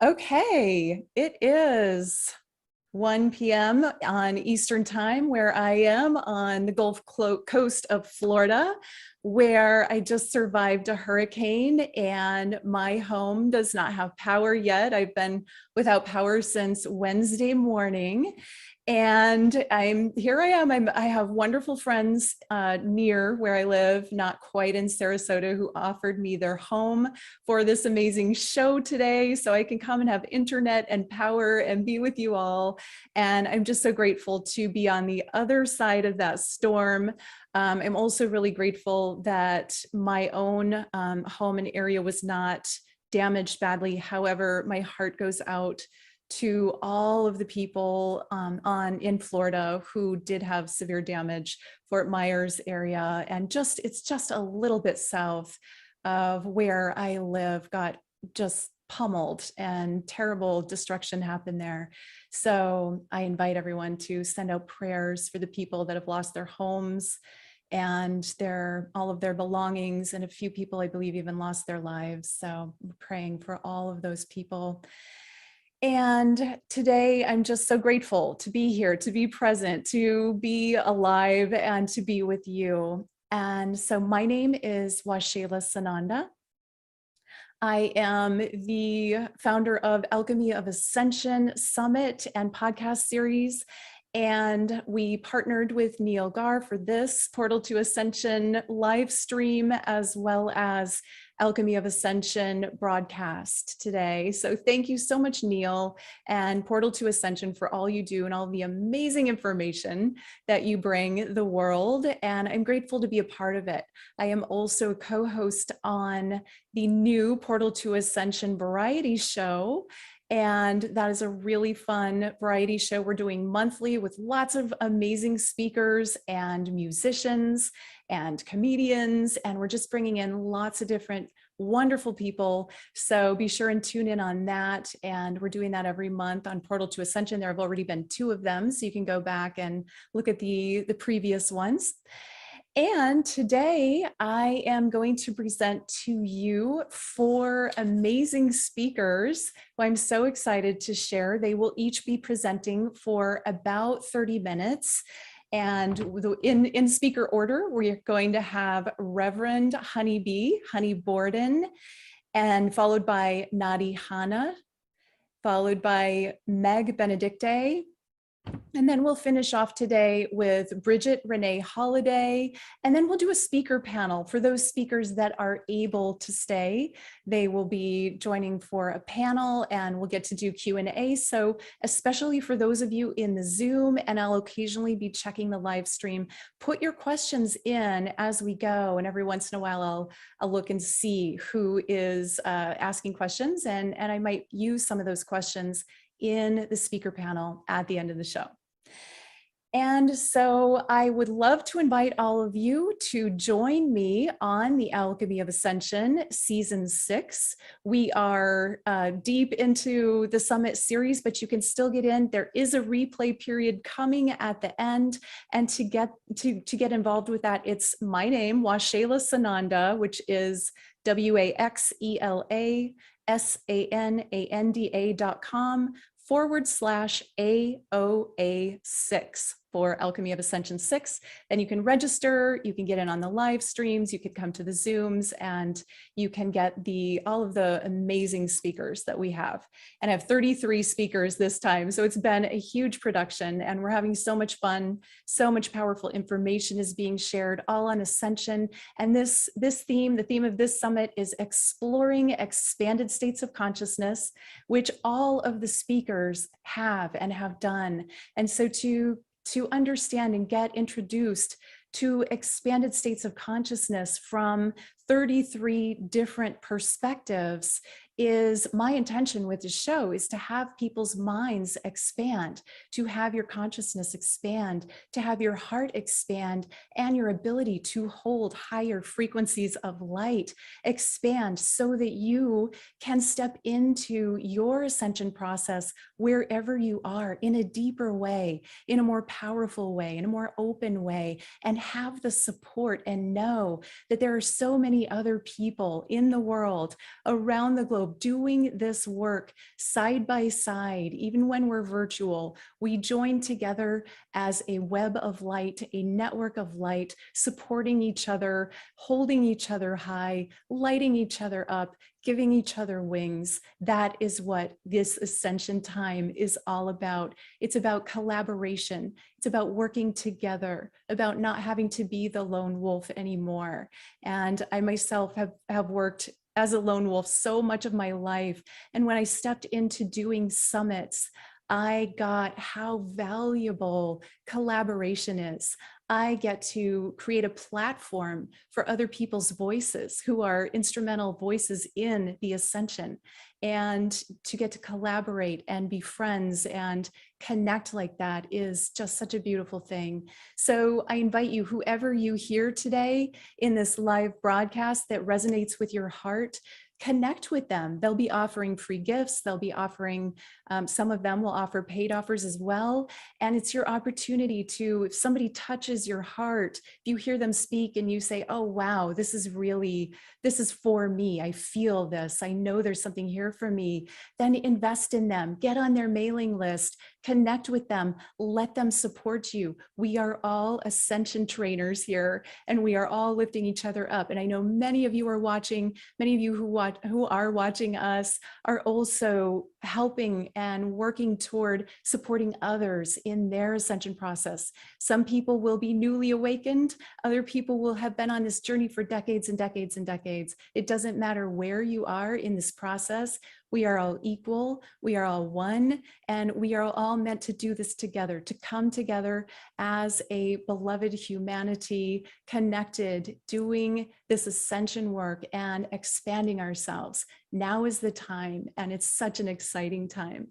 Okay, it is 1 p.m. on Eastern Time, where I am on the Gulf Coast of Florida, where I just survived a hurricane and my home does not have power yet. I've been without power since Wednesday morning. And here I am. I have wonderful friends near where I live, not quite in Sarasota, who offered me their home for this amazing show today, so I can come and have internet and power and be with you all. And I'm just so grateful to be on the other side of that storm. I'm also really grateful that my own home and area was not damaged badly. However, my heart goes out to all of the people in Florida who did have severe damage. Fort Myers area, and it's just a little bit south of where I live, got just pummeled and terrible destruction happened there. So I invite everyone to send out prayers for the people that have lost their homes and all of their belongings, and a few people, I believe, even lost their lives. So we're praying for all of those people. And today I'm just so grateful to be here, to be present, to be alive, and to be with you. And so my name is Waxela Sananda. I am the founder of Alchemy of Ascension Summit and podcast series. And we partnered with Neil Gar for this Portal to Ascension live stream, as well as Alchemy of Ascension broadcast today. So thank you so much, Neil and Portal to Ascension, for all you do and all the amazing information that you bring the world. And I'm grateful to be a part of it. I am also a co-host on the new Portal to Ascension variety show. And that is a really fun variety show we're doing monthly with lots of amazing speakers and musicians and comedians. And we're just bringing in lots of different wonderful people. So be sure and tune in on that. And we're doing that every month on Portal to Ascension. There have already been 2 of them, so you can go back and look at the previous ones. And today I am going to present to you 4 amazing speakers who I'm so excited to share. They will each be presenting for about 30 minutes. And in speaker order, we're going to have Reverend HoniB, Borden, and followed by Nadi, Hana, followed by Benedicte. And then we'll finish off today with Bridget, Renee, Holliday, and then we'll do a speaker panel for those speakers that are able to stay. They will be joining for a panel and we'll get to do Q&A. So especially for those of you in the Zoom, and I'll occasionally be checking the live stream, put your questions in as we go. And every once in a while, I'll look and see who is asking questions, and I might use some of those questions in the speaker panel at the end of the show. And so I would love to invite all of you to join me on the Alchemy of Ascension Season 6. We are deep into the Summit series, but you can still get in. There is a replay period coming at the end. And to get involved with that, it's my name, Waxela Sananda, which is WaxelaSananda.com/AOA6 for Alchemy of Ascension 6. Then you can register, you can get in on the live streams, you could come to the Zooms, and you can get all of the amazing speakers that we have. And I have 33 speakers this time, so it's been a huge production, and we're having so much fun. So much powerful information is being shared, all on Ascension. And the theme of this summit is exploring expanded states of consciousness, which all of the speakers have and have done. And so to understand and get introduced to expanded states of consciousness from 33 different perspectives is my intention with the show, is to have people's minds expand, to have your consciousness expand, to have your heart expand, and your ability to hold higher frequencies of light expand, so that you can step into your ascension process wherever you are, in a deeper way, in a more powerful way, in a more open way, and have the support and know that there are so many other people in the world, around the globe, doing this work side by side, even when we're virtual. We join together as a web of light, a network of light, supporting each other, holding each other high, lighting each other up, giving each other wings. That is what this ascension time is all about. It's about collaboration. It's about working together, about not having to be the lone wolf anymore. And I myself have worked as a lone wolf so much of my life. And when I stepped into doing summits, I got how valuable collaboration is. I get to create a platform for other people's voices who are instrumental voices in the ascension, and to get to collaborate and be friends and connect like that is just such a beautiful thing. So I invite you, whoever you hear today in this live broadcast that resonates with your heart, connect with them. They'll be offering free gifts. They'll be offering, some of them will offer paid offers as well. And it's your opportunity to, if somebody touches your heart, if you hear them speak and you say, oh, wow, this is for me. I feel this. I know there's something here for me. Then invest in them, get on their mailing list, connect with them, let them support you. We are all ascension trainers here, and we are all lifting each other up. And I know many of you are watching, many of you who are watching us are also helping and working toward supporting others in their ascension process. Some people will be newly awakened. Other people will have been on this journey for decades and decades and decades. It doesn't matter where you are in this process. We are all equal, we are all one, and we are all meant to do this together, to come together as a beloved humanity, connected, doing this ascension work and expanding ourselves. Now is the time, and it's such an exciting time.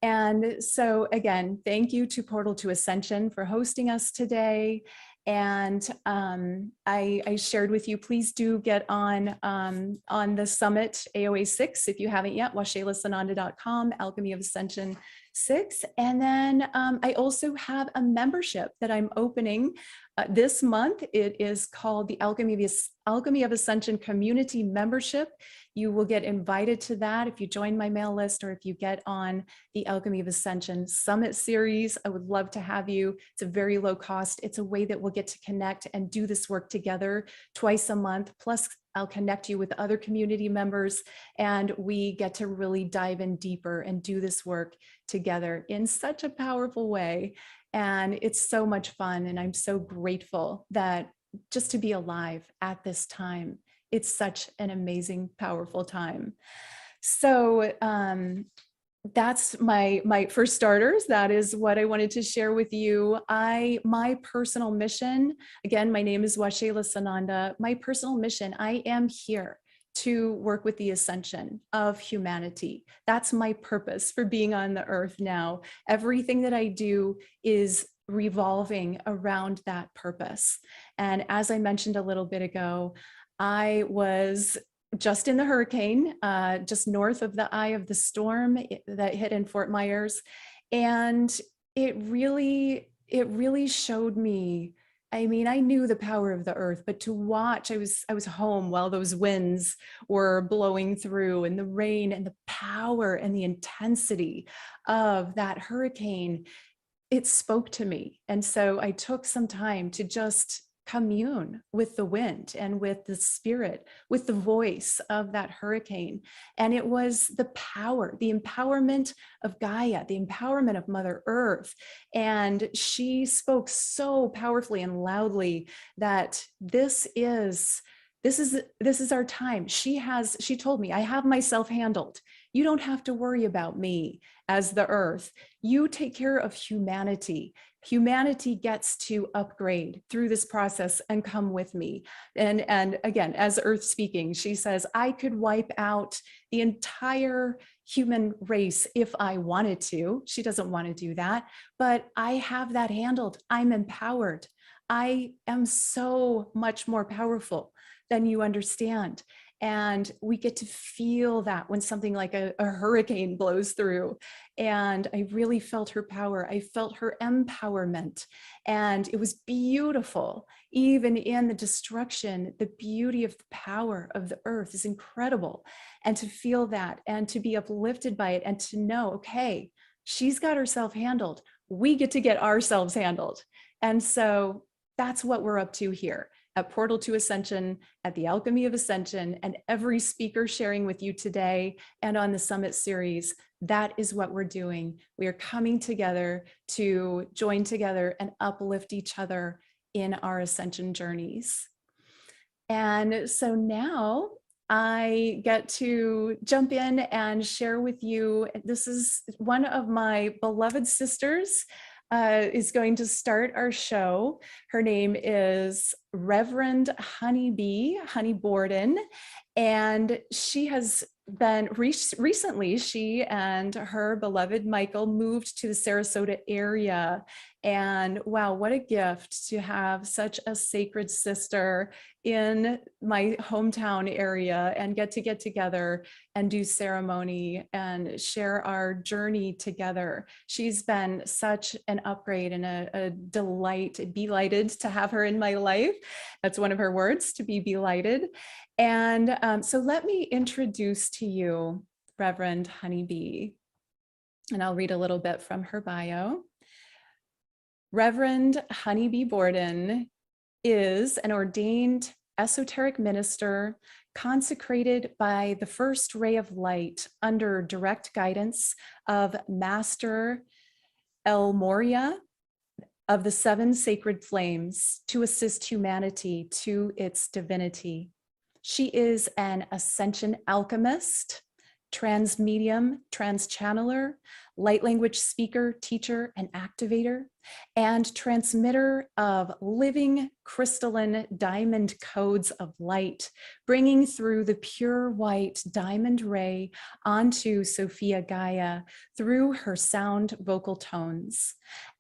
And so again, thank you to Portal to Ascension for hosting us today. And I shared with you, please do get on the summit AOA 6 if you haven't yet, waxelasananda.com, Alchemy of Ascension 6. And then I also have a membership that I'm opening this month. It is called the Alchemy of Ascension Community Membership. You will get invited to that if you join my mail list, or if you get on the Alchemy of Ascension Summit Series. I would love to have you. It's a very low cost. It's a way that we'll get to connect and do this work together twice a month. Plus, I'll connect you with other community members, and we get to really dive in deeper and do this work together in such a powerful way. And it's so much fun. And I'm so grateful that just to be alive at this time. It's such an amazing, powerful time. So that's my first starters. That is what I wanted to share with you. My personal mission, again, my name is Waxela Sananda. My personal mission, I am here to work with the ascension of humanity. That's my purpose for being on the earth now. Everything that I do is revolving around that purpose. And as I mentioned a little bit ago, I was just in the hurricane, just north of the eye of the storm that hit in Fort Myers. And it really showed me, I mean, I knew the power of the earth, but to watch, I was home while those winds were blowing through, and the rain and the power and the intensity of that hurricane, it spoke to me. And so I took some time to just commune with the wind and with the spirit, with the voice of that hurricane. And it was the power, the empowerment of Gaia, the empowerment of Mother Earth. And she spoke so powerfully and loudly that this is our time. She told me, I have myself handled. You don't have to worry about me as the earth. You take care of humanity. Humanity gets to upgrade through this process and come with me. And again, as Earth speaking, she says, I could wipe out the entire human race if I wanted to. She doesn't want to do that, but I have that handled. I'm empowered. I am so much more powerful than you understand. And we get to feel that when something like a hurricane blows through. And I really felt her power. I felt her empowerment. And it was beautiful. Even in the destruction, the beauty of the power of the earth is incredible. And to feel that and to be uplifted by it and to know, okay, she's got herself handled. We get to get ourselves handled. And so that's what we're up to here at Portal to Ascension, at the Alchemy of Ascension, and every speaker sharing with you today and on the Summit series. That is what we're doing. We are coming together to join together and uplift each other in our ascension journeys. And so now I get to jump in and share with you. This is one of my beloved sisters is going to start our show. Her name is Reverend HoniB, Borden, and she has been recently, she and her beloved Michael moved to the Sarasota area. And wow, what a gift to have such a sacred sister in my hometown area and get together and do ceremony and share our journey together. She's been such an upgrade and a delight, delighted to have her in my life. That's one of her words, to be delighted. And so let me introduce to you Reverend HoniB, and I'll read a little bit from her bio. Reverend HoniB Borden is an ordained esoteric minister consecrated by the first ray of light under direct guidance of Master El Moria of the seven sacred flames to assist humanity to its divinity. She is an ascension alchemist, transmedium, transchanneler, light language speaker, teacher, and activator, and transmitter of living crystalline diamond codes of light, bringing through the pure white diamond ray onto Sophia Gaia through her sound vocal tones.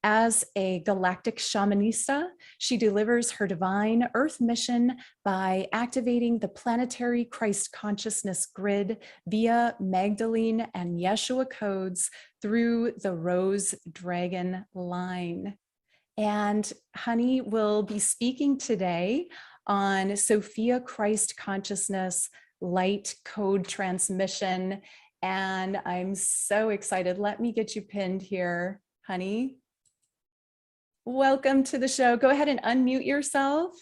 As a galactic shamanista, she delivers her divine earth mission by activating the planetary Christ consciousness grid via Magdalene and Yeshua codes through the Rose Dragon line. And Honey will be speaking today on Sophia Christ Consciousness Light Code Transmission. And I'm so excited. Let me get you pinned here, Honey. Welcome to the show. Go ahead and unmute yourself.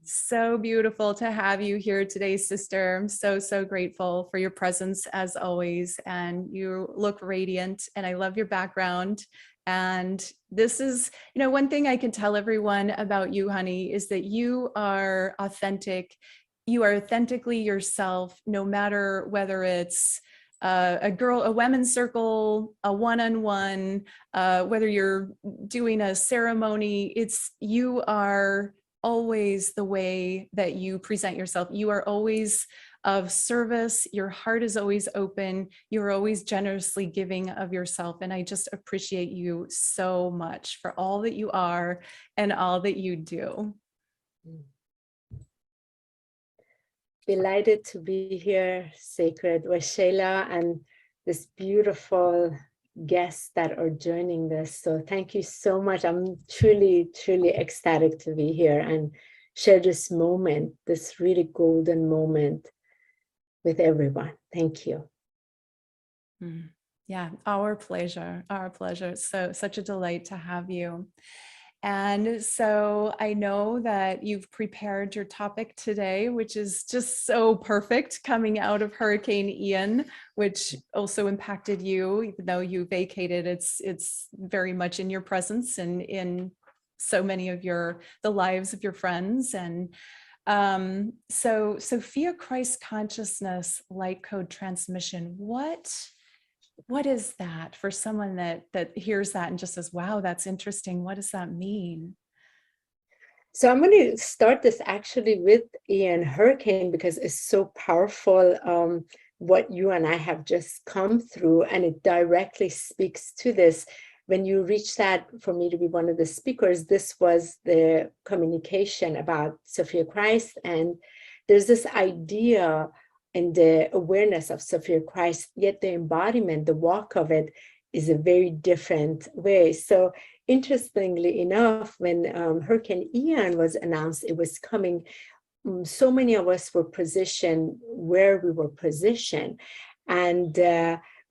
So beautiful to have you here today, sister. I'm so grateful for your presence as always. And you look radiant and I love your background. And this is, one thing I can tell everyone about you, Honey, is that you are authentic. You are authentically yourself, no matter whether it's a women's circle, a one-on-one, whether you're doing a ceremony, you are always the way that you present yourself. You are always of service. Your heart is always open. You're always generously giving of yourself. And I just appreciate you so much for all that you are and all that you do. Delighted to be here, Sacred Waxela, and this beautiful guests that are joining this. So thank you so much. I'm truly ecstatic to be here and share this moment, this really golden moment with everyone. Thank you. Yeah, our pleasure. It's such a delight to have you. And so I know that you've prepared your topic today, which is just so perfect, coming out of Hurricane Ian, which also impacted you, even though you vacated. It's very much in your presence and in so many of the lives of your friends. And so Sophia Christ Consciousness Light Code Transmission, what is that for someone that hears that and just says, wow, that's interesting. What does that mean? So I'm going to start this actually with Ian Hurricane because it's so powerful what you and I have just come through, and it directly speaks to this. when you reached out for me to be one of the speakers, this was the communication about Sophia Christ. And there's this idea and the awareness of Sophia Christ, yet the embodiment, the walk of it is a very different way. So interestingly enough, when Hurricane Ian was announced, it was coming, so many of us were positioned where we were positioned. And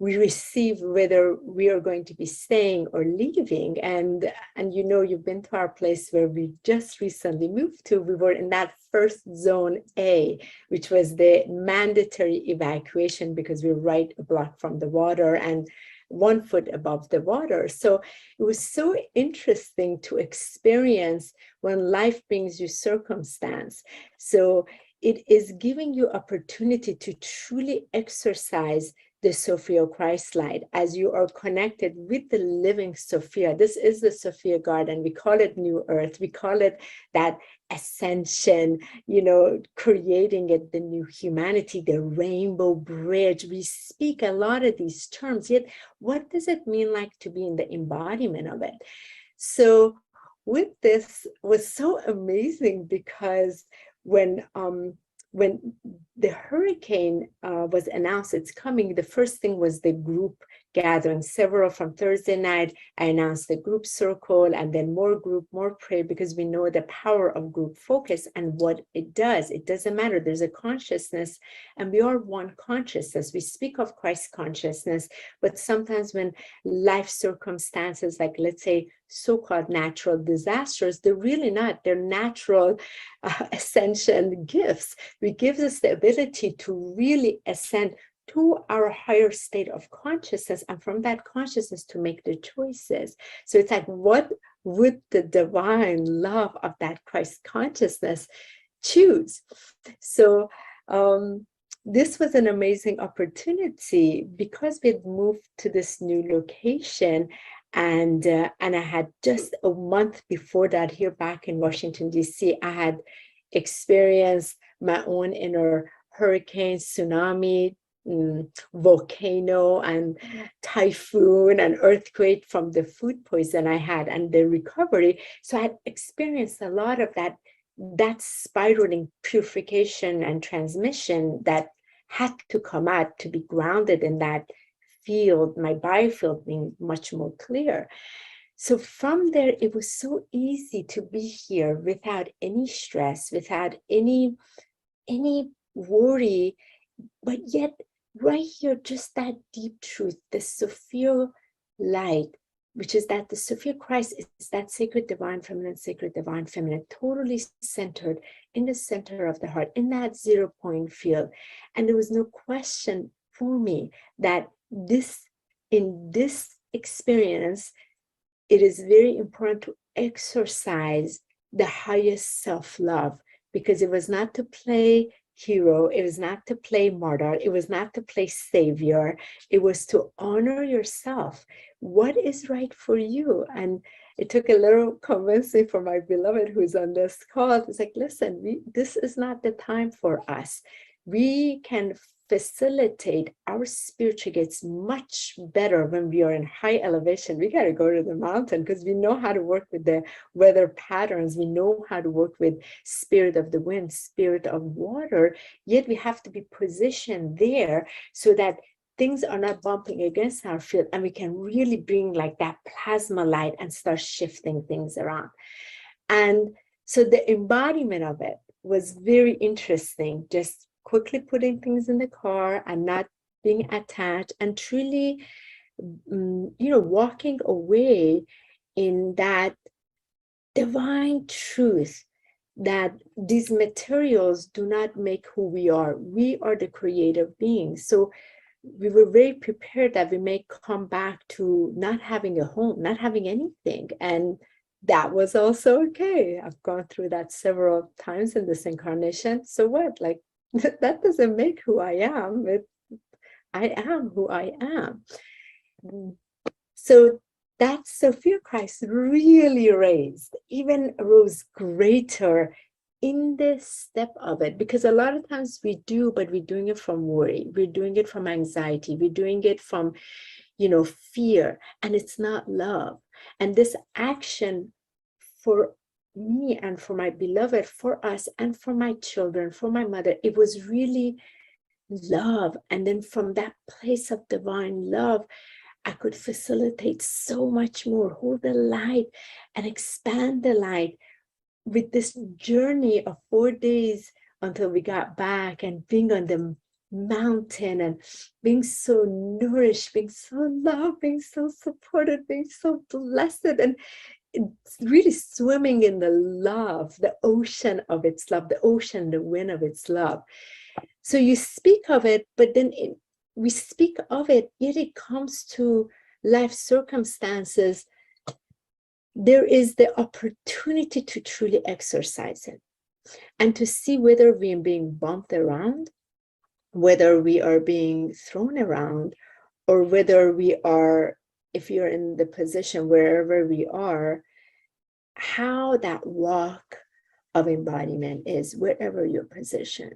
we receive whether we are going to be staying or leaving. And you know, you've been to our place where we just recently moved to. We were in that first zone A, which was the mandatory evacuation because we were right a block from the water and 1 foot above the water. So it was so interesting to experience when life brings you circumstance. So it is giving you opportunity to truly exercise the Sophia Christ light as you are connected with the living Sophia. This is the Sophia garden. We call it New Earth. We call it that ascension, you know, creating it, the new humanity, the rainbow bridge. We speak a lot of these terms, yet what does it mean like to be in the embodiment of it? So with this was so amazing because when the hurricane was announced it's coming, the first thing was the group gathering. Several from Thursday night, I announced the group circle and then more group, more prayer, because we know the power of group focus and what it does. It doesn't matter. There's a consciousness and we are one consciousness. We speak of Christ consciousness, but sometimes when life circumstances, like let's say so-called natural disasters, they're really not. They're natural ascension gifts. It gives us the ability to really ascend to our higher state of consciousness, and from that consciousness to make the choices. So it's like, what would the divine love of that Christ consciousness choose? So this was an amazing opportunity because we'd moved to this new location. And I had just a month before that here back in Washington, D.C., I had experienced my own inner hurricane, tsunami, volcano and typhoon and earthquake from the food poison I had and the recovery. So I had experienced a lot of that spiraling purification and transmission that had to come out to be grounded in that field, my biofield being much more clear. So from there, it was so easy to be here without any stress, without any worry, but yet right here, just that deep truth, the Sophia light, which is that the Sophia Christ is that sacred divine feminine, totally centered in the center of the heart, in that 0 point field. And there was no question for me that in this experience, it is very important to exercise the highest self-love, because it was not to play hero, it was not to play martyr, it was not to play savior, it was to honor yourself. What is right for you? And it took a little convincing for my beloved who's on this call. It's like, listen, this is not the time for us. We can facilitate our spiritual gets much better when we are in high elevation. We got to go to the mountain because we know how to work with the weather patterns. We know how to work with spirit of the wind, spirit of water, yet we have to be positioned there so that things are not bumping against our field and we can really bring like that plasma light and start shifting things around. And so the embodiment of it was very interesting, just quickly putting things in the car and not being attached and truly, walking away in that divine truth that these materials do not make who we are. We are the creative beings. So we were very prepared that we may come back to not having a home, not having anything. And that was also okay. I've gone through that several times in this incarnation. So what? Like, that doesn't make who I am. I am who I am. So that Sophia Christ really rose greater in this step of it, because a lot of times we do, but we're doing it from worry. We're doing it from anxiety. We're doing it from, fear, and it's not love. And this action for me and for my beloved, for us and for my children, for my mother, it was really love. And then from that place of divine love, I could facilitate so much more, hold the light and expand the light with this journey of 4 days until we got back, and being on the mountain and being so nourished, being so loved, being so supported, being so blessed, and it's really swimming in the love, the ocean of its love, the ocean, the wind of its love. So you speak of it, but then we speak of it, yet it comes to life circumstances. There is the opportunity to truly exercise it and to see whether we're being bumped around, whether we are being thrown around, or whether we are, if you're in the position wherever we are, how that walk of embodiment is, wherever you're positioned.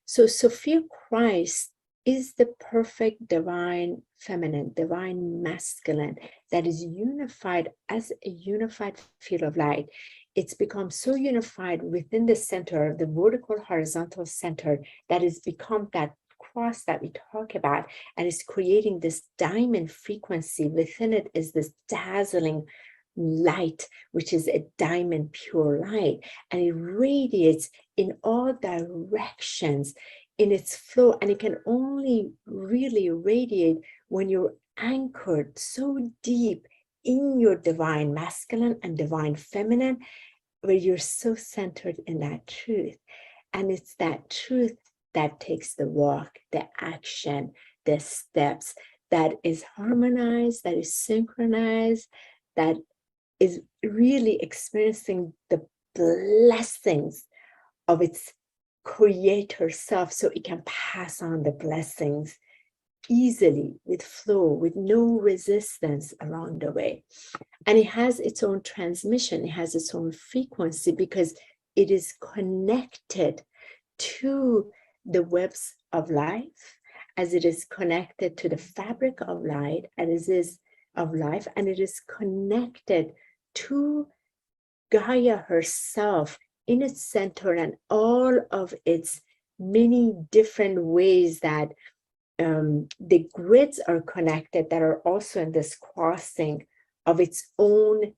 So Sophia Christ is the perfect divine feminine, divine masculine that is unified as a unified field of light. It's become so unified within the center, the vertical horizontal center, that has become that cross that we talk about, and is creating this diamond frequency. Within it is this dazzling light, which is a diamond pure light, and it radiates in all directions in its flow, and it can only really radiate when you're anchored so deep in your divine masculine and divine feminine, where you're so centered in that truth. And it's that truth that takes the walk, the action, the steps, that is harmonized, that is synchronized, that is really experiencing the blessings of its creator self, so it can pass on the blessings easily, with flow, with no resistance along the way. And it has its own transmission, it has its own frequency, because it is connected to the webs of life, as it is connected to the fabric of light, and it is of life, and it is connected to Gaia herself in its center, and all of its many different ways that the grids are connected, that are also in this crossing of its own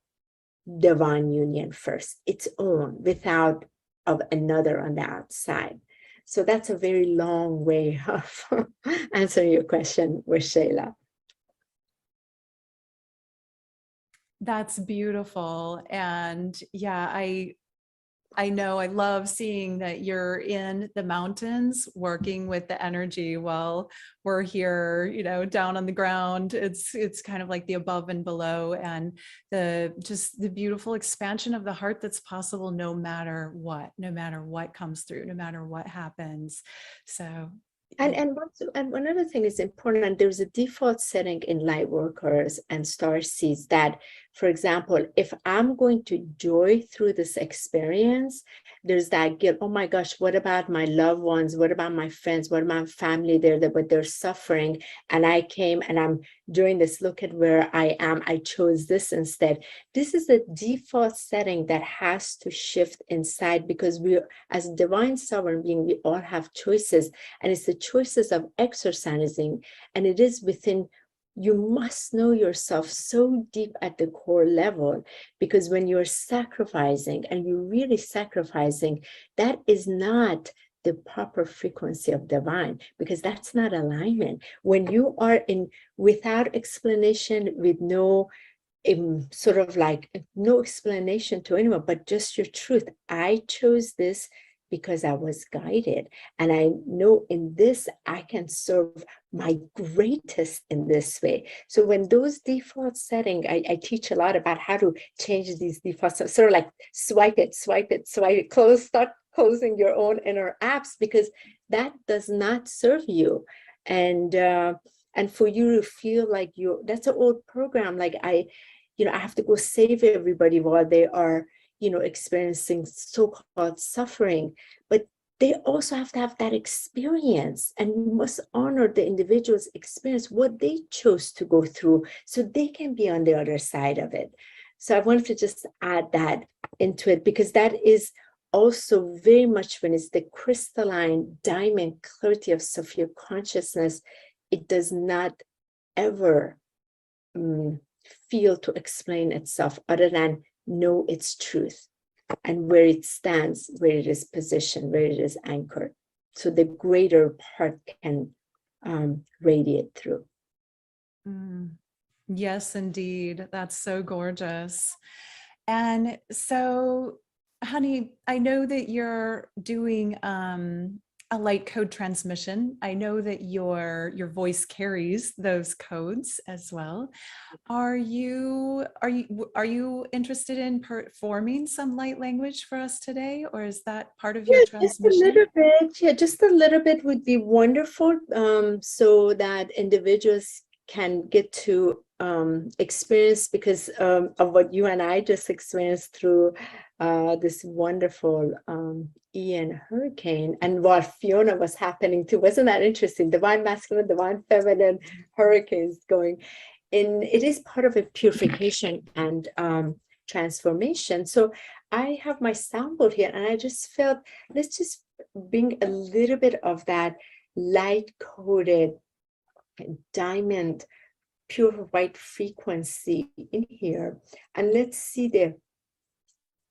divine union first, its own, without of another on the outside. So that's a very long way of answering your question, Waxela. That's beautiful. And yeah, I know, I love seeing that you're in the mountains working with the energy while we're here, down on the ground. It's kind of like the above and below, and just the beautiful expansion of the heart that's possible no matter what comes through, no matter what happens. So And one other thing is important, and there's a default setting in light workers and starseeds that, for example, if I'm going to joy through this experience, there's that guilt. Oh my gosh, what about my loved ones? What about my friends? What about my family? But they're suffering. And I came and I'm doing this. Look at where I am. I chose this instead. This is a default setting that has to shift inside, because we, as divine sovereign being, we all have choices, and it's the choices of exercising, and it is within. You must know yourself so deep at the core level, because when you're sacrificing, and you're really sacrificing, that is not the proper frequency of divine, because that's not alignment. When you are in without explanation, with no sort of like no explanation to anyone, but just your truth. I chose this because I was guided, and I know in this I can serve my greatest in this way. So when those default setting, I teach a lot about how to change these defaults, sort of like swipe it, start closing your own inner apps, because that does not serve you. And for you to feel like that's an old program, like I have to go save everybody while they are experiencing so-called suffering. But they also have to have that experience, and we must honor the individual's experience, what they chose to go through, so they can be on the other side of it. So I wanted to just add that into it, because that is also very much when it's the crystalline diamond clarity of Sophia consciousness, it does not ever feel to explain itself other than know its truth and where it stands, where it is positioned, where it is anchored. So the greater part can radiate through. Yes, indeed. That's so gorgeous. And so, honey, I know that you're doing a light code transmission. I know that your voice carries those codes as well. Are you interested in performing some light language for us today, or is that part of your transmission? Just a little bit. Yeah, just a little bit would be wonderful, so that individuals can get to experience, because of what you and I just experienced through this wonderful Ian hurricane, and what Fiona was happening too. Wasn't that interesting? Divine masculine, divine feminine hurricanes going. And it is part of a purification and transformation. So I have my soundboard here, and I just felt, let's just bring a little bit of that light coded diamond pure white frequency in here, and let's see the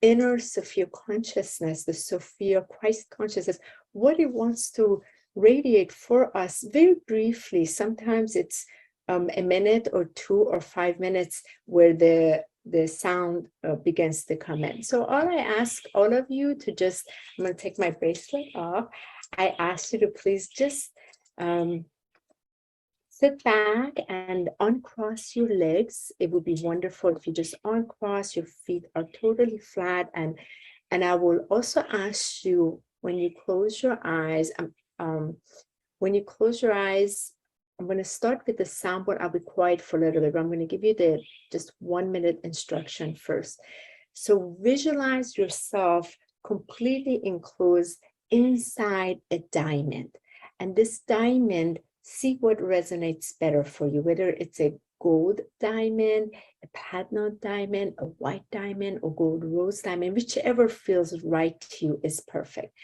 inner Sophia consciousness, the Sophia Christ consciousness, what it wants to radiate for us very briefly. Sometimes it's a minute or 2 or 5 minutes where the sound begins to come in. So all I ask all of you to just, I'm going to take my bracelet off. I ask you to please just sit back and uncross your legs. It would be wonderful if you just uncross, your feet are totally flat. And I will also ask you, when you close your eyes, I'm going to start with the soundboard. I'll be quiet for a little bit, but I'm going to give you the just 1 minute instruction first. So visualize yourself completely enclosed inside a diamond. And this diamond, see what resonates better for you, whether it's a gold diamond, a platinum diamond, a white diamond, or gold rose diamond, whichever feels right to you is perfect.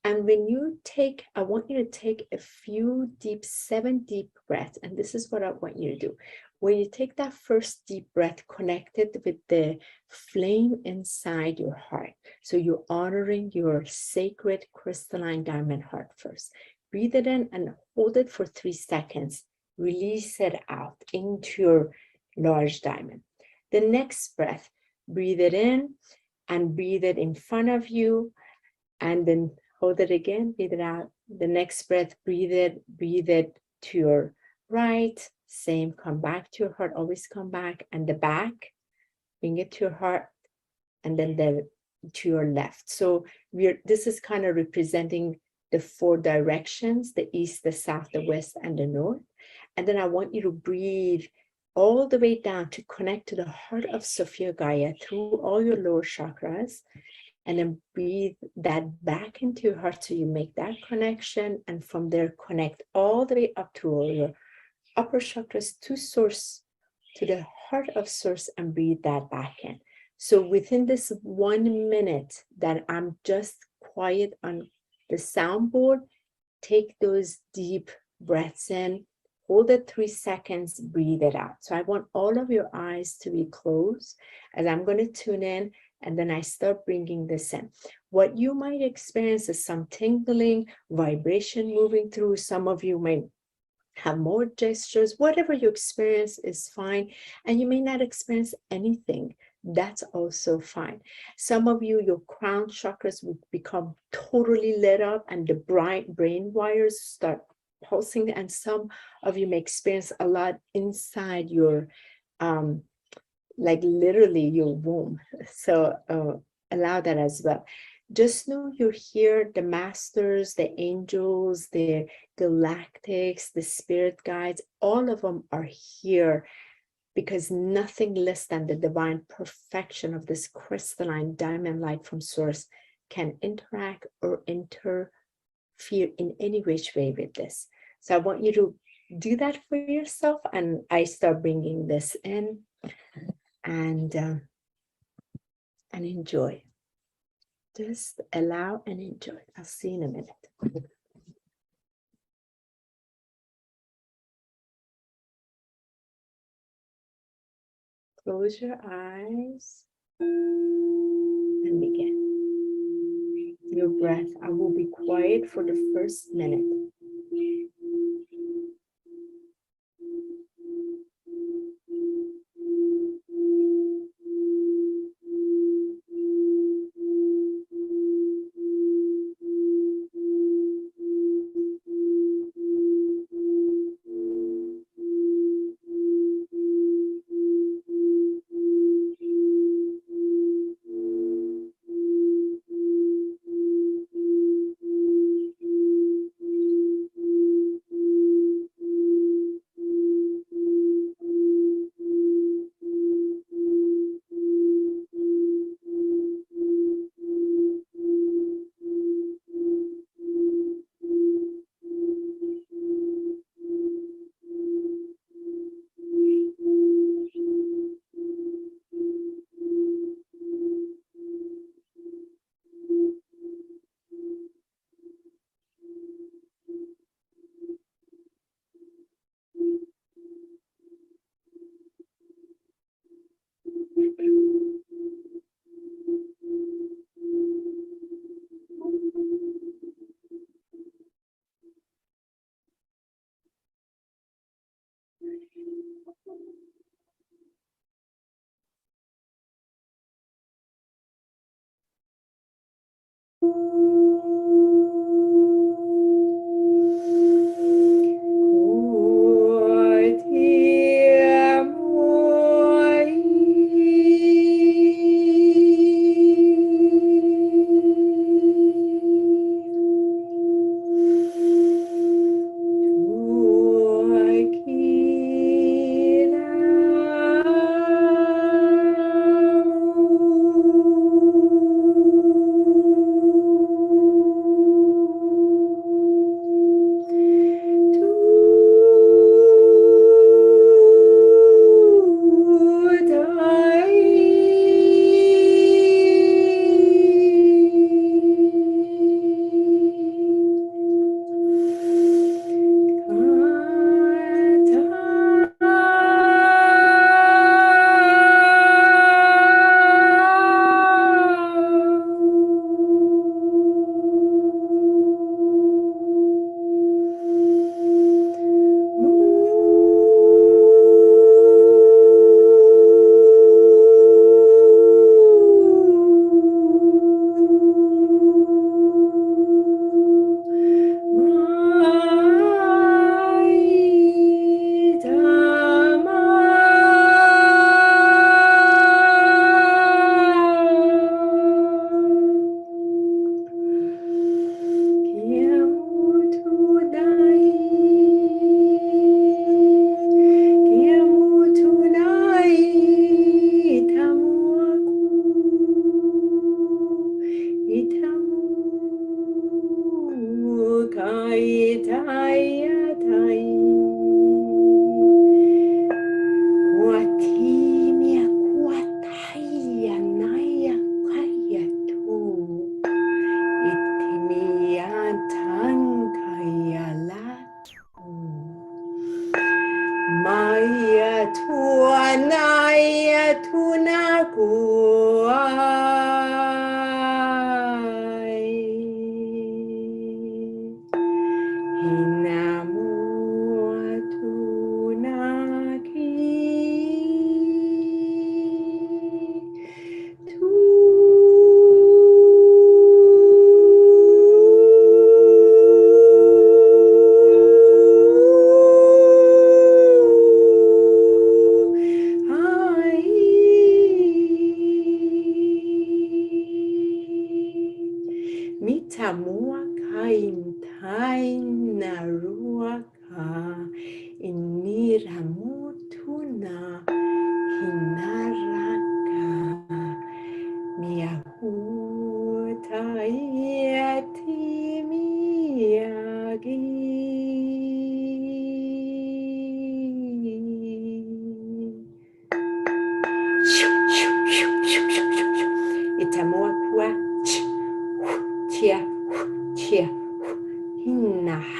And when you take, I want you to take a few deep, 7 deep breaths. And this is what I want you to do. When you take that first deep breath, connect it with the flame inside your heart. So you're honoring your sacred crystalline diamond heart first. Breathe it in and hold it for 3 seconds. Release it out into your large diamond. The next breath, breathe it in and breathe it in front of you, and then hold it again, breathe it out. The next breath, breathe it to your right. Same, come back to your heart, always come back. And the back, bring it to your heart, and then to your left. So this is kind of representing the 4 directions, the east, the south, the west, and the north. And then I want you to breathe all the way down to connect to the heart of Sophia Gaia through all your lower chakras. And then breathe that back into your heart so you make that connection. And from there, connect all the way up to all your upper chakras to source, to the heart of source, and breathe that back in. So within this 1 minute that I'm just quiet on the soundboard, take those deep breaths in, hold it 3 seconds, breathe it out. So I want all of your eyes to be closed as I'm going to tune in, and then I start bringing this in. What you might experience is some tingling, vibration moving through. Some of you may have more gestures. Whatever you experience is fine. And you may not experience anything. That's also fine. Some of you, your crown chakras will become totally lit up and the brain wires start pulsing. And some of you may experience a lot inside your, like literally your womb. So allow that as well. Just know you're here, the masters, the angels, the galactics, the spirit guides, all of them are here, because nothing less than the divine perfection of this crystalline diamond light from source can interact or enter fear in any which way with this. So I want you to do that for yourself, and I start bringing this in, and enjoy. Just allow and enjoy. I'll see you in a minute. Close your eyes and begin. Your breath. I will be quiet for the first minute. Mitamua kain tain naruaka iniramutuna hinaraka miahutayati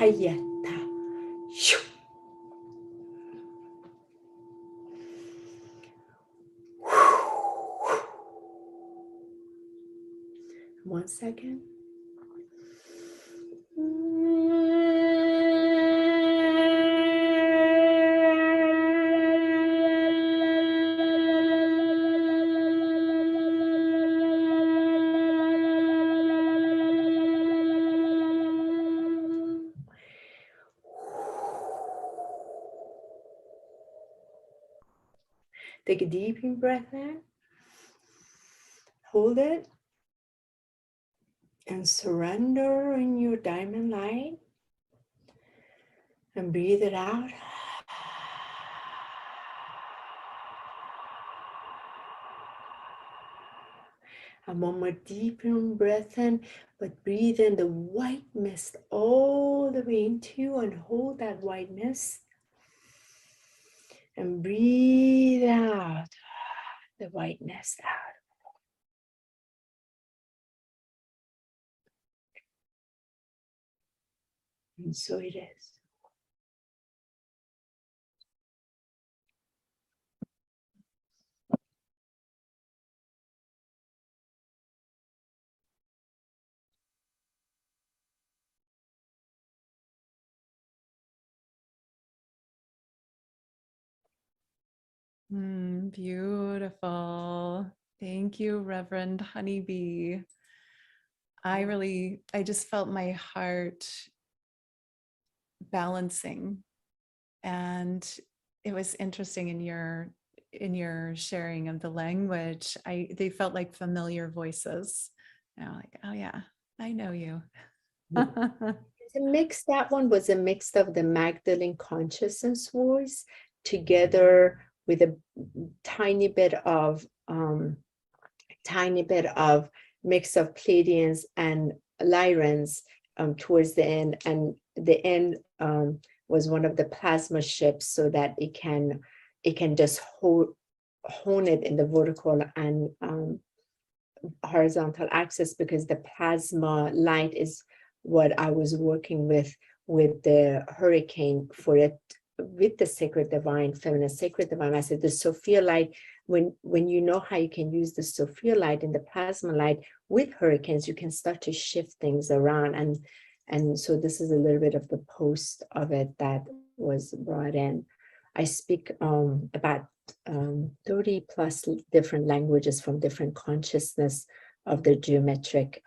Hayata. 1 second. Take a deep breath in. Hold it. And surrender in your diamond light. And breathe it out. And one more deep breath in, but breathe in the white mist all the way into you and hold that white mist. And breathe out the white mist out. And so it is. Beautiful. Thank you, Reverend HoniB. I just felt my heart balancing, and it was interesting in your sharing of the language. They felt like familiar voices. Like, oh yeah, I know you. It's a mix. That one was a mix of the Magdalene consciousness voice together with a tiny bit of mix of Pleiadians and Lyrans towards the end, and the end was one of the plasma ships, so that it can just hone it in the vertical and horizontal axis, because the plasma light is what I was working with the hurricane for it, with the sacred divine feminine, sacred divine. I said the Sophia light, when you know how you can use the Sophia light and the plasma light with hurricanes, you can start to shift things around. And so this is a little bit of the post of it that was brought in. I speak about 30 plus different languages from different consciousness of the geometric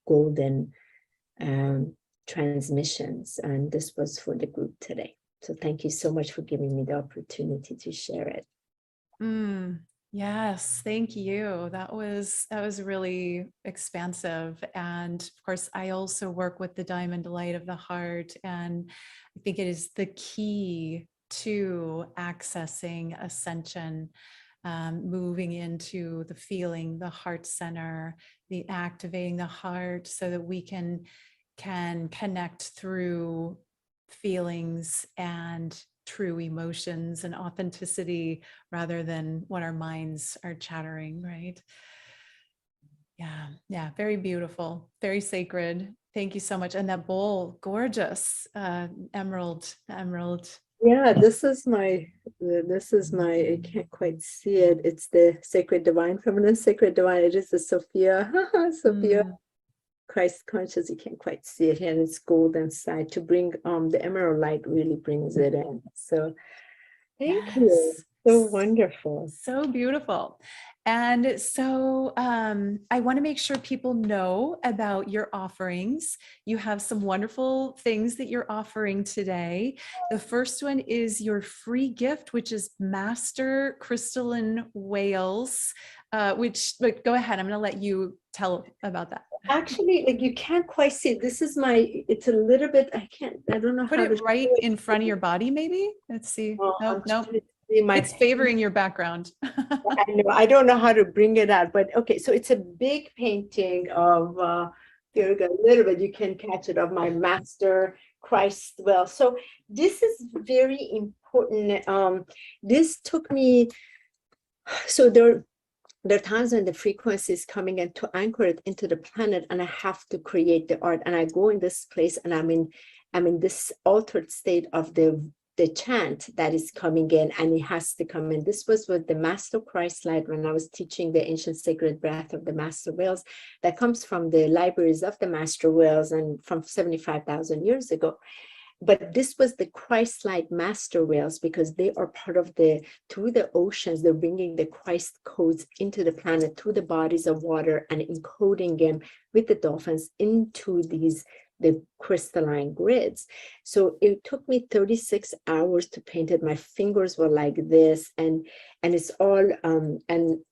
golden transmissions. And this was for the group today. So thank you so much for giving me the opportunity to share it. Yes, thank you. That was really expansive. And of course, I also work with the diamond light of the heart. And I think it is the key to accessing ascension, moving into the feeling, the heart center, the activating the heart, so that we can connect through feelings and true emotions and authenticity, rather than what our minds are chattering, right? Yeah, very beautiful, very sacred. Thank you so much. And that bowl, gorgeous, emerald. Yeah, this is my, I can't quite see it. It's the sacred divine feminine, sacred divine. It is the Sophia, Sophia. Christ conscious, you can't quite see it here, and it's gold inside. To bring the emerald light really brings it in. So thank you. So wonderful. So beautiful. And so I want to make sure people know about your offerings. You have some wonderful things that you're offering today. The first one is your free gift, which is Master Crystalline Whales, but go ahead. I'm going to let you tell about that. Actually, like, you can't quite see it. This is it's a little bit, I don't know Put how it to right in front of your body, maybe. Let's see. Nope. It's favoring your background. I know, I don't know how to bring it out, but okay. So it's a big painting of, here we go, a little bit, you can catch it, of my master Christ. Well, so this is very important. This took me, so there are times when the frequency is coming in to anchor it into the planet, and I have to create the art, and I go in this place, and I'm in I'm in this altered state of the chant that is coming in, and it has to come in. This was with the Master Christ Light when I was teaching the ancient sacred breath of the Master Whales that comes from the libraries of the Master Whales and from 75,000 years ago. But this was the Christ Light Master Whales because they are part of through the oceans, they're bringing the Christ codes into the planet through the bodies of water and encoding them with the dolphins into the crystalline grids. So it took me 36 hours to paint it. My fingers were like this, and it's all when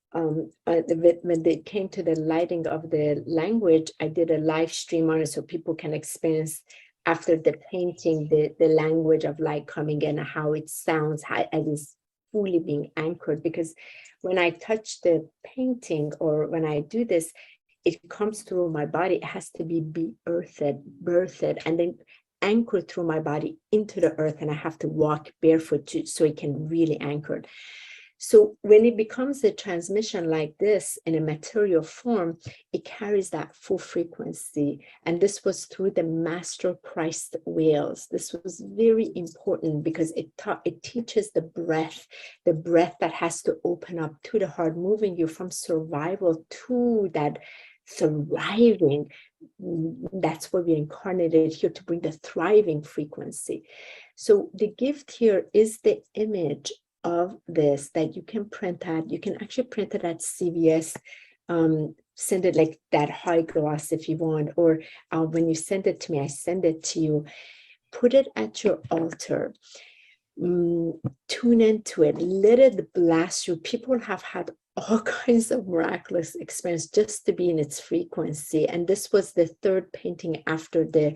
they came to the lighting of the language, I did a live stream on it so people can experience after the painting the language of light coming in, how it sounds, how it is fully being anchored. Because when I touch the painting or when I do this, it comes through my body. It has to be birthed, and then anchored through my body into the earth. And I have to walk barefoot so it can really anchor. So when it becomes a transmission like this in a material form, it carries that full frequency. And this was through the Master Christ Whales. This was very important because it teaches the breath that has to open up to the heart, moving you from survival to that thriving. That's why we incarnated here, to bring the thriving frequency. So the gift here is the image of this that you can print out. You can actually print it at CVS, send it like that high gloss if you want, or when you send it to me, I send it to you. Put it at your altar. Tune into it. Let it blast you. People have had all kinds of miraculous experience just to be in its frequency. And this was the third painting after the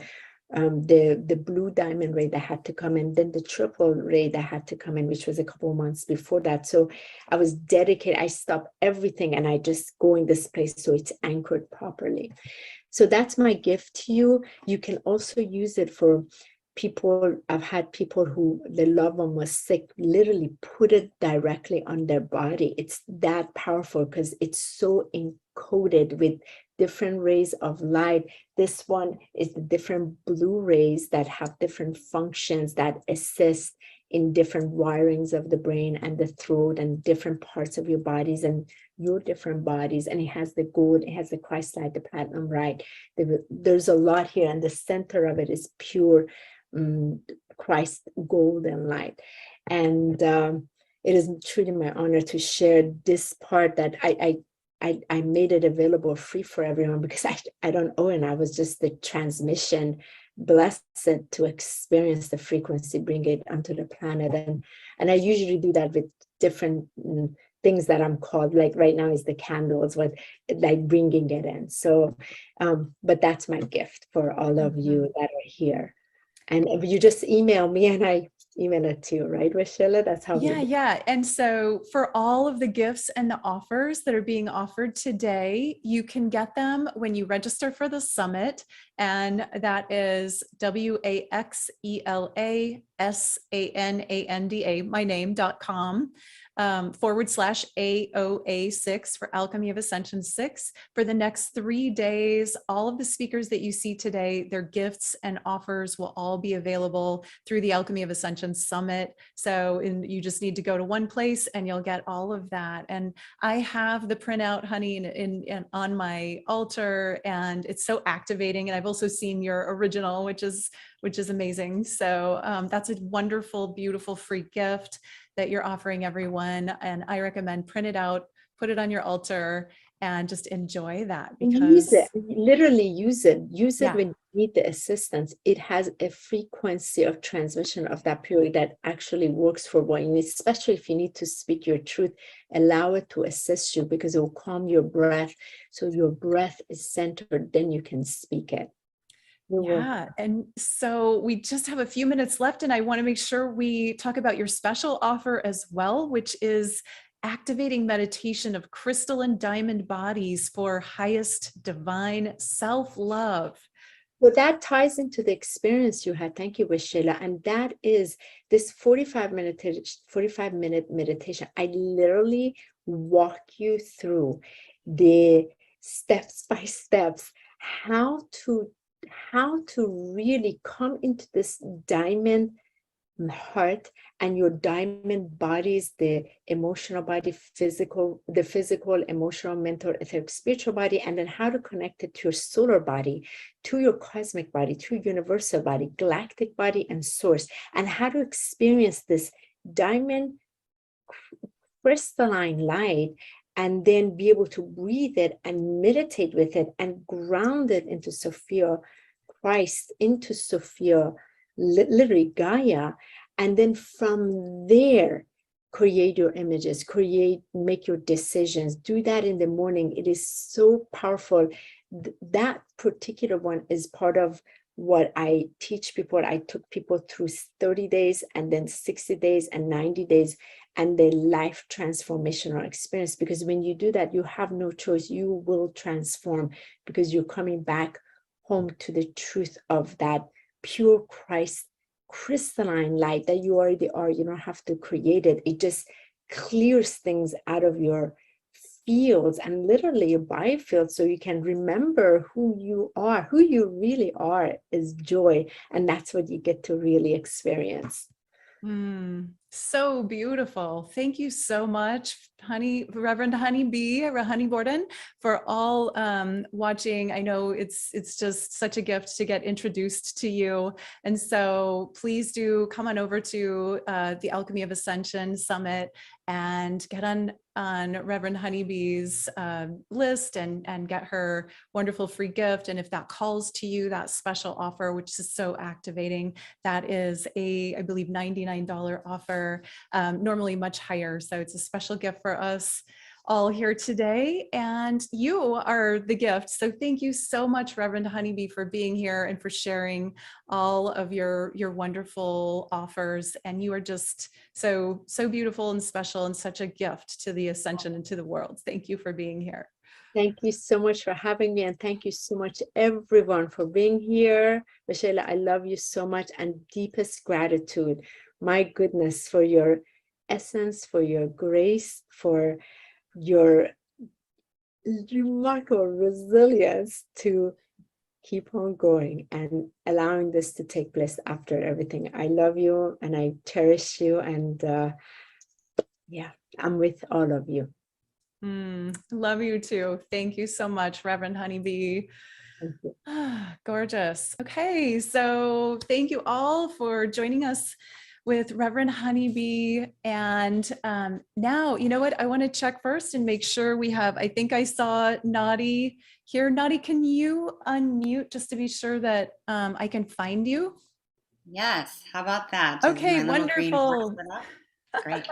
blue diamond ray that had to come in, then the triple ray that had to come in, which was a couple of months before that. So I was dedicated. I stopped everything and I just go in this place so it's anchored properly. So that's my gift to you. You can also use it for people. I've had people who the loved one was sick, literally put it directly on their body. It's that powerful because it's so encoded with different rays of light. This one is the different blue rays that have different functions that assist in different wirings of the brain and the throat and different parts of your bodies and your different bodies. And it has the gold, it has the Christ light, the platinum light. There's a lot here, and the center of it is pure Christ golden light. And it is truly my honor to share this part that I made it available free for everyone because I don't owe it. I was just the transmission, blessed to experience the frequency, bring it onto the planet. And I usually do that with different things that I'm called, like right now is the candles, what like bringing it in. So, but that's my gift for all of you that are here. And you just email me and I email it to you, right, Waxela? That's how. Yeah. And so for all of the gifts and the offers that are being offered today, you can get them when you register for the summit. And that is WAXELASANANDA, my name.com. /AOA6 for Alchemy of Ascension 6. For the next 3 days, all of the speakers that you see today, their gifts and offers will all be available through the Alchemy of Ascension Summit. So you just need to go to one place and you'll get all of that. And I have the printout, honey, in on my altar, and it's so activating. And I've also seen your original, which is amazing. So that's a wonderful, beautiful free gift that you're offering everyone. And I recommend print it out, put it on your altar, and just enjoy that. Because use it, literally use it Yeah. when you need the assistance. It has a frequency of transmission of that period that actually works for what you need, especially if you need to speak your truth. Allow it to assist you because it will calm your breath. So your breath is centered, then you can speak it. Yeah. And so we just have a few minutes left, and I want to make sure we talk about your special offer as well, which is activating meditation of crystal and diamond bodies for highest divine self-love. Well, that ties into the experience you had. Thank you, Waxela. And that is this 45-minute meditation. I literally walk you through the steps by steps, how to how to really come into this diamond heart and your diamond bodies, the emotional body, the physical, emotional, mental, etheric, spiritual body, and then how to connect it to your solar body, to your cosmic body, to your universal body, galactic body, and source, and how to experience this diamond crystalline light, and then be able to breathe it and meditate with it and ground it into Sophia Christ, into Sophia, literally Gaia. And then from there, create your images, make your decisions. Do that in the morning. It is so powerful. That particular one is part of what I teach people. I took people through 30 days and then 60 days and 90 days and the life transformational experience. Because when you do that, you have no choice. You will transform because you're coming back home to the truth of that pure Christ crystalline light that you already are. You don't have to create it. It just clears things out of your fields and literally your biofield, so you can remember who you are. Who you really are is joy, and that's what you get to really experience. So beautiful. Thank you so much, Reverend HoniB, Borden, for all watching. I know it's just such a gift to get introduced to you. And so please do come on over to the Alchemy of Ascension Summit and get on Reverend HoniB's list and get her wonderful free gift. And if that calls to you, that special offer, which is so activating, that is I believe, $99 offer, normally much higher. So it's a special gift for us all here today, and you are the gift. So thank you so much, Reverend HoniB, for being here and for sharing all of your wonderful offers. And you are just so beautiful and special and such a gift to the Ascension and to the world. Thank you for being here. Thank you so much for having me, and thank you so much everyone for being here. Waxela, I love you so much, and deepest gratitude, my goodness, for your essence, for your grace, for your remarkable resilience to keep on going and allowing this to take place after everything. I love you and I cherish you, and yeah, I'm with all of you. Love you too. Thank you so much, Reverend HoniB. Thank you. Gorgeous. Okay, so thank you all for joining us with Reverend HoniB. And now, you know what? I want to check first and make sure we have, I think I saw Nadi here. Nadi, can you unmute just to be sure that I can find you? Yes, how about that? Okay, wonderful. Great.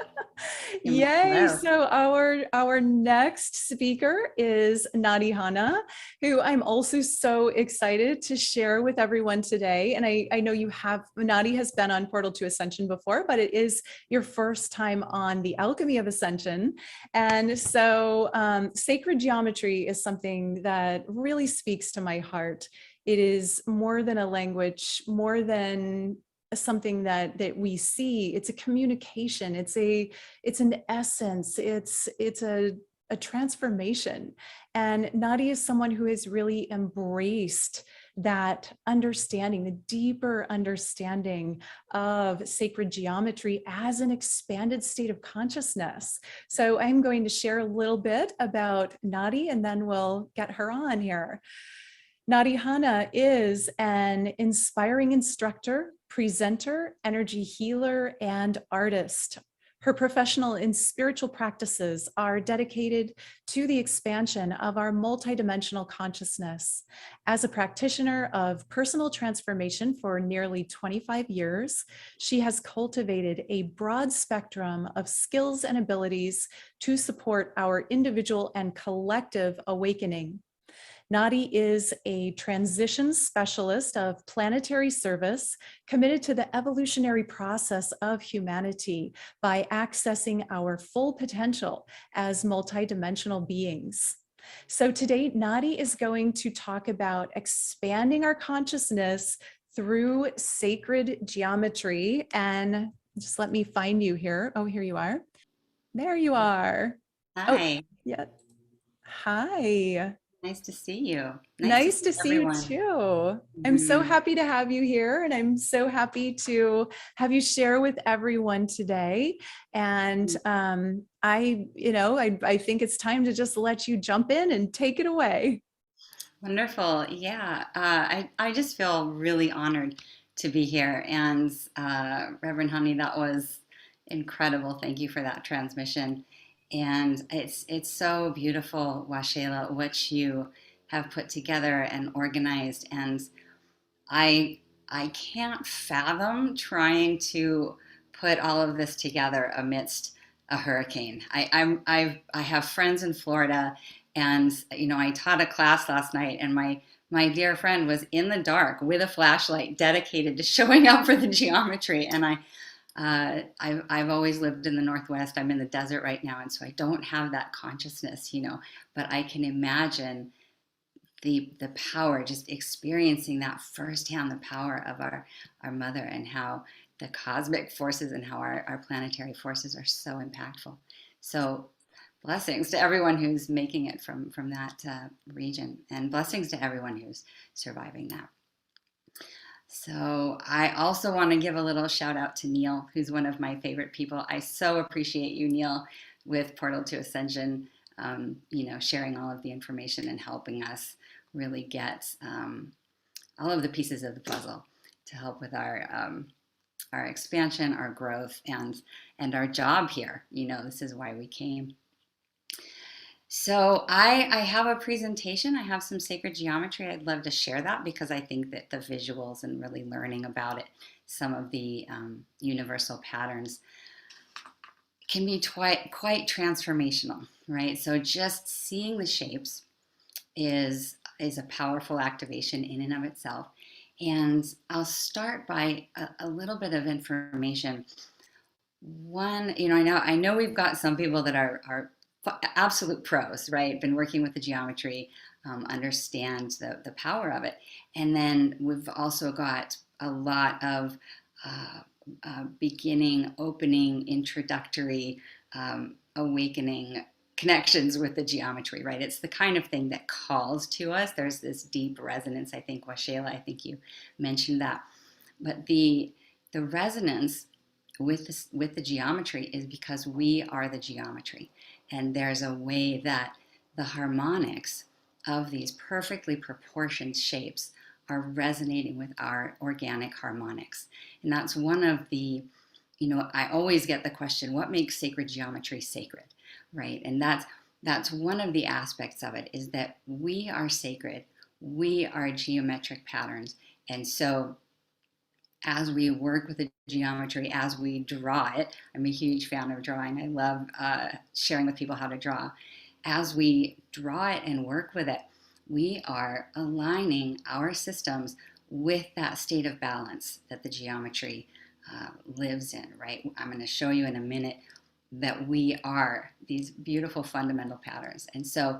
Yay. So our next speaker is Nadi Hana, who I'm also so excited to share with everyone today. And I know Nadi has been on Portal to Ascension before, but it is your first time on the Alchemy of Ascension. And so sacred geometry is something that really speaks to my heart. It is more than a language, more than something that we see. It's a communication. It's an essence. It's a transformation. And Nadi is someone who has really embraced that understanding, the deeper understanding of sacred geometry as an expanded state of consciousness. So I'm going to share a little bit about Nadi, and then we'll get her on here. Nadi Hana is an inspiring instructor, presenter, energy healer, and artist. Her professional and spiritual practices are dedicated to the expansion of our multidimensional consciousness. As a practitioner of personal transformation for nearly 25 years, she has cultivated a broad spectrum of skills and abilities to support our individual and collective awakening. Nadi is a transition specialist of planetary service committed to the evolutionary process of humanity by accessing our full potential as multidimensional beings. So today, Nadi is going to talk about expanding our consciousness through sacred geometry. And just let me find you here. Oh, here you are. There you are. Hi. Oh, yeah. Hi. Nice to see you. Nice to see you everyone. too. I'm so Mhm. happy to have you here, and I'm so happy to have you share with everyone today. And I think it's time to just let you jump in and take it away. Wonderful. Yeah. I just feel really honored to be here. And Reverend Honey, that was incredible. Thank you for that transmission. And it's so beautiful, Waxela, what you have put together and organized. And I I can't fathom trying to put all of this together amidst a hurricane. I have friends in Florida, and I taught a class last night, and my dear friend was in the dark with a flashlight, dedicated to showing up for the geometry. And I've always lived in the Northwest. I'm in the desert right now, and so I don't have that consciousness, But I can imagine the power, just experiencing that firsthand, the power of our mother, and how the cosmic forces and how our planetary forces are so impactful. So blessings to everyone who's making it from that region, and blessings to everyone who's surviving that. So I also want to give a little shout out to Neil, who's one of my favorite people. I so appreciate you, Neil, with Portal to Ascension, sharing all of the information and helping us really get all of the pieces of the puzzle to help with our expansion, our growth, and our job here. This is why we came. So I have a presentation. I have some sacred geometry. I'd love to share that because I think that the visuals and really learning about it, some of the universal patterns, can be quite transformational, right? So just seeing the shapes is a powerful activation in and of itself. And I'll start by a little bit of information. One, I know we've got some people that are absolute pros, right? Been working with the geometry, understand the power of it. And then we've also got a lot of beginning, opening, introductory, awakening connections with the geometry, right? It's the kind of thing that calls to us. There's this deep resonance. I think, Waxela, I think you mentioned that. But the resonance with the geometry is because we are the geometry. And there's a way that the harmonics of these perfectly proportioned shapes are resonating with our organic harmonics. And that's one of the, I always get the question, what makes sacred geometry sacred, right? And that's one of the aspects of it, is that we are sacred. We are geometric patterns. And so as we work with the geometry, as we draw it, I'm a huge fan of drawing. I love sharing with people how to draw. As we draw it and work with it, we are aligning our systems with that state of balance that the geometry lives in, right? I'm going to show you in a minute that we are these beautiful fundamental patterns. And so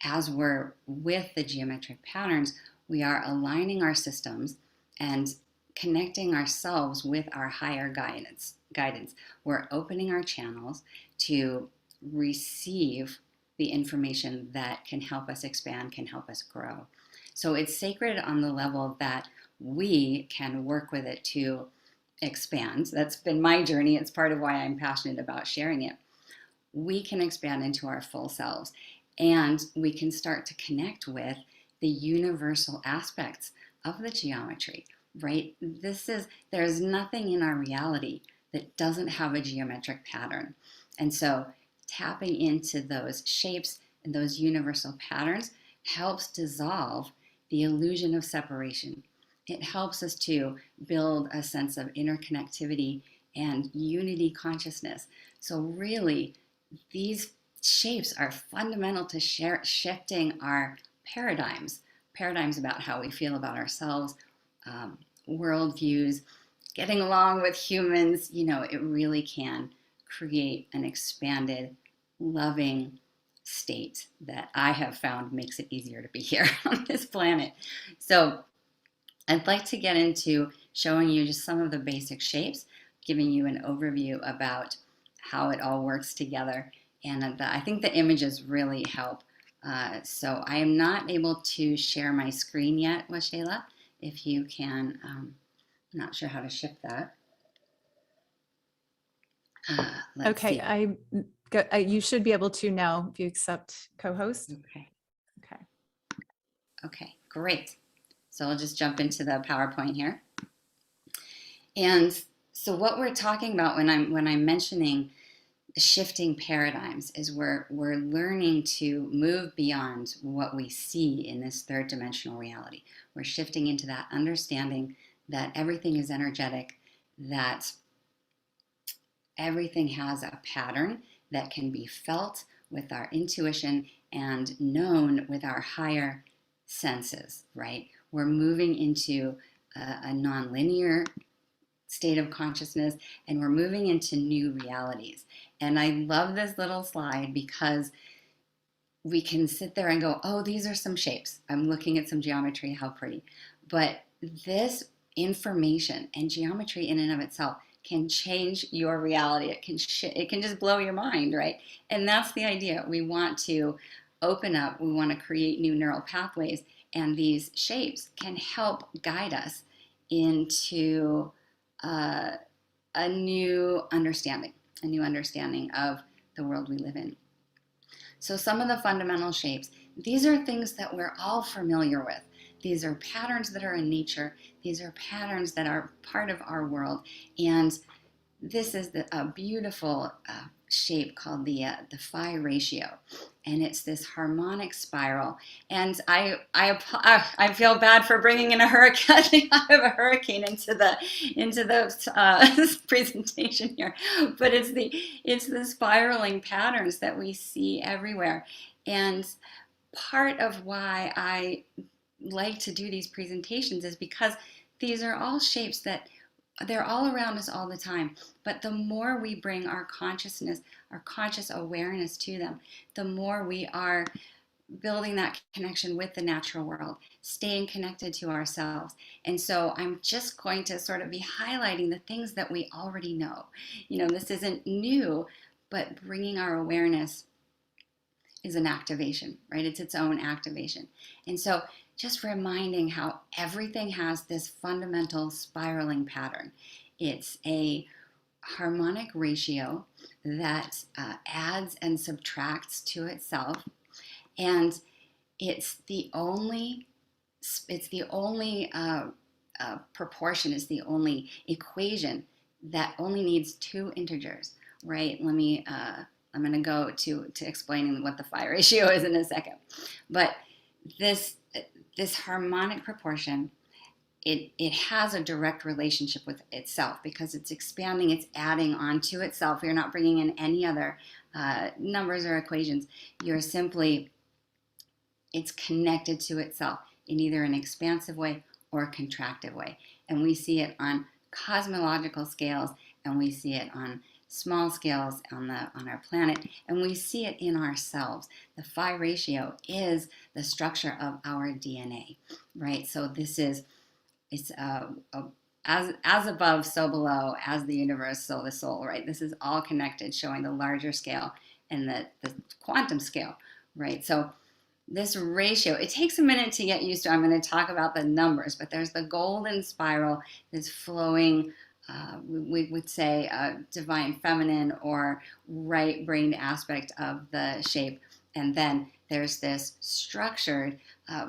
as we're with the geometric patterns, we are aligning our systems and connecting ourselves with our higher guidance. We're opening our channels to receive the information that can help us expand, can help us grow. So it's sacred on the level that we can work with it to expand. That's been my journey. It's part of why I'm passionate about sharing it. We can expand into our full selves, and we can start to connect with the universal aspects of the geometry, right? There's nothing in our reality that doesn't have a geometric pattern. And so tapping into those shapes and those universal patterns helps dissolve the illusion of separation. It helps us to build a sense of interconnectivity and unity consciousness. So really, these shapes are fundamental to shifting our paradigms about how we feel about ourselves, worldviews, getting along with humans. It really can create an expanded, loving state that I have found makes it easier to be here on this planet. So I'd like to get into showing you just some of the basic shapes, giving you an overview about how it all works together. And I think the images really help So I am not able to share my screen yet, Waxela. If you can, I'm not sure how to shift that. Let's Okay, see. you should be able to now if you accept co-host. Okay. Okay. Okay, great. So I'll just jump into the PowerPoint here. And so what we're talking about when I'm mentioning shifting paradigms is we're learning to move beyond what we see in this third dimensional reality. We're shifting into that understanding that everything is energetic, that everything has a pattern that can be felt with our intuition and known with our higher senses, right? We're moving into a non-linear state of consciousness, and we're moving into new realities. And I love this little slide because we can sit there and go, oh, these are some shapes. I'm looking at some geometry, how pretty. But this information and geometry in and of itself can change your reality. It can just blow your mind, right? And that's the idea. We want to open up, we want to create new neural pathways, and these shapes can help guide us into a new understanding of the world we live in. So some of the fundamental shapes, these are things that we're all familiar with. These are patterns that are in nature. These are patterns that are part of our world. And this is a beautiful shape called the phi ratio, and it's this harmonic spiral. And I feel bad for bringing in a hurricane. I have a hurricane into the presentation here, but it's the spiraling patterns that we see everywhere. And part of why I like to do these presentations is because these are all shapes that they're all around us all the time. But the more we bring our consciousness, our conscious awareness to them, the more we are building that connection with the natural world, staying connected to ourselves. And so I'm just going to sort of be highlighting the things that we already know. You know, this isn't new, but bringing our awareness is an activation, right? It's its own activation. And so just reminding how everything has this fundamental spiraling pattern. It's a harmonic ratio that adds and subtracts to itself, and it's the only proportion, is the only equation that only needs two integers, right? I'm going to go to explaining what the phi ratio is in a second, but this harmonic proportion, it has a direct relationship with itself because it's expanding, it's adding on to itself. You're not bringing in any other numbers or equations. It's connected to itself in either an expansive way or a contractive way. And we see it on cosmological scales, and we see it on small scales on our planet, and we see it in ourselves. The phi ratio is the structure of our DNA, right? So it's as above, so below, as the universe, so the soul, right? This is all connected, showing the larger scale and the quantum scale, right? So this ratio, it takes a minute to get used to. I'm going to talk about the numbers, but there's the golden spiral, this flowing, we would say divine feminine or right-brained aspect of the shape. And then there's this structured,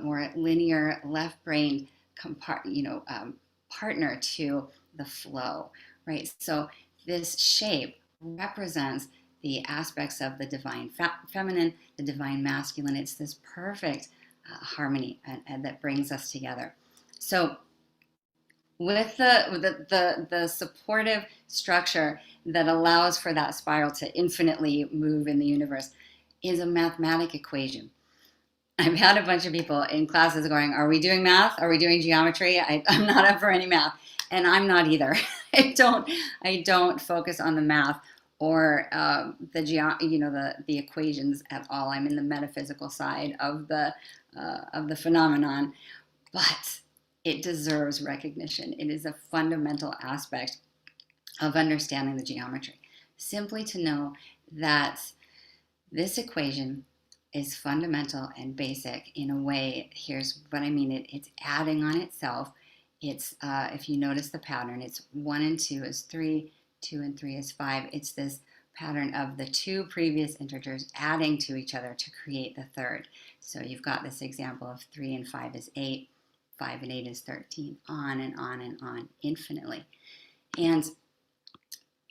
more linear left-brained partner to the flow, right? So this shape represents the aspects of the divine feminine, the divine masculine. It's this perfect harmony and that brings us together. So with the supportive structure that allows for that spiral to infinitely move in the universe is a mathematic equation. I've had a bunch of people in classes going, are we doing math? Are we doing geometry? I'm not up for any math. And I'm not either. I don't focus on the math or the equations at all. I'm in the metaphysical side of the phenomenon, but it deserves recognition. It is a fundamental aspect of understanding the geometry. Simply to know that this equation is fundamental and basic in a way. Here's what I mean. It's adding on itself. It's, if you notice the pattern, it's 1 and 2 is 3, 2 and 3 is 5. It's this pattern of the two previous integers adding to each other to create the third. So you've got this example of 3 and 5 is 8, 5 and 8 is 13, on and on and on, infinitely. And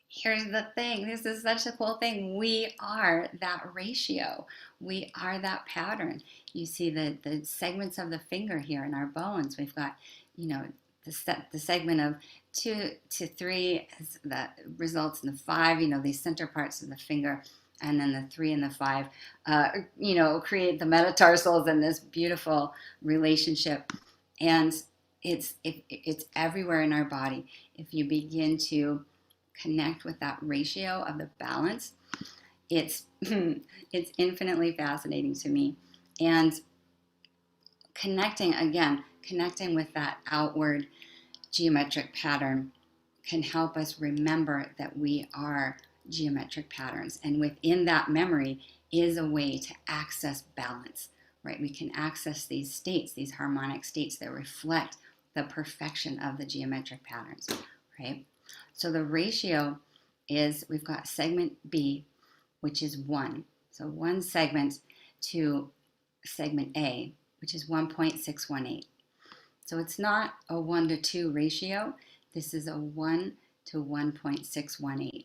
here's the thing, this is such a cool thing. We are that ratio. We are that pattern. You see the segments of the finger here in our bones. We've got, you know, the segment of 2 to 3 that results in the 5, you know, these center parts of the finger, and then the 3 and the 5, you know, create the metatarsals and this beautiful relationship. And it's everywhere in our body. If you begin to connect with that ratio of the balance, it's it's infinitely fascinating to me. And connecting with that outward geometric pattern can help us remember that we are geometric patterns, and within that memory is a way to access balance, right? We can access these states, these harmonic states that reflect the perfection of the geometric patterns, right? So the ratio is, we've got segment B, which is 1. So 1 segment to segment A, which is 1.618. So it's not a 1 to 2 ratio. This is a 1 to 1.618.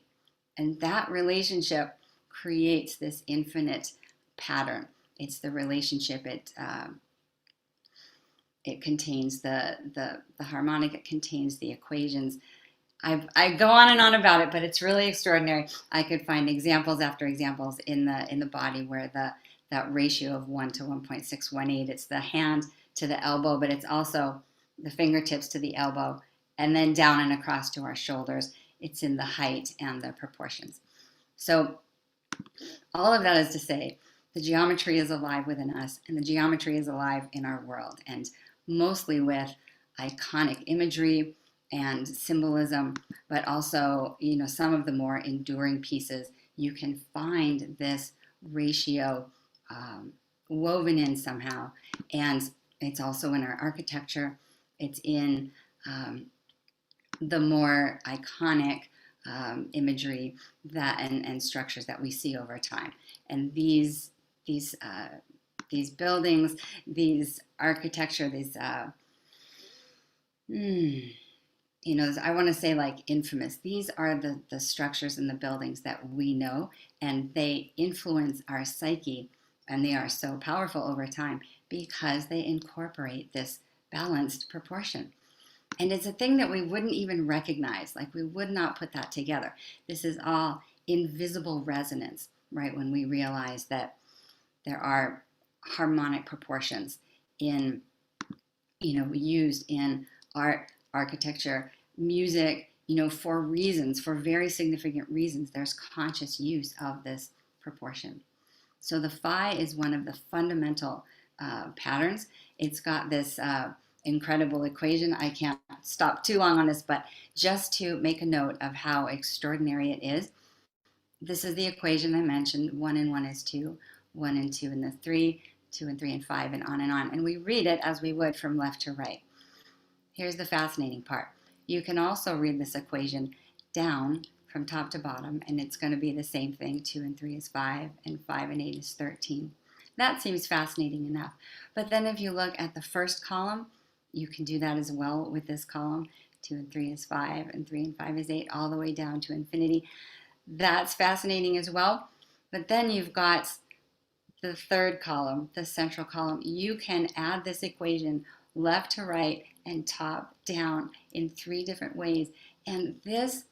And that relationship creates this infinite pattern. It's the relationship, it contains the harmonic, it contains the equations. I go on and on about it, but it's really extraordinary. I could find examples after examples in the body where that ratio of 1 to 1.618, it's the hand to the elbow, but it's also the fingertips to the elbow, and then down and across to our shoulders. It's in the height and the proportions. So all of that is to say, the geometry is alive within us, and the geometry is alive in our world, and mostly with iconic imagery and symbolism, but also, you know, some of the more enduring pieces, you can find this ratio woven in somehow. And it's also in our architecture. It's in the more iconic imagery that and structures that we see over time. And these buildings, these architecture, these you know, I want to say like infamous. These are the structures and the buildings that we know, and they influence our psyche, and they are so powerful over time because they incorporate this balanced proportion. And it's a thing that we wouldn't even recognize, like we would not put that together. This is all invisible resonance, right? When we realize that there are harmonic proportions in, you know, used in art, architecture, music, you know, for reasons, for very significant reasons, there's conscious use of this proportion. So the phi is one of the fundamental patterns. It's got this incredible equation. I can't stop too long on this, but just to make a note of how extraordinary it is, this is the equation I mentioned. 1 and 1 is 2, 1 and 2 and the 3, 2 and 3 and 5, and on and on. And we read it as we would from left to right. Here's the fascinating part. You can also read this equation down from top to bottom, and it's going to be the same thing. 2 and 3 is 5, and 5 and 8 is 13. That seems fascinating enough. But then if you look at the first column, you can do that as well with this column. 2 and 3 is 5, and 3 and 5 is 8, all the way down to infinity. That's fascinating as well. But then you've got the third column, the central column. You can add this equation left to right and top down in 3 different ways. And this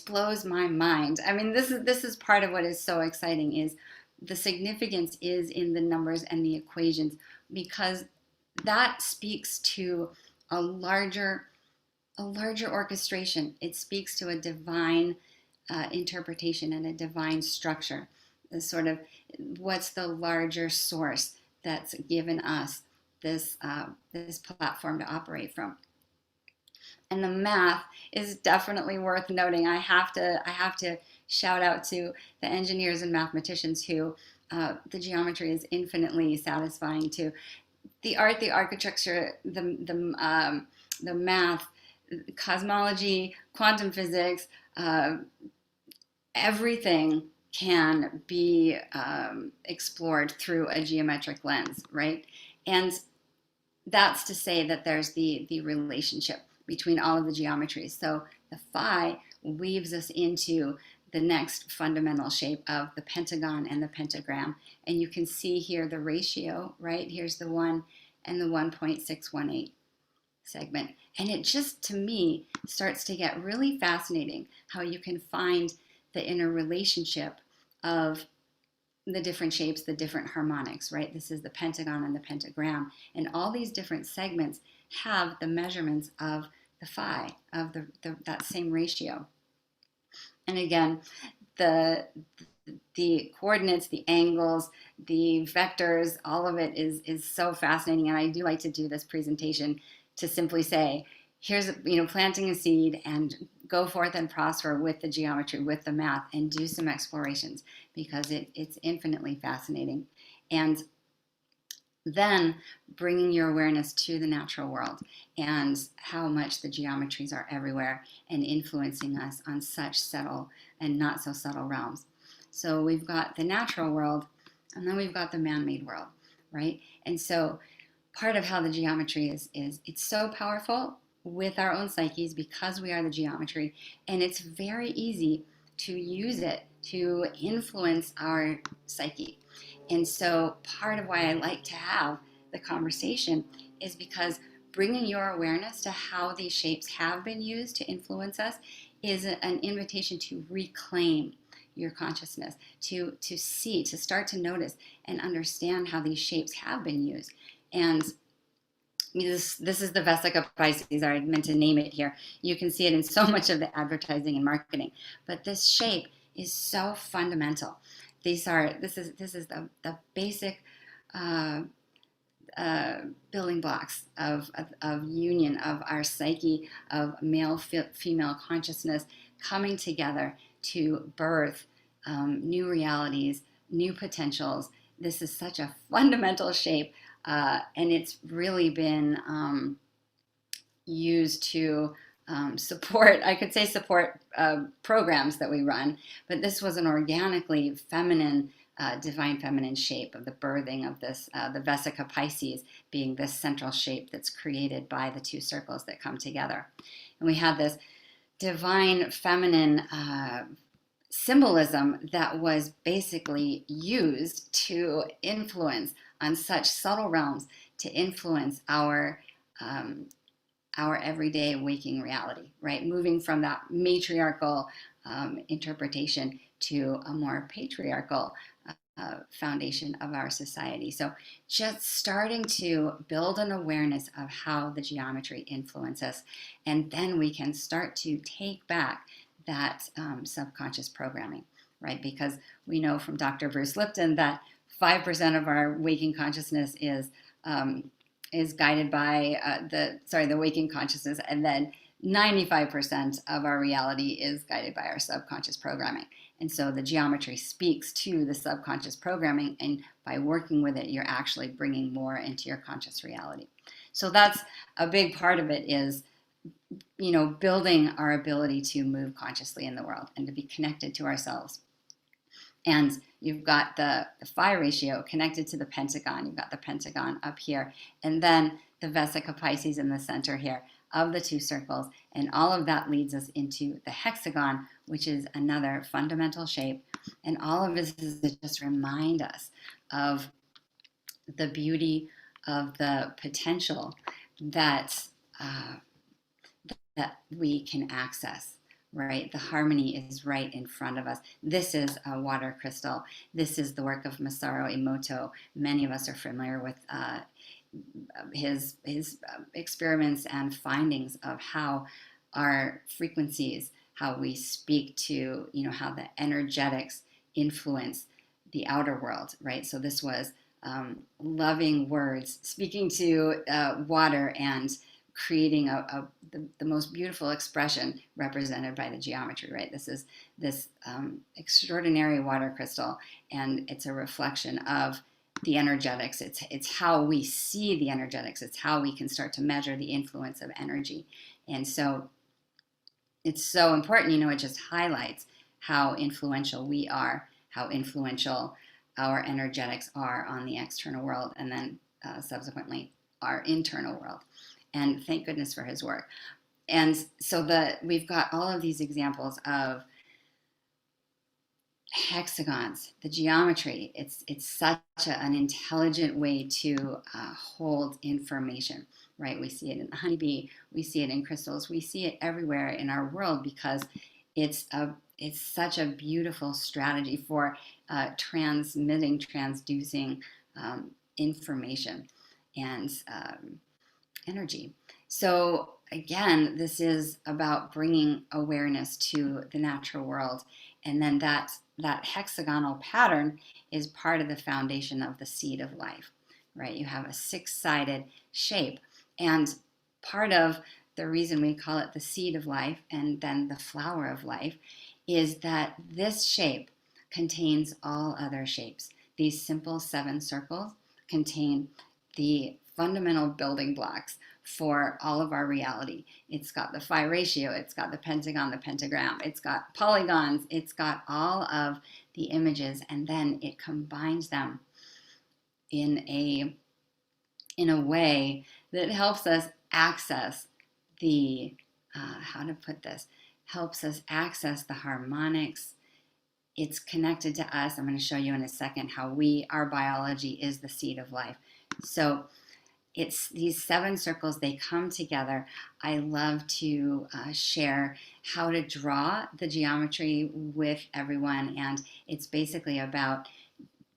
blows my mind. I mean, this is part of what is so exciting, is the significance is in the numbers and the equations, because that speaks to a larger orchestration. It speaks to a divine interpretation and a divine structure. The sort of, what's the larger source that's given us this platform to operate from. And the math is definitely worth noting. I have to shout out to the engineers and mathematicians who the geometry is infinitely satisfying too. The art, the architecture, the math, cosmology, quantum physics, everything can be explored through a geometric lens, right? And that's to say that there's the relationship between all of the geometries. So the phi weaves us into the next fundamental shape of the pentagon and the pentagram. And you can see here the ratio, right? Here's the 1 and the 1.618 segment. And it just, to me, starts to get really fascinating how you can find the interrelationship of the different shapes, the different harmonics, right? This is the pentagon and the pentagram. And all these different segments have the measurements of the phi, of that same ratio. And again, the coordinates, the angles, the vectors, all of it is so fascinating. And I do like to do this presentation to simply say, here's, planting a seed and go forth and prosper with the geometry, with the math, and do some explorations, because it's infinitely fascinating. And then bringing your awareness to the natural world and how much the geometries are everywhere and influencing us on such subtle and not so subtle realms. So we've got the natural world, and then we've got the man-made world, right? And so part of how the geometry is it's so powerful with our own psyches because we are the geometry, and it's very easy to use it to influence our psyche. And so part of why I like to have the conversation is because bringing your awareness to how these shapes have been used to influence us is an invitation to reclaim your consciousness, to see, to start to notice and understand how these shapes have been used. And this is the Vesica Pisces. I meant to name it here. You can see it in so much of the advertising and marketing. But this shape is so fundamental. This is the basic building blocks of union of our psyche, of male-female consciousness coming together to birth new realities, new potentials. This is such a fundamental shape, and it's really been used to support, I could say support programs that we run, but this was an organically feminine, divine feminine shape of the birthing of this, the Vesica Pisces being this central shape that's created by the two circles that come together. And we had this divine feminine symbolism that was basically used to influence on such subtle realms, to influence our everyday waking reality, right? Moving from that matriarchal interpretation to a more patriarchal foundation of our society. So just starting to build an awareness of how the geometry influences us, and then we can start to take back that subconscious programming, right? Because we know from Dr. Bruce Lipton that 5% of our waking consciousness is guided by the waking consciousness, and then 95% of our reality is guided by our subconscious programming. And so the geometry speaks to the subconscious programming, and by working with it, you're actually bringing more into your conscious reality. So that's a big part of it, is building our ability to move consciously in the world and to be connected to ourselves. And you've got the phi ratio connected to the pentagon. You've got the pentagon up here, and then the Vesica Pisces in the center here of the two circles. And all of that leads us into the hexagon, which is another fundamental shape. And all of this is to just remind us of the beauty of the potential that we can access. Right? The harmony is right in front of us. This is a water crystal. This is the work of Masaru Emoto. Many of us are familiar with his experiments and findings of how our frequencies, how we speak to, how the energetics influence the outer world, right? So this was loving words, speaking to water and creating the most beautiful expression represented by the geometry, right? This is this extraordinary water crystal, and it's a reflection of the energetics. It's how we see the energetics. It's how we can start to measure the influence of energy. And so it's so important, it just highlights how influential we are, how influential our energetics are on the external world, and then subsequently our internal world. And thank goodness for his work. And so we've got all of these examples of hexagons, the geometry. It's such an intelligent way to hold information, right? We see it in the HoniB, we see it in crystals, we see it everywhere in our world, because it's such a beautiful strategy for transmitting, transducing information and energy. So again, this is about bringing awareness to the natural world, and then that hexagonal pattern is part of the foundation of the seed of life, right? You have a six-sided shape, and part of the reason we call it the seed of life and then the flower of life is that this shape contains all other shapes. These simple 7 circles contain the fundamental building blocks for all of our reality. It's got the phi ratio, it's got the pentagon, the pentagram, it's got polygons, it's got all of the images, and then it combines them in a way that helps us access the, helps us access the harmonics. It's connected to us. I'm going to show you in a second how our biology is the seed of life. So it's these 7 circles, they come together. I love to share how to draw the geometry with everyone, and it's basically about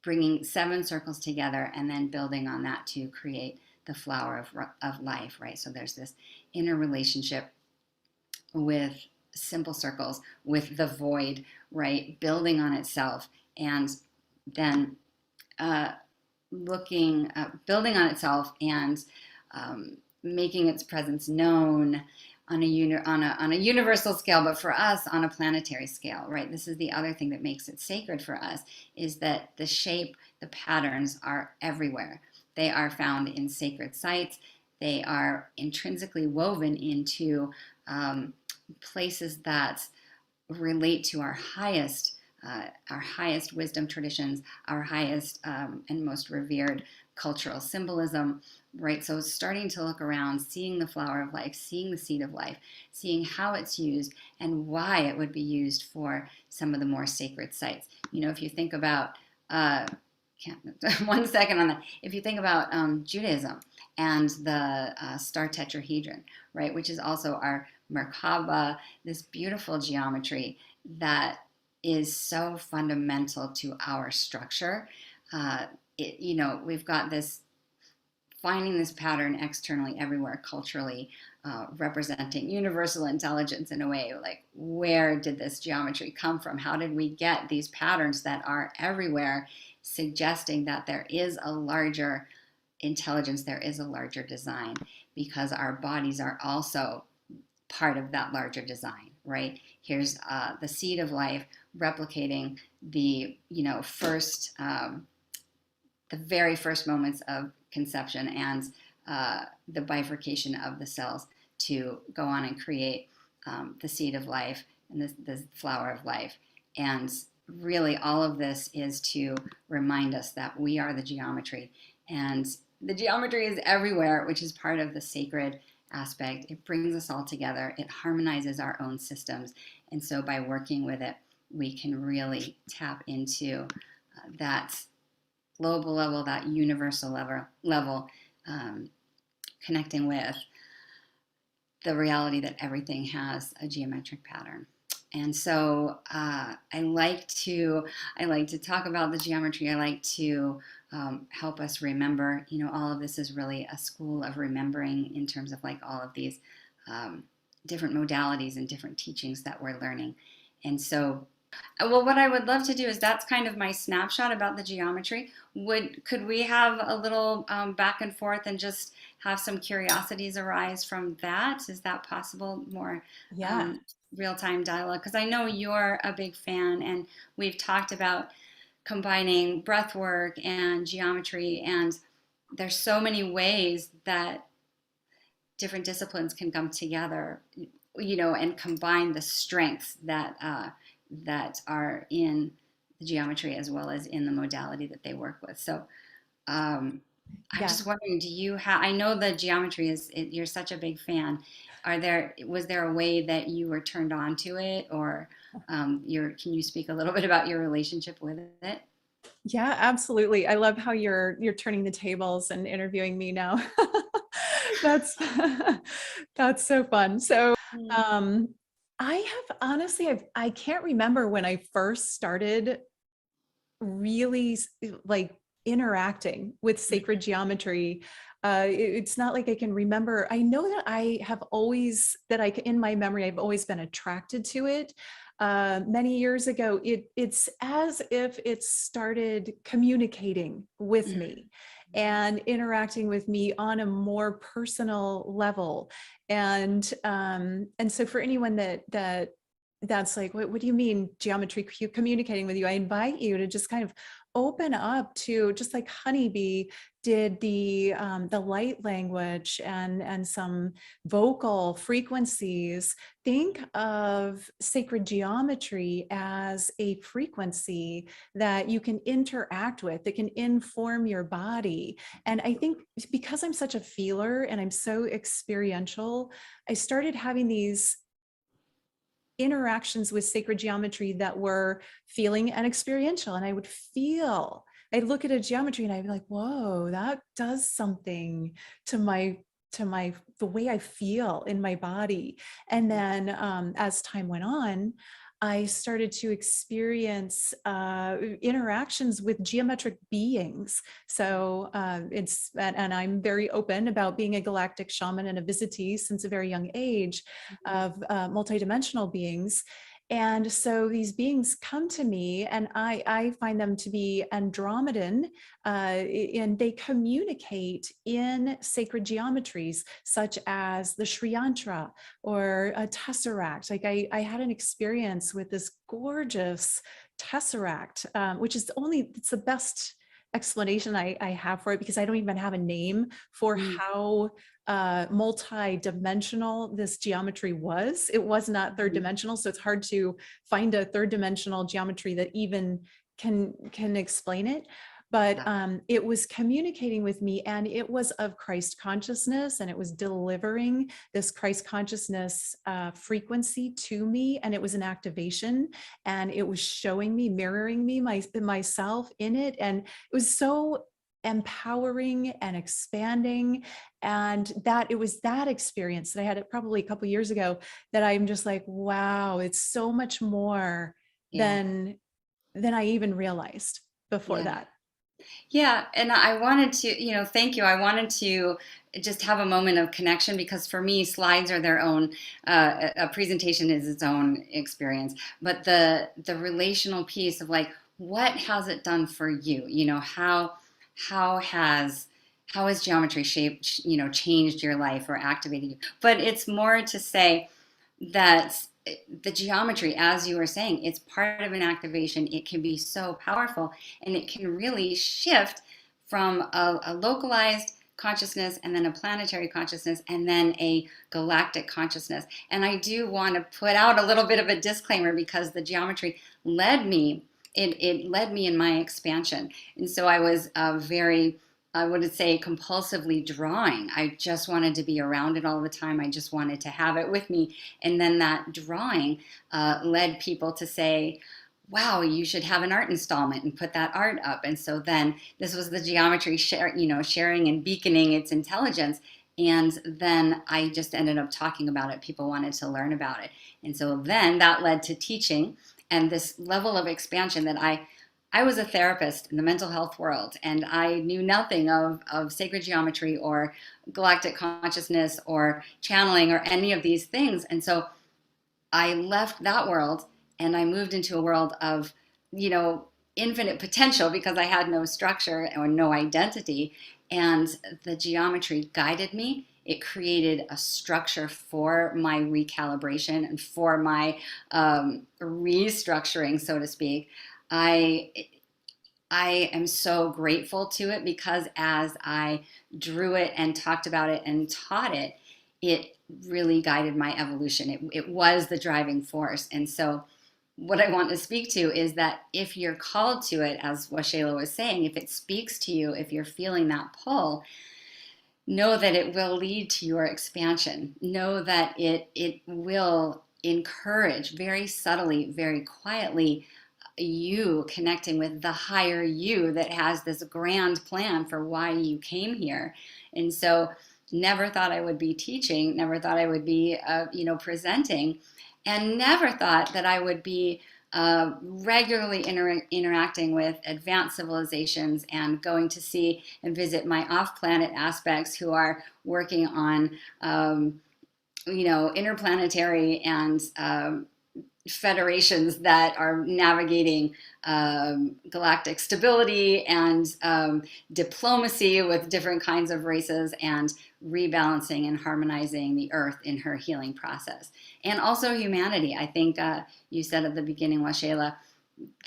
bringing 7 circles together and then building on that to create the flower of life, right? So there's this interrelationship with simple circles, with the void, right, building on itself, and then building on itself and making its presence known on a universal scale, but for us on a planetary scale, right? This is the other thing that makes it sacred for us, is that the shape, the patterns are everywhere. They are found in sacred sites. They are intrinsically woven into places that relate to our highest wisdom traditions, our highest and most revered cultural symbolism, right? So starting to look around, seeing the flower of life, seeing the seed of life, seeing how it's used and why it would be used for some of the more sacred sites. If you think about, one second on that, if you think about Judaism and the star tetrahedron, right, which is also our Merkaba, this beautiful geometry that is so fundamental to our structure. We've got this, finding this pattern externally everywhere, culturally, representing universal intelligence in a way, like, where did this geometry come from? How did we get these patterns that are everywhere, suggesting that there is a larger intelligence, there is a larger design, because our bodies are also part of that larger design, right? Here's the seed of life replicating the very first moments of conception and the bifurcation of the cells to go on and create the seed of life and the flower of life. And really all of this is to remind us that we are the geometry, and the geometry is everywhere, which is part of the sacred aspect. It brings us all together. It harmonizes our own systems. And so by working with it, we can really tap into that global level, that universal level, connecting with the reality that everything has a geometric pattern. And so I like to talk about the geometry. I like to help us remember. All of this is really a school of remembering, in terms of like all of these different modalities and different teachings that we're learning. And so, well, what I would love to do is, that's kind of my snapshot about the geometry. Could we have a little back and forth and just have some curiosities arise from that. Is that possible? More Yeah. real-time dialogue? Because I know you're a big fan, and we've talked about combining breath work and geometry, and there's so many ways that different disciplines can come together, and combine the strengths that are in the geometry as well as in the modality that they work with. So I'm Yeah. just wondering, do you have, I know the geometry you're such a big fan. Was there a way that you were turned on to it, or can you speak a little bit about your relationship with it? Yeah, absolutely. I love how you're turning the tables and interviewing me now. That's that's so fun. So I have honestly, I can't remember when I first started really like interacting with sacred geometry. It's not like I can remember. I know that in my memory, I've always been attracted to it. Many years ago, it's as if it started communicating with me and interacting with me on a more personal level. And so for anyone that's like, what do you mean geometry communicating with you? I invite you to just kind of open up to, just like HoniB did the light language and some vocal frequencies. Think of sacred geometry as a frequency that you can interact with, that can inform your body. And I think because I'm such a feeler and I'm so experiential, I started having these interactions with sacred geometry that were feeling and experiential. And I'd look at a geometry and I'd be like, whoa, that does something to the way I feel in my body. And then as time went on, I started to experience interactions with geometric beings. So and I'm very open about being a galactic shaman and a visitee since a very young age of multidimensional beings. And so these beings come to me, and I find them to be Andromedan, and they communicate in sacred geometries, such as the Sri Yantra or a tesseract. Like I had an experience with this gorgeous tesseract, which is it's the best explanation I have for it, because I don't even have a name for how multi-dimensional this geometry was. It was not third dimensional, so it's hard to find a third dimensional geometry that even can explain it. But it was communicating with me, and it was of Christ consciousness, and it was delivering this Christ consciousness frequency to me, and it was an activation, and it was showing me, mirroring me, myself in it, and it was so empowering and expanding. And it was that experience that I had it probably a couple of years ago that I'm just like, wow, it's so much more than I even realized before that. Yeah, and I wanted to, thank you. I wanted to just have a moment of connection, because for me, slides are their own, a presentation is its own experience. But the relational piece of like, what has it done for you? How has geometry changed your life or activated you? But it's more to say that the geometry, as you were saying, it's part of an activation. It can be so powerful, and it can really shift from a localized consciousness, and then a planetary consciousness, and then a galactic consciousness. And I do want to put out a little bit of a disclaimer, because the geometry led me, it led me in my expansion. And so I was I would say compulsively drawing. I just wanted to be around it all the time. I just wanted to have it with me. And then that drawing led people to say, wow, you should have an art installment and put that art up. And so then this was the geometry sharing and beaconing its intelligence. And then I just ended up talking about it. People wanted to learn about it. And so then that led to teaching and this level of expansion that I was a therapist in the mental health world, and I knew nothing of sacred geometry or galactic consciousness or channeling or any of these things. And so I left that world and I moved into a world of, infinite potential, because I had no structure or no identity. and the geometry guided me. It created a structure for my recalibration and for my restructuring, so to speak. I am so grateful to it, because as I drew it and talked about it and taught it, it really guided my evolution. It was the driving force. And so what I want to speak to is that if you're called to it, as Waxela was saying, if it speaks to you, if you're feeling that pull, know that it will lead to your expansion. Know that it will encourage very subtly, very quietly, you connecting with the higher you that has this grand plan for why you came here. And so never thought I would be teaching, never thought I would be presenting, and never thought that I would be regularly interacting with advanced civilizations and going to see and visit my off-planet aspects who are working on interplanetary and federations that are navigating galactic stability and diplomacy with different kinds of races, and rebalancing and harmonizing the earth in her healing process. And also humanity. I think you said at the beginning, Waxela,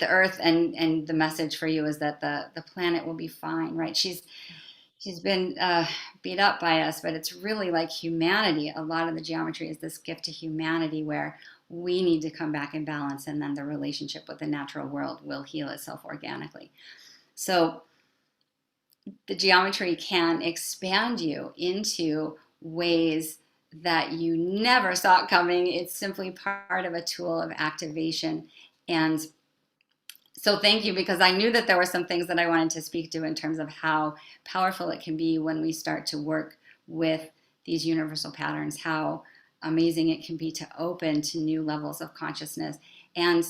the earth and the message for you is that the planet will be fine, right? She's been beat up by us, but it's really like humanity. A lot of the geometry is this gift to humanity where we need to come back in balance, and then the relationship with the natural world will heal itself organically. So the geometry can expand you into ways that you never saw coming. It's simply part of a tool of activation. And so thank you, because I knew that there were some things that I wanted to speak to in terms of how powerful it can be when we start to work with these universal patterns, how amazing it can be to open to new levels of consciousness. And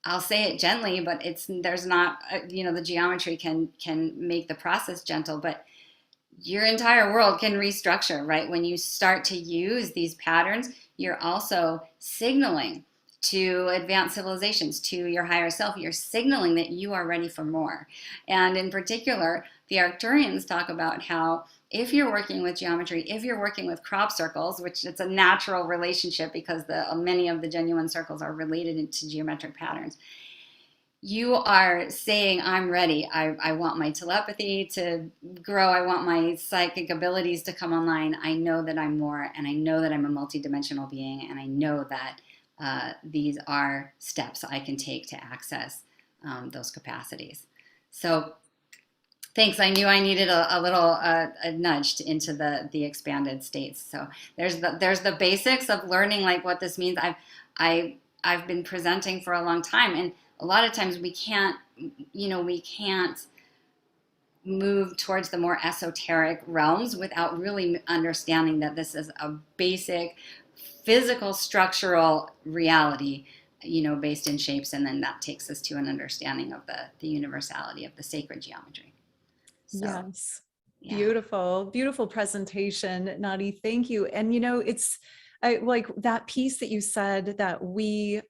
I'll say it gently, but there's not, the geometry can make the process gentle, but your entire world can restructure, right? When you start to use these patterns, you're also signaling to advanced civilizations, to your higher self. You're signaling that you are ready for more. And in particular, the Arcturians talk about how if you're working with geometry, if you're working with crop circles, which it's a natural relationship because many of the genuine circles are related to geometric patterns, you are saying, I'm ready. I want my telepathy to grow. I want my psychic abilities to come online. I know that I'm more, and I know that I'm a multidimensional being, and I know that these are steps I can take to access those capacities. So thanks. I knew I needed a little a nudge into the expanded states. So there's the basics of learning like what this means. I've been presenting for a long time, and a lot of times we can't move towards the more esoteric realms without really understanding that this is a basic physical structural reality, based in shapes, and then that takes us to an understanding of the universality of the sacred geometry. So, yes. Yeah. Beautiful presentation, Nadi. Thank you. And I like that piece that you said that we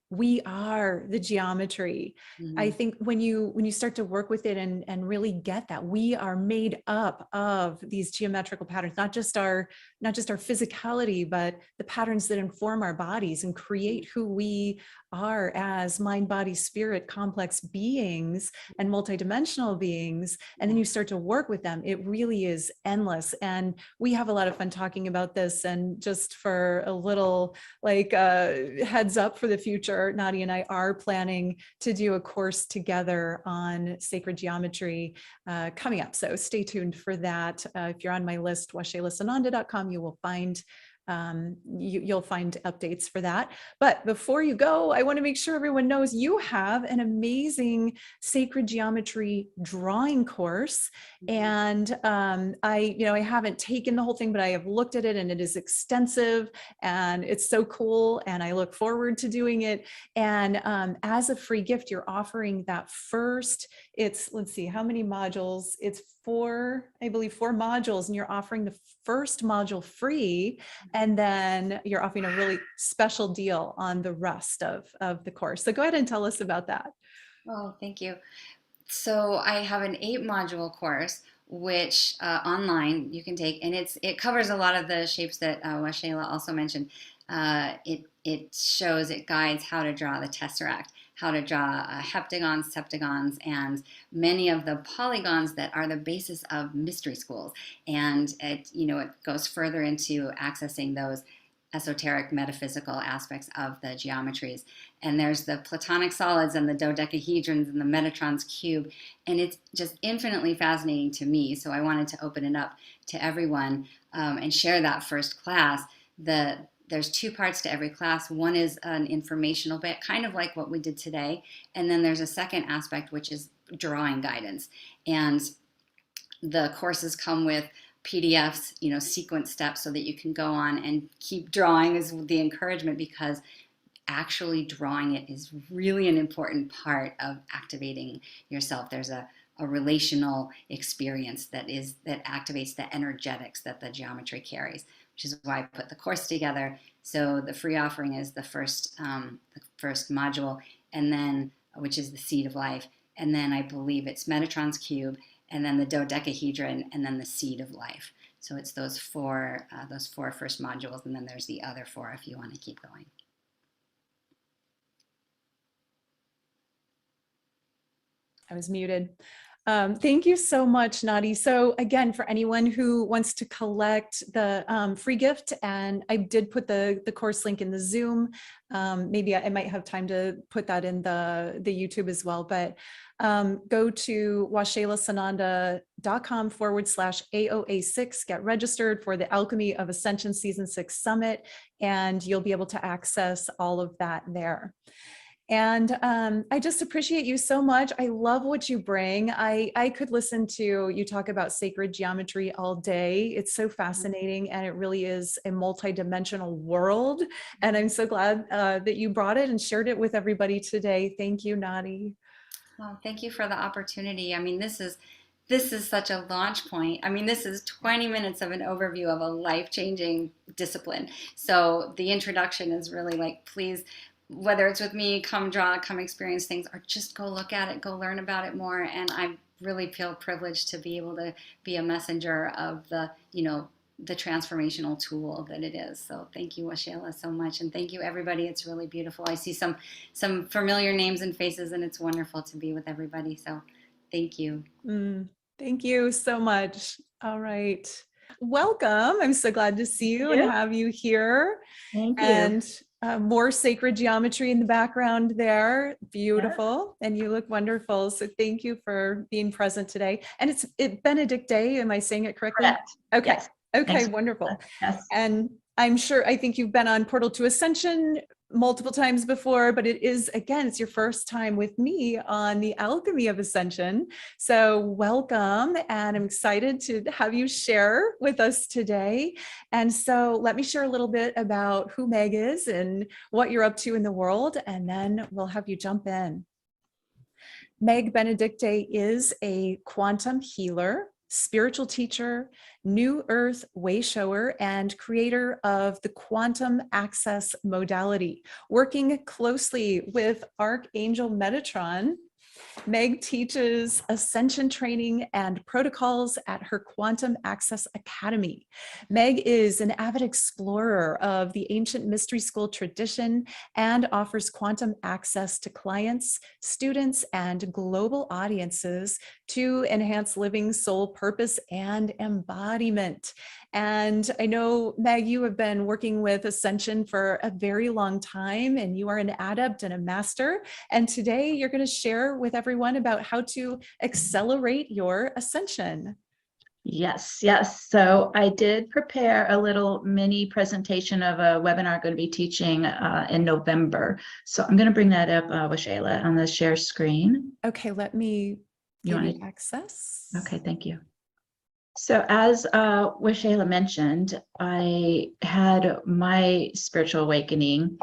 are the geometry. Mm-hmm. I think when you start to work with it and really get that we are made up of these geometrical patterns, not just our physicality, but the patterns that inform our bodies and create who we are as mind, body, spirit, complex beings and multidimensional beings. And then you start to work with them. It really is endless. And we have a lot of fun talking about this. And just for a little heads up for the future, Nadi and I are planning to do a course together on sacred geometry coming up. So stay tuned for that. If you're on my list, waxelasananda.com, you will find you'll find updates for that. But before you go, I want to make sure everyone knows you have an amazing sacred geometry drawing course. And I haven't taken the whole thing, but I have looked at it, and it is extensive and it's so cool. And I look forward to doing it. And as a free gift, you're offering that first, let's see, how many modules? It's I believe four modules, and you're offering the first module free. And then you're offering a really special deal on the rest of the course. So go ahead and tell us about that. Oh, thank you. So I have an 8-module course which online you can take, and it covers a lot of the shapes that Waxela also mentioned. It shows, it guides how to draw the tesseract, how to draw heptagons, septagons, and many of the polygons that are the basis of mystery schools. And it goes further into accessing those esoteric metaphysical aspects of the geometries. And there's the platonic solids and the dodecahedrons and the Metatron's cube, and it's just infinitely fascinating to me. So I wanted to open it up to everyone and share that first class. There's two parts to every class. One is an informational bit, kind of like what we did today. And then there's a second aspect, which is drawing guidance. And the courses come with PDFs, sequence steps, so that you can go on and keep drawing is the encouragement, because actually drawing it is really an important part of activating yourself. There's a relational experience that activates the energetics that the geometry carries, which is why I put the course together. So the free offering is the first module, and then, which is the seed of life, and then I believe it's Metatron's cube, and then the dodecahedron, and then the seed of life. So it's those four first modules, and then there's the other four if you want to keep going. I was muted. Thank you so much, Nadi. So again, for anyone who wants to collect the free gift, and I did put the course link in the Zoom. Maybe I might have time to put that in the YouTube as well, but go to waxelasananda.com/AOA6, get registered for the Alchemy of Ascension Season 6 Summit, and you'll be able to access all of that there. And I just appreciate you so much. I love what you bring. I could listen to you talk about sacred geometry all day. It's so fascinating, and it really is a multidimensional world. And I'm so glad that you brought it and shared it with everybody today. Thank you, Nadi. Well, thank you for the opportunity. I mean, this is such a launch point. I mean, this is 20 minutes of an overview of a life-changing discipline. So the introduction is really like, please, whether it's with me, come draw, come experience things, or just go look at it, go learn about it more. And I really feel privileged to be able to be a messenger of the transformational tool that it is. So thank you, Waxela, so much. And thank you, everybody. It's really beautiful. I see some familiar names and faces, and it's wonderful to be with everybody. So thank you. Thank you so much. All right. Welcome. I'm so glad to see you and have you here. Thank you. And more sacred geometry in the background there. Beautiful. Yeah. And you look wonderful. So thank you for being present today. And it's Benedicte. Am I saying it correctly? Correct. Okay. Yes. Okay. Thanks. Wonderful. Yes. And I think you've been on Portal to Ascension multiple times before, but it's your first time with me on the Alchemy of Ascension. So welcome, and I'm excited to have you share with us today. And so let me share a little bit about who Meg is and what you're up to in the world, and then we'll have you jump in. Meg Benedicte is a quantum healer, spiritual teacher, New Earth way shower, and creator of the quantum access modality. Working closely with Archangel Metatron, Meg teaches ascension training and protocols at her Quantum Access Academy. Meg is an avid explorer of the ancient mystery school tradition and offers quantum access to clients, students, and global audiences to enhance living soul purpose and embodiment. And I know, Meg, you have been working with Ascension for a very long time, and you are an adept and a master. And today you're going to share with everyone about how to accelerate your ascension. Yes. So I did prepare a little mini presentation of a webinar I'm going to be teaching in November. So I'm going to bring that up, Waxela, on the share screen. Okay, let me give you access. Okay, thank you. So as Waxela mentioned, I had my spiritual awakening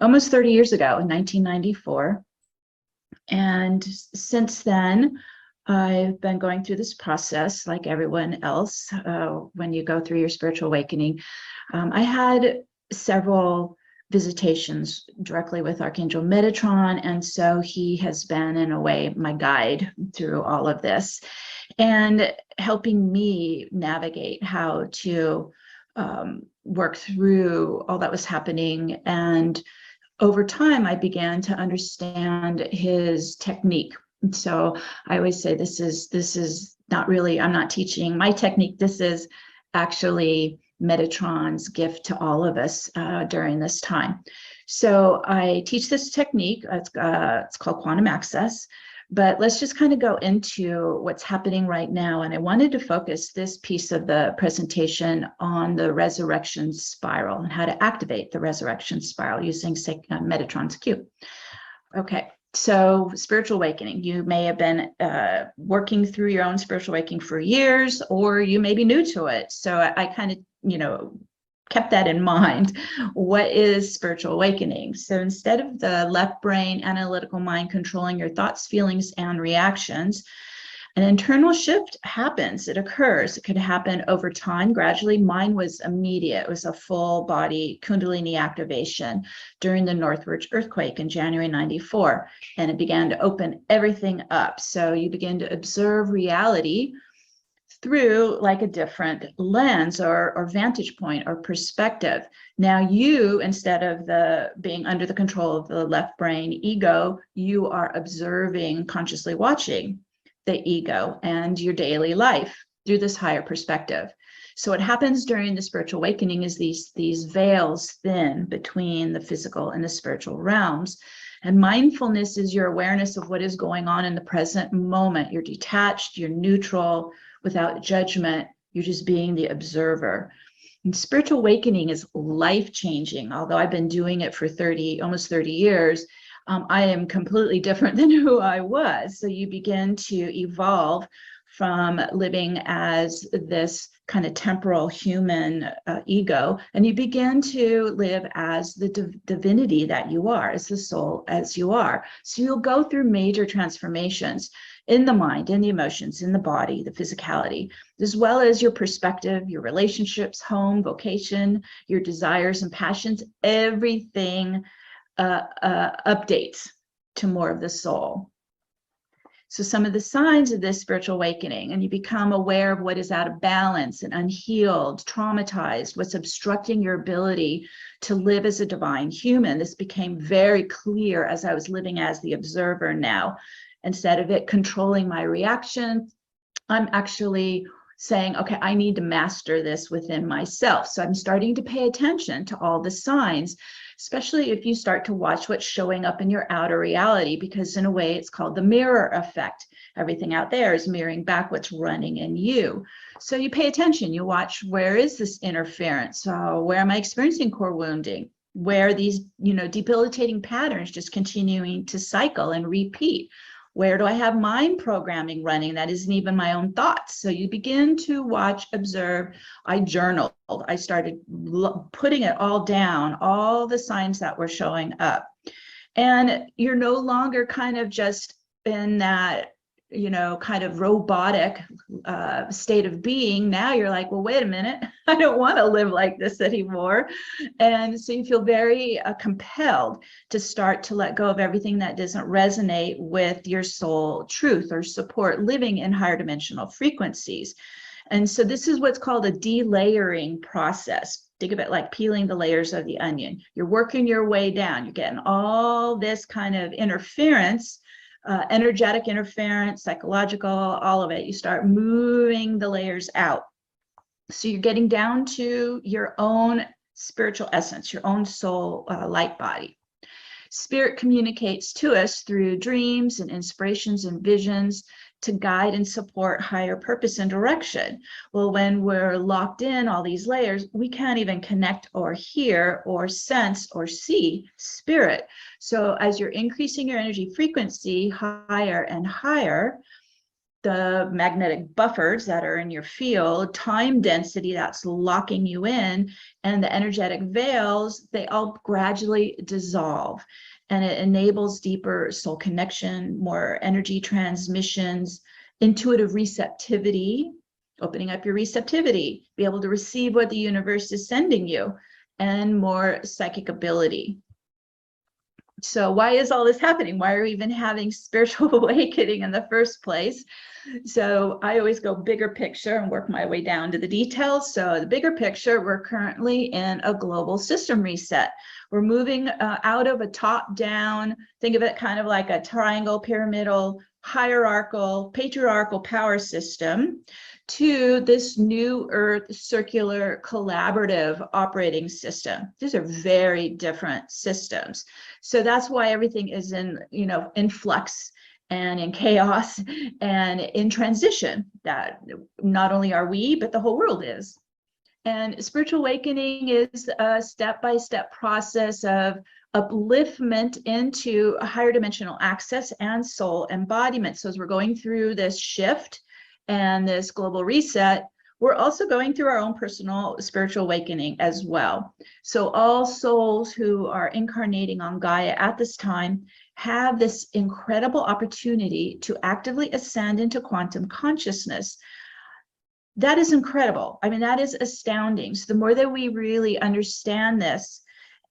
almost 30 years ago in 1994. And since then, I've been going through this process like everyone else when you go through your spiritual awakening. I had several visitations directly with Archangel Metatron, and so he has been, in a way, my guide through all of this. and helping me navigate how to work through all that was happening. And over time, I began to understand his technique. And so I always say, this is not really, I'm not teaching my technique. This is actually Metatron's gift to all of us during this time. So I teach this technique. It's called Quantum Access. But let's just kind of go into what's happening right now. And I wanted to focus this piece of the presentation on the resurrection spiral and how to activate the resurrection spiral using Metatron's Q. Okay, so spiritual awakening. You may have been working through your own spiritual awakening for years, or you may be new to it. So I kind of, kept that in mind. What is spiritual awakening? So instead of the left brain analytical mind controlling your thoughts, feelings, and reactions, an internal shift happens. It occurs. It could happen over time. Gradually, mine was immediate. It was a full body Kundalini activation during the Northridge earthquake in January 94. And it began to open everything up. So you begin to observe reality through like a different lens or vantage point or perspective. Now you, instead of being under the control of the left brain ego, you are observing, consciously watching the ego and your daily life through this higher perspective. So what happens during the spiritual awakening is these veils thin between the physical and the spiritual realms. And mindfulness is your awareness of what is going on in the present moment. You're detached, you're neutral, without judgment. You're just being the observer. And spiritual awakening is life-changing. Although I've been doing it for almost 30 years, I am completely different than who I was. So you begin to evolve from living as this kind of temporal human ego, and you begin to live as the divinity that you are, as the soul as you are. So you'll go through major transformations in the mind, in the emotions, in the body, the physicality, as well as your perspective, your relationships, home, vocation, your desires and passions. Everything updates to more of the soul. So some of the signs of this spiritual awakening, and you become aware of what is out of balance and unhealed, traumatized, what's obstructing your ability to live as a divine human. This became very clear as I was living as the observer now. Instead of it controlling my reaction, I'm actually saying, okay, I need to master this within myself. So I'm starting to pay attention to all the signs, especially if you start to watch what's showing up in your outer reality, because in a way it's called the mirror effect. Everything out there is mirroring back what's running in you. So you pay attention, you watch, where is this interference? Where am I experiencing core wounding? Where are these, debilitating patterns just continuing to cycle and repeat? Where do I have mind programming running that isn't even my own thoughts? So you begin to watch, observe. I journaled. I started putting it all down, all the signs that were showing up. And you're no longer kind of just in that, kind of robotic state of being. Now you're like, well, wait a minute, I don't want to live like this anymore. And so you feel very compelled to start to let go of everything that doesn't resonate with your soul truth or support living in higher dimensional frequencies. And so this is what's called a delayering process. Think of it like peeling the layers of the onion. You're working your way down. You're getting all this kind of interference, energetic interference, psychological, all of it. You start moving the layers out. So you're getting down to your own spiritual essence, your own soul light body. Spirit communicates to us through dreams and inspirations and visions to guide and support higher purpose and direction. Well, when we're locked in all these layers, we can't even connect or hear or sense or see spirit. So as you're increasing your energy frequency higher and higher, the magnetic buffers that are in your field, time density that's locking you in, and the energetic veils, they all gradually dissolve. And it enables deeper soul connection, more energy transmissions, intuitive receptivity, opening up your receptivity, be able to receive what the universe is sending you, and more psychic ability. So why is all this happening? Why are we even having spiritual awakening in the first place? So I always go bigger picture and work my way down to the details. So the bigger picture, we're currently in a global system reset. We're moving out of a top-down, think of it kind of like a triangle, pyramidal, hierarchical, patriarchal power system, to this new earth circular collaborative operating system. These are very different systems. So that's why everything is in flux and in chaos and in transition. That not only are we, but the whole world is. And spiritual awakening is a step-by-step process of upliftment into a higher dimensional access and soul embodiment. So as we're going through this shift and this global reset, we're also going through our own personal spiritual awakening as well. So all souls who are incarnating on Gaia at this time have this incredible opportunity to actively ascend into quantum consciousness. That is incredible. I mean, that is astounding. So the more that we really understand this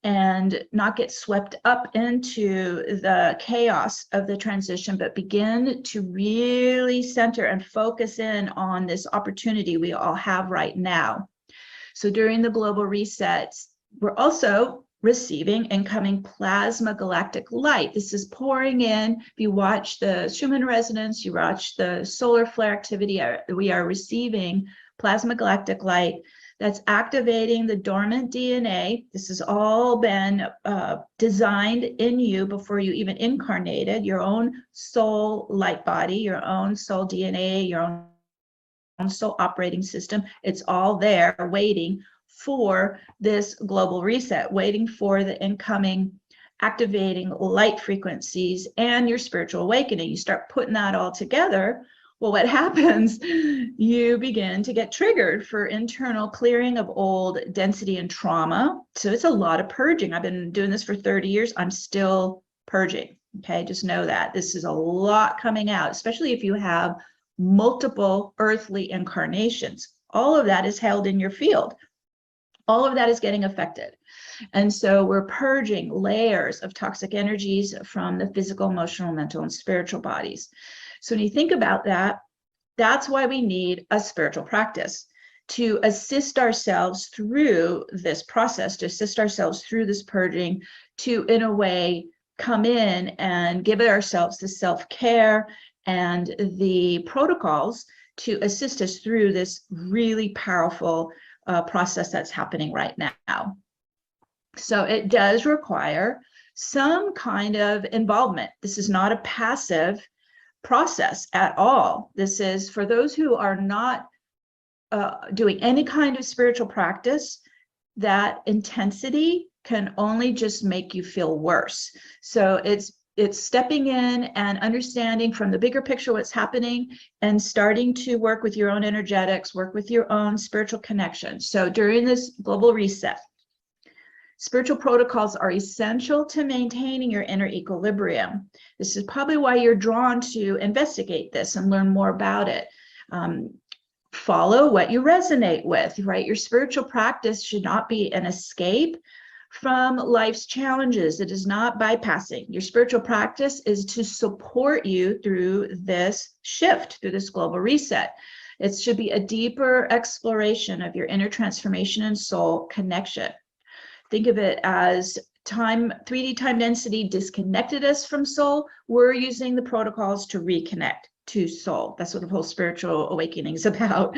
and not get swept up into the chaos of the transition, but begin to really center and focus in on this opportunity we all have right now. So during the global resets, we're also receiving incoming plasma galactic light. This is pouring in. If you watch the Schumann resonance, you watch the solar flare activity, we are receiving plasma galactic light that's activating the dormant DNA. This has all been designed in you before you even incarnated, your own soul light body, your own soul DNA, your own soul operating system. It's all there waiting for this global reset, waiting for the incoming activating light frequencies and your spiritual awakening. You start putting that all together. Well, what happens? You begin to get triggered for internal clearing of old density and trauma. So it's a lot of purging. I've been doing this for 30 years. I'm still purging. Okay, just know that this is a lot coming out, especially if you have multiple earthly incarnations. All of that is held in your field. All of that is getting affected. And so we're purging layers of toxic energies from the physical, emotional, mental, and spiritual bodies. So when you think about that, that's why we need a spiritual practice to assist ourselves through this process, to assist ourselves through this purging, to, in a way, come in and give ourselves the self-care and the protocols to assist us through this really powerful process that's happening right now. So it does require some kind of involvement. This is not a passive process at all. This is for those who are not doing any kind of spiritual practice. That intensity can only just make you feel worse. So it's stepping in and understanding from the bigger picture what's happening and starting to work with your own energetics, work with your own spiritual connection. So during this global reset, spiritual protocols are essential to maintaining your inner equilibrium. This is probably why you're drawn to investigate this and learn more about it. Follow what you resonate with, right? Your spiritual practice should not be an escape from life's challenges. It is not bypassing. Your spiritual practice is to support you through this shift, through this global reset. It should be a deeper exploration of your inner transformation and soul connection. Think of it as time, 3D time density disconnected us from soul. We're using the protocols to reconnect to soul. That's what the whole spiritual awakening is about.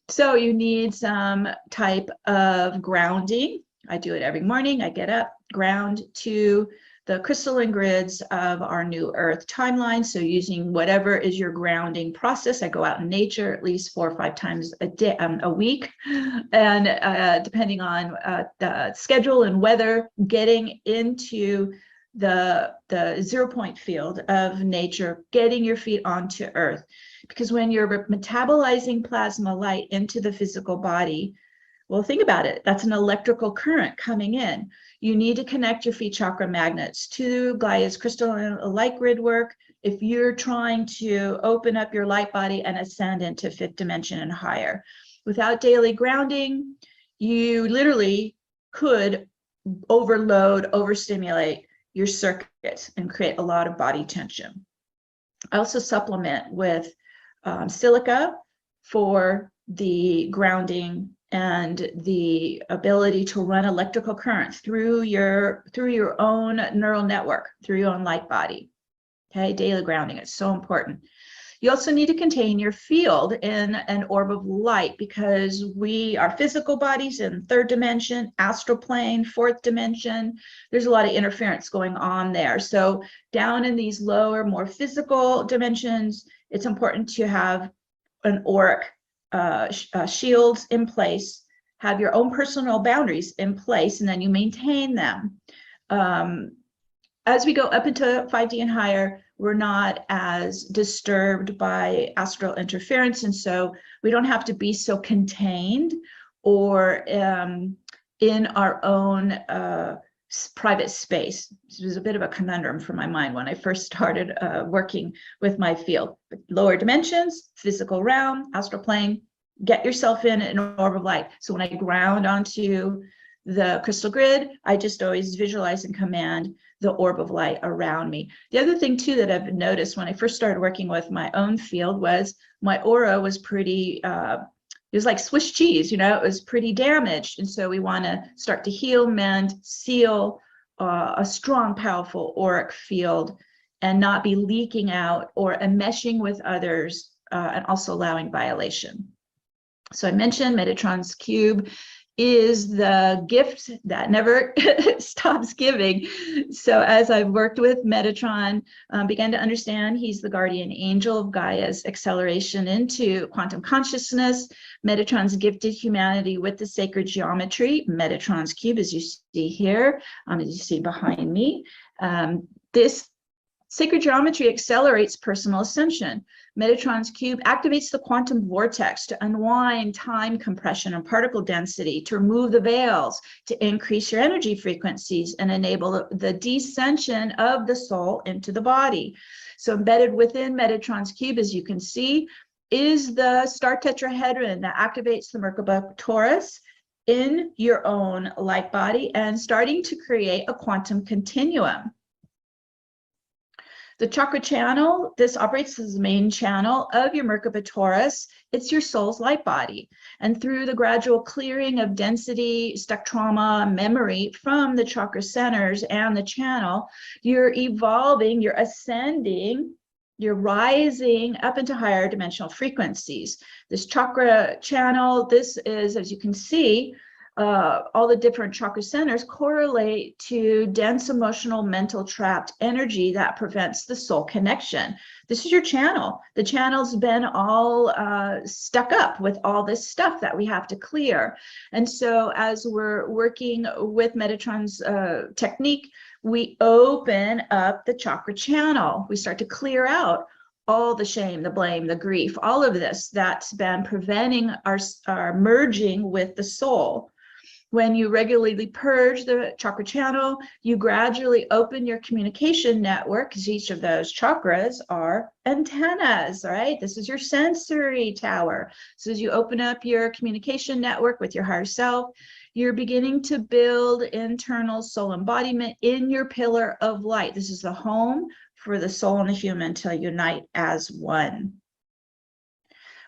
So you need some type of grounding. I do it every morning. I get up, ground to the crystalline grids of our new earth timeline. So using whatever is your grounding process, I go out in nature at least 4 or 5 times a week. And depending on the schedule and weather, getting into the 0 point field of nature, getting your feet onto earth. Because when you're metabolizing plasma light into the physical body, well, think about it. That's an electrical current coming in. You need to connect your feet chakra magnets to Gaia's crystalline light grid work if you're trying to open up your light body and ascend into 5th dimension and higher. Without daily grounding, you literally could overload, overstimulate your circuits and create a lot of body tension. I also supplement with silica for the grounding and the ability to run electrical currents through your own neural network, through your own light body. Okay, daily grounding is so important. You also need to contain your field in an orb of light, because our physical bodies in third dimension, astral plane, fourth dimension, there's a lot of interference going on there. So down in these lower, more physical dimensions, it's important to have an auric shields in place, have your own personal boundaries in place, and then you maintain them. As we go up into 5D and higher, we're not as disturbed by astral interference, and so we don't have to be so contained or in our own private space. This was a bit of a conundrum for my mind when I first started working with my field. Lower dimensions, physical realm, astral plane, get yourself in an orb of light. So when I ground onto the crystal grid, I just always visualize and command the orb of light around me. The other thing too that I've noticed when I first started working with my own field was my aura was pretty, it was like Swiss cheese, you know, it was pretty damaged. And so we want to start to heal, mend, seal a strong, powerful auric field and not be leaking out or enmeshing with others and also allowing violation. So I mentioned Metatron's cube is the gift that never stops giving. So as I've worked with Metatron, began to understand he's the guardian angel of Gaia's acceleration into quantum consciousness. Metatron's gifted humanity with the sacred geometry. Metatron's cube, as you see here, as you see behind me. This sacred geometry accelerates personal ascension. Metatron's cube activates the quantum vortex to unwind time compression and particle density, to remove the veils, to increase your energy frequencies and enable the descension of the soul into the body. So embedded within Metatron's cube, as you can see, is the star tetrahedron that activates the Merkaba torus in your own light body and starting to create a quantum continuum. The chakra channel, this operates as the main channel of your Merkaba torus. It's your soul's light body. And through the gradual clearing of density, stuck trauma, memory from the chakra centers and the channel, you're evolving, you're ascending, you're rising up into higher dimensional frequencies. This chakra channel, this is, as you can see, all the different chakra centers correlate to dense emotional, mental, trapped energy that prevents the soul connection. This is your channel. The channel's been all stuck up with all this stuff that we have to clear. And so as we're working with Metatron's technique, we open up the chakra channel. We start to clear out all the shame, the blame, the grief, all of this that's been preventing our merging with the soul. When you regularly purge the chakra channel, you gradually open your communication network, because each of those chakras are antennas, right? This is your sensory tower. So as you open up your communication network with your higher self, you're beginning to build internal soul embodiment in your pillar of light. This is the home for the soul and the human to unite as one.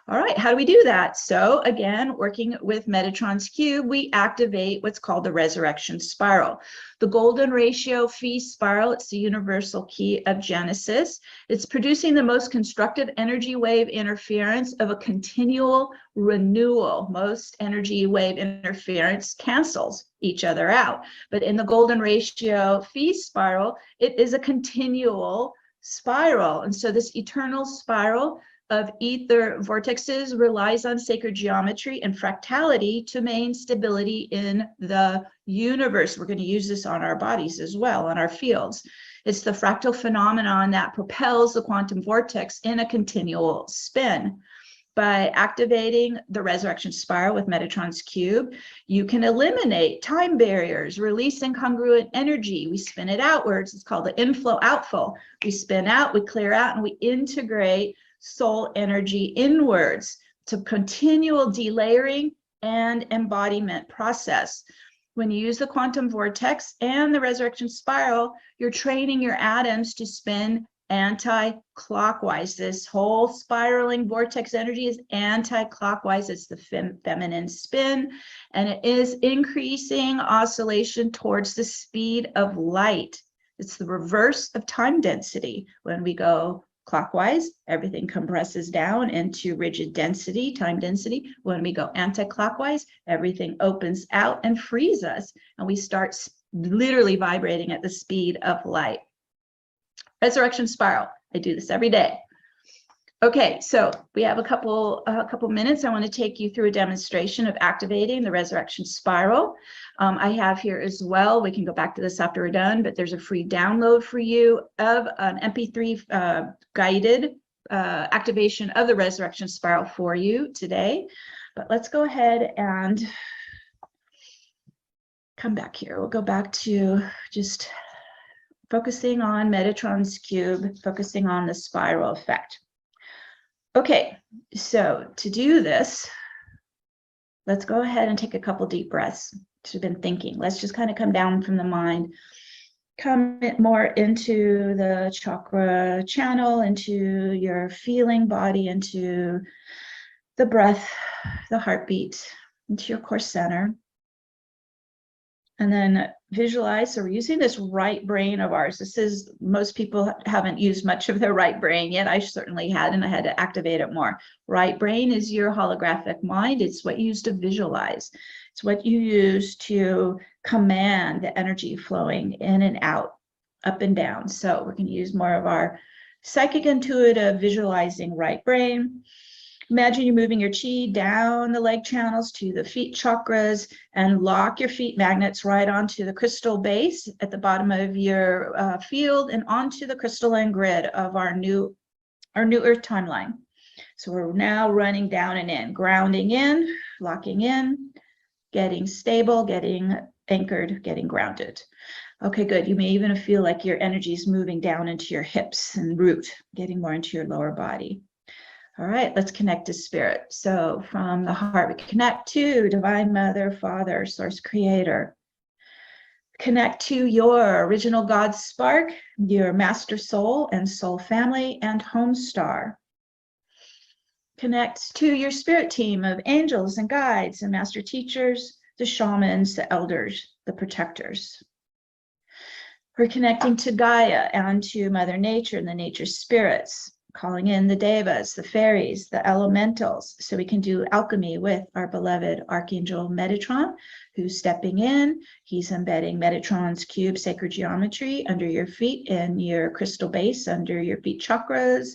All right, how do we do that? So again, working with Metatron's cube, we activate what's called the resurrection spiral. The golden ratio phi spiral, it's the universal key of Genesis. It's producing the most constructive energy wave interference of a continual renewal. Most energy wave interference cancels each other out. But in the golden ratio phi spiral, it is a continual spiral. And so this eternal spiral of ether vortexes relies on sacred geometry and fractality to maintain stability in the universe. We're going to use this on our bodies as well, on our fields. It's the fractal phenomenon that propels the quantum vortex in a continual spin. By activating the resurrection spiral with Metatron's cube, you can eliminate time barriers, release incongruent energy. We spin it outwards. It's called the inflow outflow. We spin out, we clear out, and we integrate soul energy inwards to continual delayering and embodiment process. When you use the quantum vortex and the resurrection spiral, you're training your atoms to spin anti-clockwise. This whole spiraling vortex energy is anti-clockwise. It's the feminine spin, and it is increasing oscillation towards the speed of light. It's the reverse of time density. When we go clockwise, everything compresses down into rigid density, time density. When we go anti-clockwise, everything opens out and frees us, and we start literally vibrating at the speed of light. Resurrection spiral. I do this every day. Okay, so we have a couple minutes. I want to take you through a demonstration of activating the resurrection spiral. I have here as well, we can go back to this after we're done, but there's a free download for you of an MP3 guided activation of the resurrection spiral for you today. But let's go ahead and come back here. We'll go back to just focusing on Metatron's cube, focusing on the spiral effect. Okay, so to do this, let's go ahead and take a couple deep breaths. You've been thinking. Let's just kind of come down from the mind, come more into the chakra channel, into your feeling body, into the breath, the heartbeat, into your core center. And then visualize. So we're using this right brain of ours. This is, most people haven't used much of their right brain yet. I certainly had, and I had to activate it more. Right brain is your holographic mind. It's what you use to visualize. It's what you use to command the energy flowing in and out, up and down. So we're going to use more of our psychic, intuitive, visualizing right brain. Imagine you're moving your chi down the leg channels to the feet chakras and lock your feet magnets right onto the crystal base at the bottom of your field and onto the crystalline grid of our new Earth timeline. So we're now running down and in, grounding in, locking in, getting stable, getting anchored, getting grounded. Okay, good. You may even feel like your energy is moving down into your hips and root, getting more into your lower body. All right, let's connect to spirit. So from the heart, we connect to Divine Mother, Father, Source Creator. Connect to your original God spark, your master soul and soul family, and home star. Connect to your spirit team of angels and guides and master teachers, the shamans, the elders, the protectors. We're connecting to Gaia and to Mother Nature and the nature spirits, calling in the devas, the fairies, the elementals, so we can do alchemy with our beloved Archangel Metatron, who's stepping in. He's embedding Metatron's cube sacred geometry under your feet in your crystal base, under your feet chakras.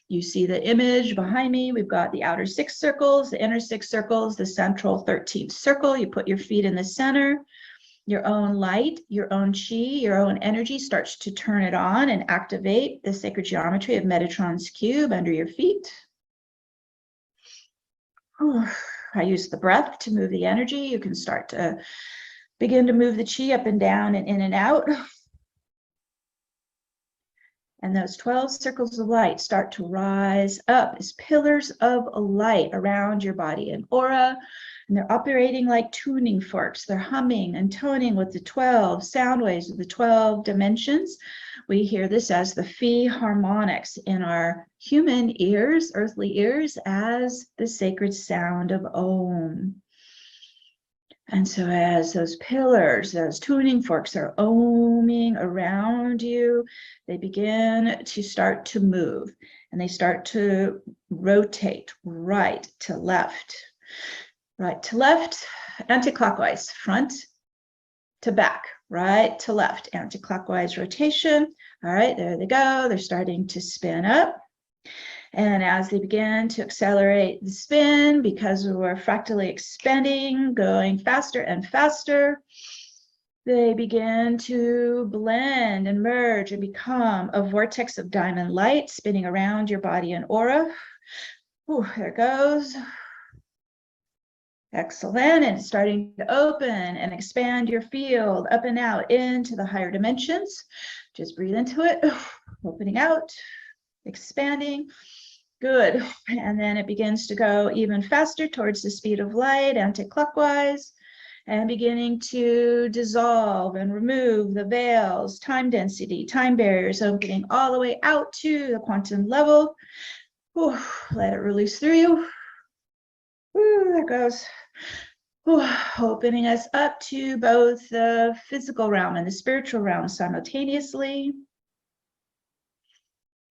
You see the image behind me. We've got the outer 6 circles, the inner 6 circles, the central 13th circle. You put your feet in the center. Your own light, your own chi, your own energy starts to turn it on and activate the sacred geometry of Metatron's cube under your feet. I use the breath to move the energy. You can start to begin to move the chi up and down and in and out. And those 12 circles of light start to rise up as pillars of light around your body and aura. And they're operating like tuning forks. They're humming and toning with the 12 sound waves of the 12 dimensions. We hear this as the phi harmonics in our human ears, earthly ears, as the sacred sound of Om. And so as those pillars, those tuning forks are oming around you, they begin to start to move, and they start to rotate right to left, anti-clockwise, front to back, right to left, anti-clockwise rotation. All right, there they go. They're starting to spin up. And as they begin to accelerate the spin, because we're fractally expanding, going faster and faster, they begin to blend and merge and become a vortex of diamond light spinning around your body and aura. Ooh, there it goes. Excellent. And it's starting to open and expand your field up and out into the higher dimensions. Just breathe into it, opening out, expanding. Good. And then it begins to go even faster towards the speed of light, anti-clockwise. and beginning to dissolve and remove the veils, time density, time barriers, opening all the way out to the quantum level. Whew, let it release through you. Whew, there goes. Whew, opening us up to both the physical realm and the spiritual realm simultaneously.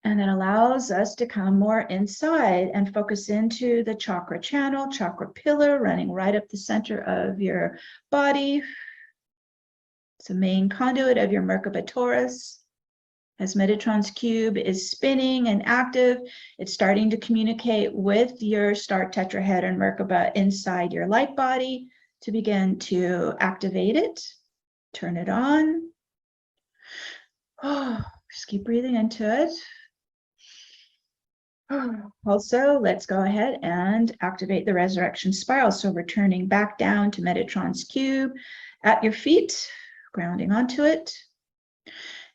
And it allows us to come more inside and focus into the chakra channel, chakra pillar, running right up the center of your body. It's the main conduit of your Merkaba torus. As Metatron's cube is spinning and active, it's starting to communicate with your star tetrahedron Merkaba inside your light body to begin to activate it, turn it on. Oh, just keep breathing into it. Also, let's go ahead and activate the resurrection spiral. So we're turning back down to Metatron's cube at your feet, grounding onto it.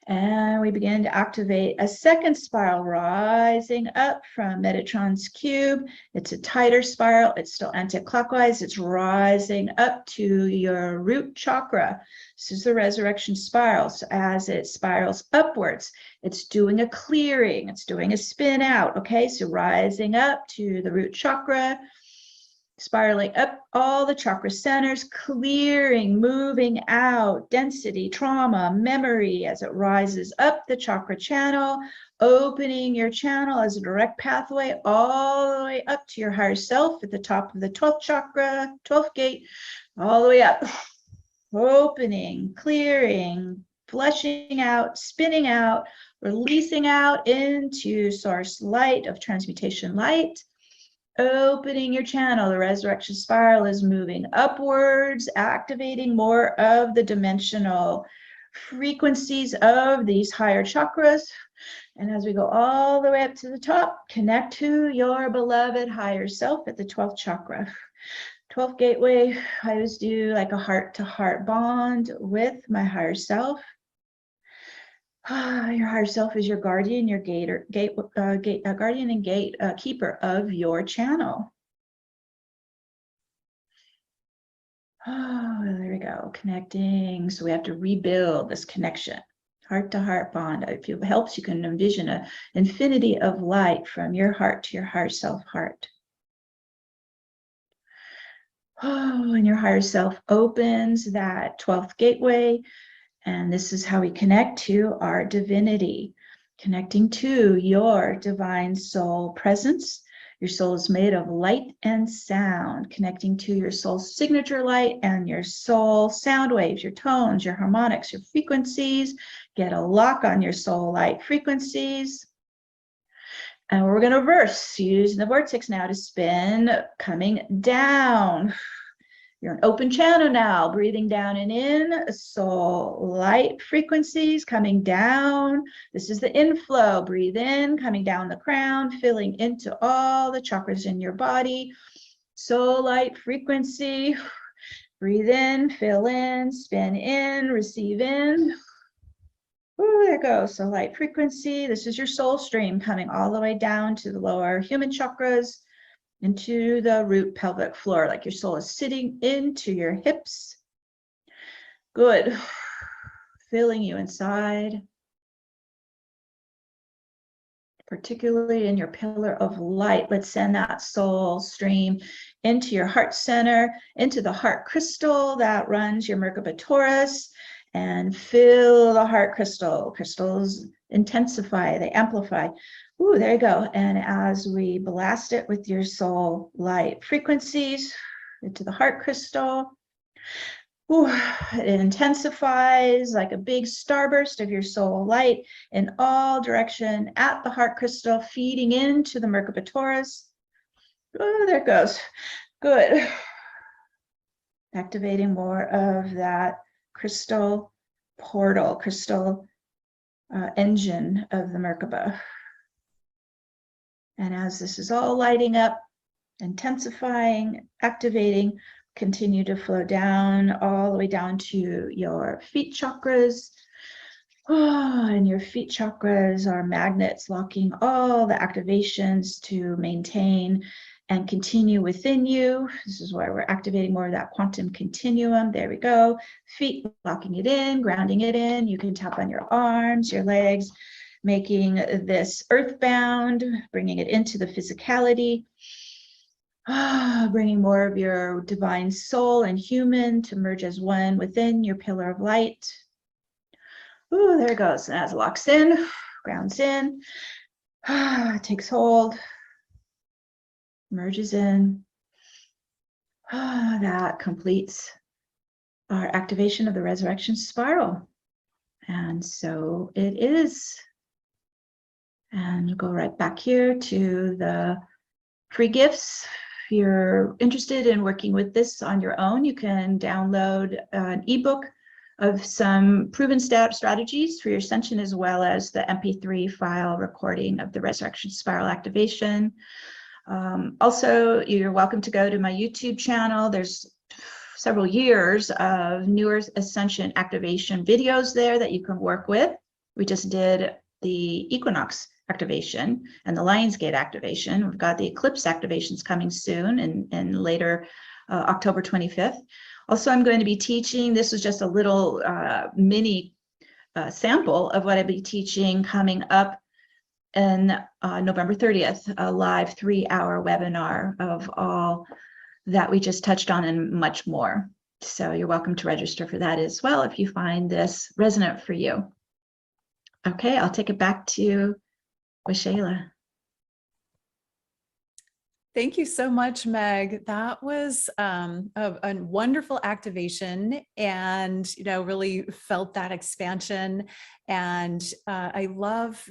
And we begin to activate a second spiral rising up from Metatron's cube. It's a tighter spiral. It's still anti-clockwise. It's rising up to your root chakra. This is the resurrection spiral. So as it spirals upwards, it's doing a clearing. It's doing a spin out. Okay, so rising up to the root chakra, spiraling up all the chakra centers, clearing, moving out density, trauma, memory as it rises up the chakra channel, opening your channel as a direct pathway all the way up to your higher self at the top of the 12th chakra, 12th gate, all the way up. Opening, clearing, flushing out, spinning out, releasing out into source light of transmutation light. Opening your channel, the resurrection spiral is moving upwards, activating more of the dimensional frequencies of these higher chakras. And as we go all the way up to the top, connect to your beloved higher self at the 12th chakra. 12th gateway, I always do like a heart-to-heart bond with my higher self. Your higher self is your guardian, your guardian and gatekeeper of your channel. Oh, there we go, connecting. So we have to rebuild this connection, heart-to-heart bond. If it helps, you can envision an infinity of light from your heart to your higher self heart. Oh, and your higher self opens that 12th gateway. And this is how we connect to our divinity, connecting to your divine soul presence. Your soul is made of light and sound, connecting to your soul's signature light and your soul sound waves, your tones, your harmonics, your frequencies. Get a lock on your soul light frequencies. And we're going to reverse, using the vortex now to spin, coming down. You're an open channel now, breathing down and in, soul light frequencies coming down. This is the inflow. Breathe in, coming down the crown, filling into all the chakras in your body. Soul light frequency. Breathe in, fill in, spin in, receive in. Ooh, there it goes. So light frequency. This is your soul stream coming all the way down to the lower human chakras, into the root pelvic floor, like your soul is sitting into your hips. Good. Filling you inside, particularly in your pillar of light. Let's send that soul stream into your heart center, into the heart crystal that runs your Merkaba torus, and fill the heart crystal. Crystals intensify, they amplify. Ooh, there you go. And as we blast it with your soul light frequencies into the heart crystal, ooh, it intensifies like a big starburst of your soul light in all direction at the heart crystal, feeding into the Merkaba torus. Oh, there it goes. Good. Activating more of that crystal portal, crystal engine of the Merkaba. And as this is all lighting up, intensifying, activating, continue to flow down all the way down to your feet chakras. Oh, and your feet chakras are magnets locking all the activations to maintain and continue within you. This is where we're activating more of that quantum continuum. There we go. Feet, locking it in, grounding it in. You can tap on your arms, your legs, making this earthbound, bringing it into the physicality. Bringing more of your divine soul and human to merge as one within your pillar of light. Ooh, there it goes. And as it locks in, grounds in, takes hold, merges in. That completes our activation of the resurrection spiral. And so it is. And we'll go right back here to the free gifts. If you're interested in working with this on your own, you can download an ebook of some proven strategies for your ascension, as well as the MP3 file recording of the resurrection spiral activation. Also, you're welcome to go to my YouTube channel. There's several years of newer ascension activation videos there that you can work with. We just did the equinox activation and the Lionsgate activation. We've got the eclipse activations coming soon and later October 25th. Also, I'm going to be teaching, this is just a little mini sample of what I'll be teaching coming up in November 30th, a live 3-hour webinar of all that we just touched on and much more. So you're welcome to register for that as well if you find this resonant for you. Okay, I'll take it back to Waxela. Thank you so much, Meg. That was a wonderful activation, and really felt that expansion. And I love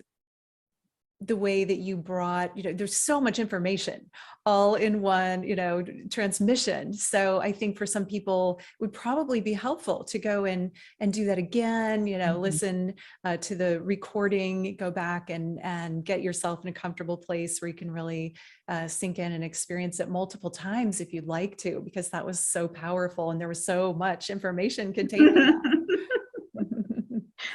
the way that you brought, there's so much information all in one, transmission. So I think for some people it would probably be helpful to go and do that again, listen to the recording, go back and get yourself in a comfortable place where you can really sink in and experience it multiple times if you'd like to, because that was so powerful and there was so much information contained in that.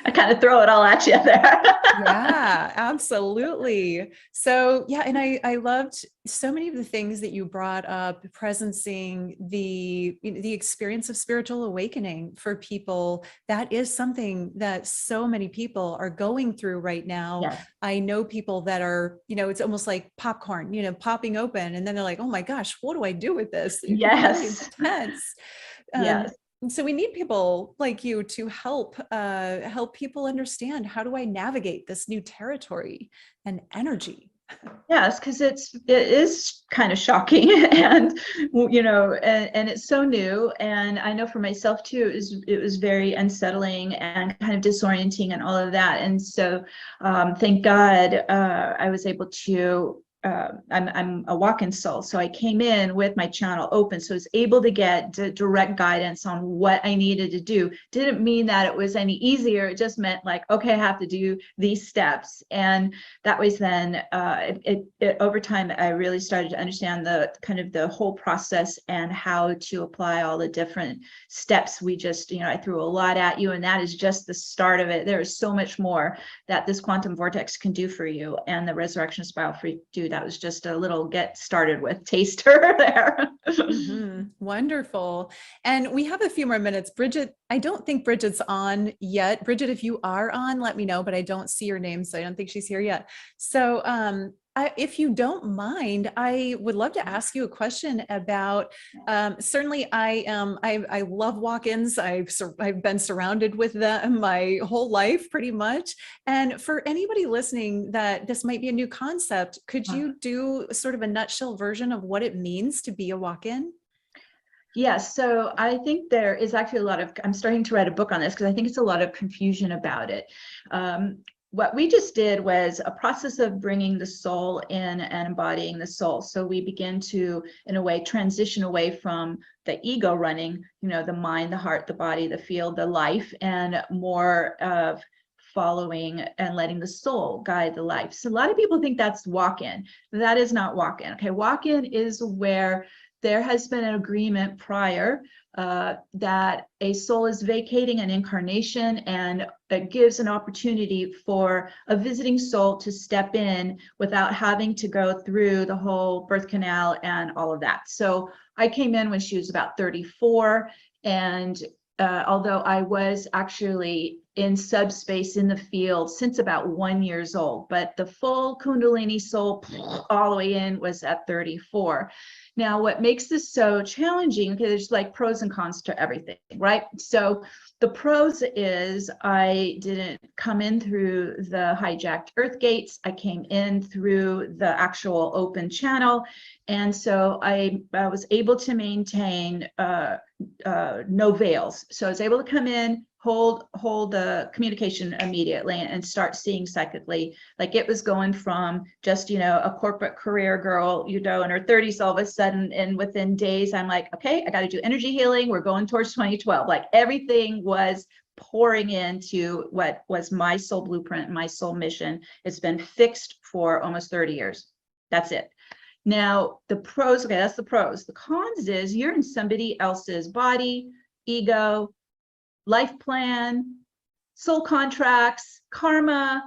I kind of throw it all at you there. Yeah, absolutely. So yeah, and I loved so many of the things that you brought up, presencing the experience of spiritual awakening for people. That is something that so many people are going through right now. Yes. I know people that are, it's almost like popcorn, popping open, and then they're like, oh my gosh, what do I do with this? Yes. It's intense. Yes. So we need people like you to help people understand, how do I navigate this new territory and energy? Yes, because it is kind of shocking, and and it's so new. And I know for myself too, it was very unsettling and kind of disorienting and all of that. And so, thank God, I was able to. I'm a walk-in soul, so I came in with my channel open, so I was able to get direct guidance on what I needed to do. Didn't mean that it was any easier. It just meant like, okay, I have to do these steps, and that was then over time I really started to understand the whole process and how to apply all the different steps. We just, I threw a lot at you, and that is just the start of it. There is so much more that this quantum vortex can do for you, and the resurrection spiral for you do. That was just a little get started with taster there. Mm-hmm. Wonderful. And we have a few more minutes. Bridget, I don't think Bridget's on yet. Bridget, if you are on, let me know, but I don't see your name, so I don't think she's here yet. So if you don't mind, I would love to ask you a question about, certainly I love walk-ins. I've been surrounded with them my whole life pretty much. And for anybody listening that this might be a new concept, could you do sort of a nutshell version of what it means to be a walk-in? Yes, so I think there is actually I'm starting to write a book on this because I think it's a lot of confusion about it. What we just did was a process of bringing the soul in and embodying the soul. So we begin to, in a way, transition away from the ego running, the mind, the heart, the body, the field, the life, and more of following and letting the soul guide the life. So a lot of people think that's walk-in. That is not walk-in. Okay, walk-in is where there has been an agreement prior that a soul is vacating an incarnation, and it gives an opportunity for a visiting soul to step in without having to go through the whole birth canal and all of that. So I came in when she was about 34, and although I was actually in subspace in the field since about 1 year old, but the full Kundalini soul all the way in was at 34. Now, what makes this so challenging, okay, there's like pros and cons to everything, right? So the pros is I didn't come in through the hijacked earth gates. I came in through the actual open channel. And so I was able to maintain no veils. So I was able to come in, hold the communication immediately, and start seeing psychically. Like it was going from just, a corporate career girl, in her 30s all of a sudden, and within days, I'm like, okay, I got to do energy healing. We're going towards 2012. Like everything was pouring into what was my soul blueprint, my soul mission. It's been fixed for almost 30 years. That's it. Now, the pros, okay, that's the pros. The cons is you're in somebody else's body, ego, life plan, soul contracts, karma,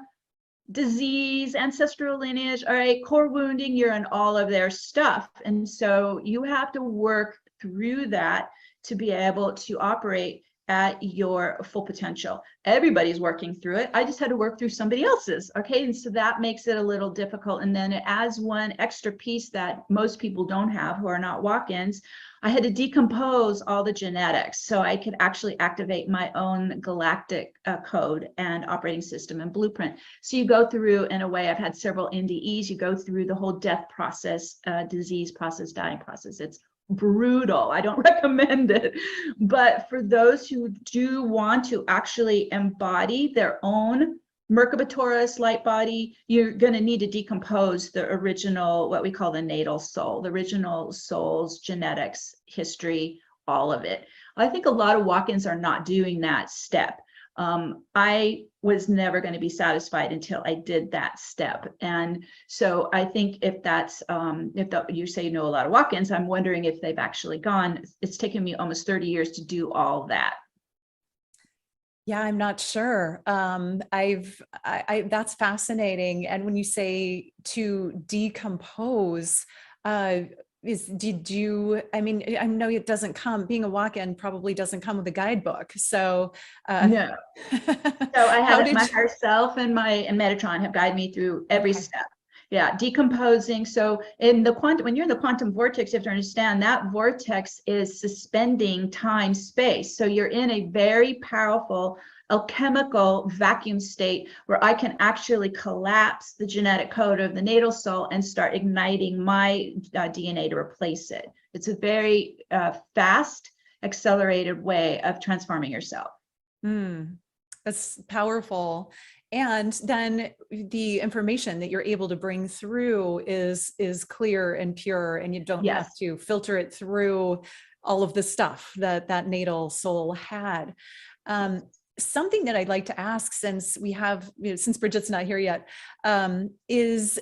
disease, ancestral lineage, all right, core wounding, you're in all of their stuff. And so you have to work through that to be able to operate at your full potential. Everybody's working through it. I just had to work through somebody else's. Okay. And so that makes it a little difficult. And then it adds one extra piece that most people don't have who are not walk-ins. I had to decompose all the genetics so I could actually activate my own galactic code and operating system and blueprint. So you go through, in a way, I've had several NDEs, you go through the whole death process, disease process, dying process. It's brutal. I don't recommend it. But for those who do want to actually embody their own Merkaba Taurus light body, you're going to need to decompose the original, what we call the natal soul, the original soul's genetics, history, all of it. I think a lot of walk-ins are not doing that step. I was never going to be satisfied until I did that step. And so I think if that's, you say you know a lot of walk-ins, I'm wondering if they've actually gone. It's taken me almost 30 years to do all that. Yeah, I'm not sure. That's fascinating. And when you say to decompose, I know it doesn't come, being a walk-in probably doesn't come with a guidebook. So no. So I had my higher self and my Metatron have guided me through every step. Yeah, decomposing. So in the quantum, when you're in the quantum vortex, you have to understand that vortex is suspending time, space. So you're in a very powerful alchemical vacuum state where I can actually collapse the genetic code of the natal soul and start igniting my DNA to replace it. It's a very fast, accelerated way of transforming yourself. That's powerful. And then the information that you're able to bring through is clear and pure, and you don't have to filter it through all of the stuff that natal soul had. Something that I'd like to ask, since we have, since Bridget's not here yet, is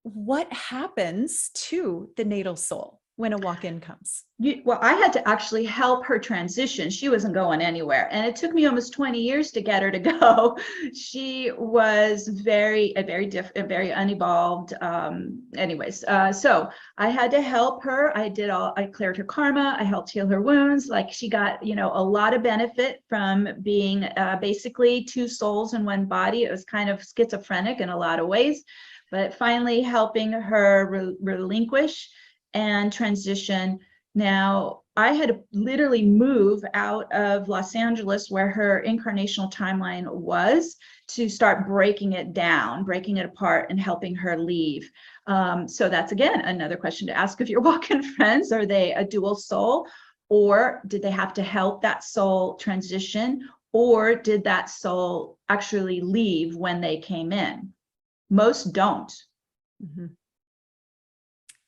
what happens to the natal soul when a walk-in comes? Well, I had to actually help her transition. She wasn't going anywhere. And it took me almost 20 years to get her to go. She was very unevolved. So I had to help her. I cleared her karma. I helped heal her wounds. Like she got, a lot of benefit from being basically two souls in one body. It was kind of schizophrenic in a lot of ways, but finally helping her relinquish and transition. Now, I had to literally move out of Los Angeles, where her incarnational timeline was, to start breaking it down, breaking it apart, and helping her leave. So that's, again, another question to ask of your walk-in friends. Are they a dual soul, or did they have to help that soul transition, or did that soul actually leave when they came in? Most don't.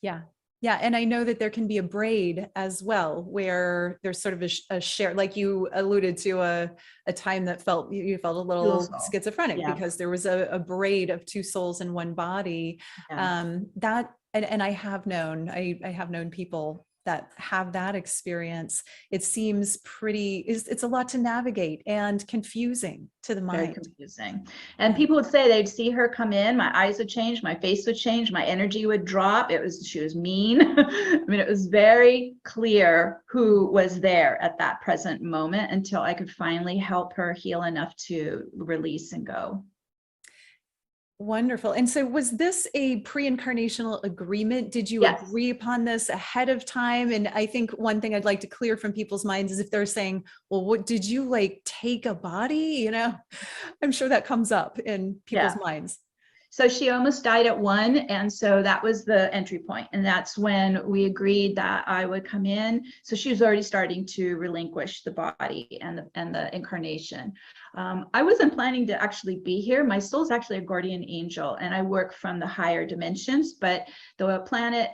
Yeah. Yeah. And I know that there can be a braid as well, where there's sort of a share, like you alluded to a time that you felt a little schizophrenic because there was a braid of two souls in one body. And I have known, I have known people that have that experience, it seems it's a lot to navigate and confusing to the Very mind. confusing. And people would say they'd see her come in, my eyes would change, my face would change, my energy would drop. She was mean. I mean, it was very clear who was there at that present moment until I could finally help her heal enough to release and go. Wonderful. And so was this a pre-incarnational agreement? Did you Yes. agree upon this ahead of time? And I think one thing I'd like to clear from people's minds is if they're saying, well, what did you like take a body? You know, I'm sure that comes up in people's minds. So she almost died at 1. And so that was the entry point. And that's when we agreed that I would come in. So she was already starting to relinquish the body and the incarnation. I wasn't planning to actually be here. My soul's actually a guardian angel and I work from the higher dimensions, but the planet,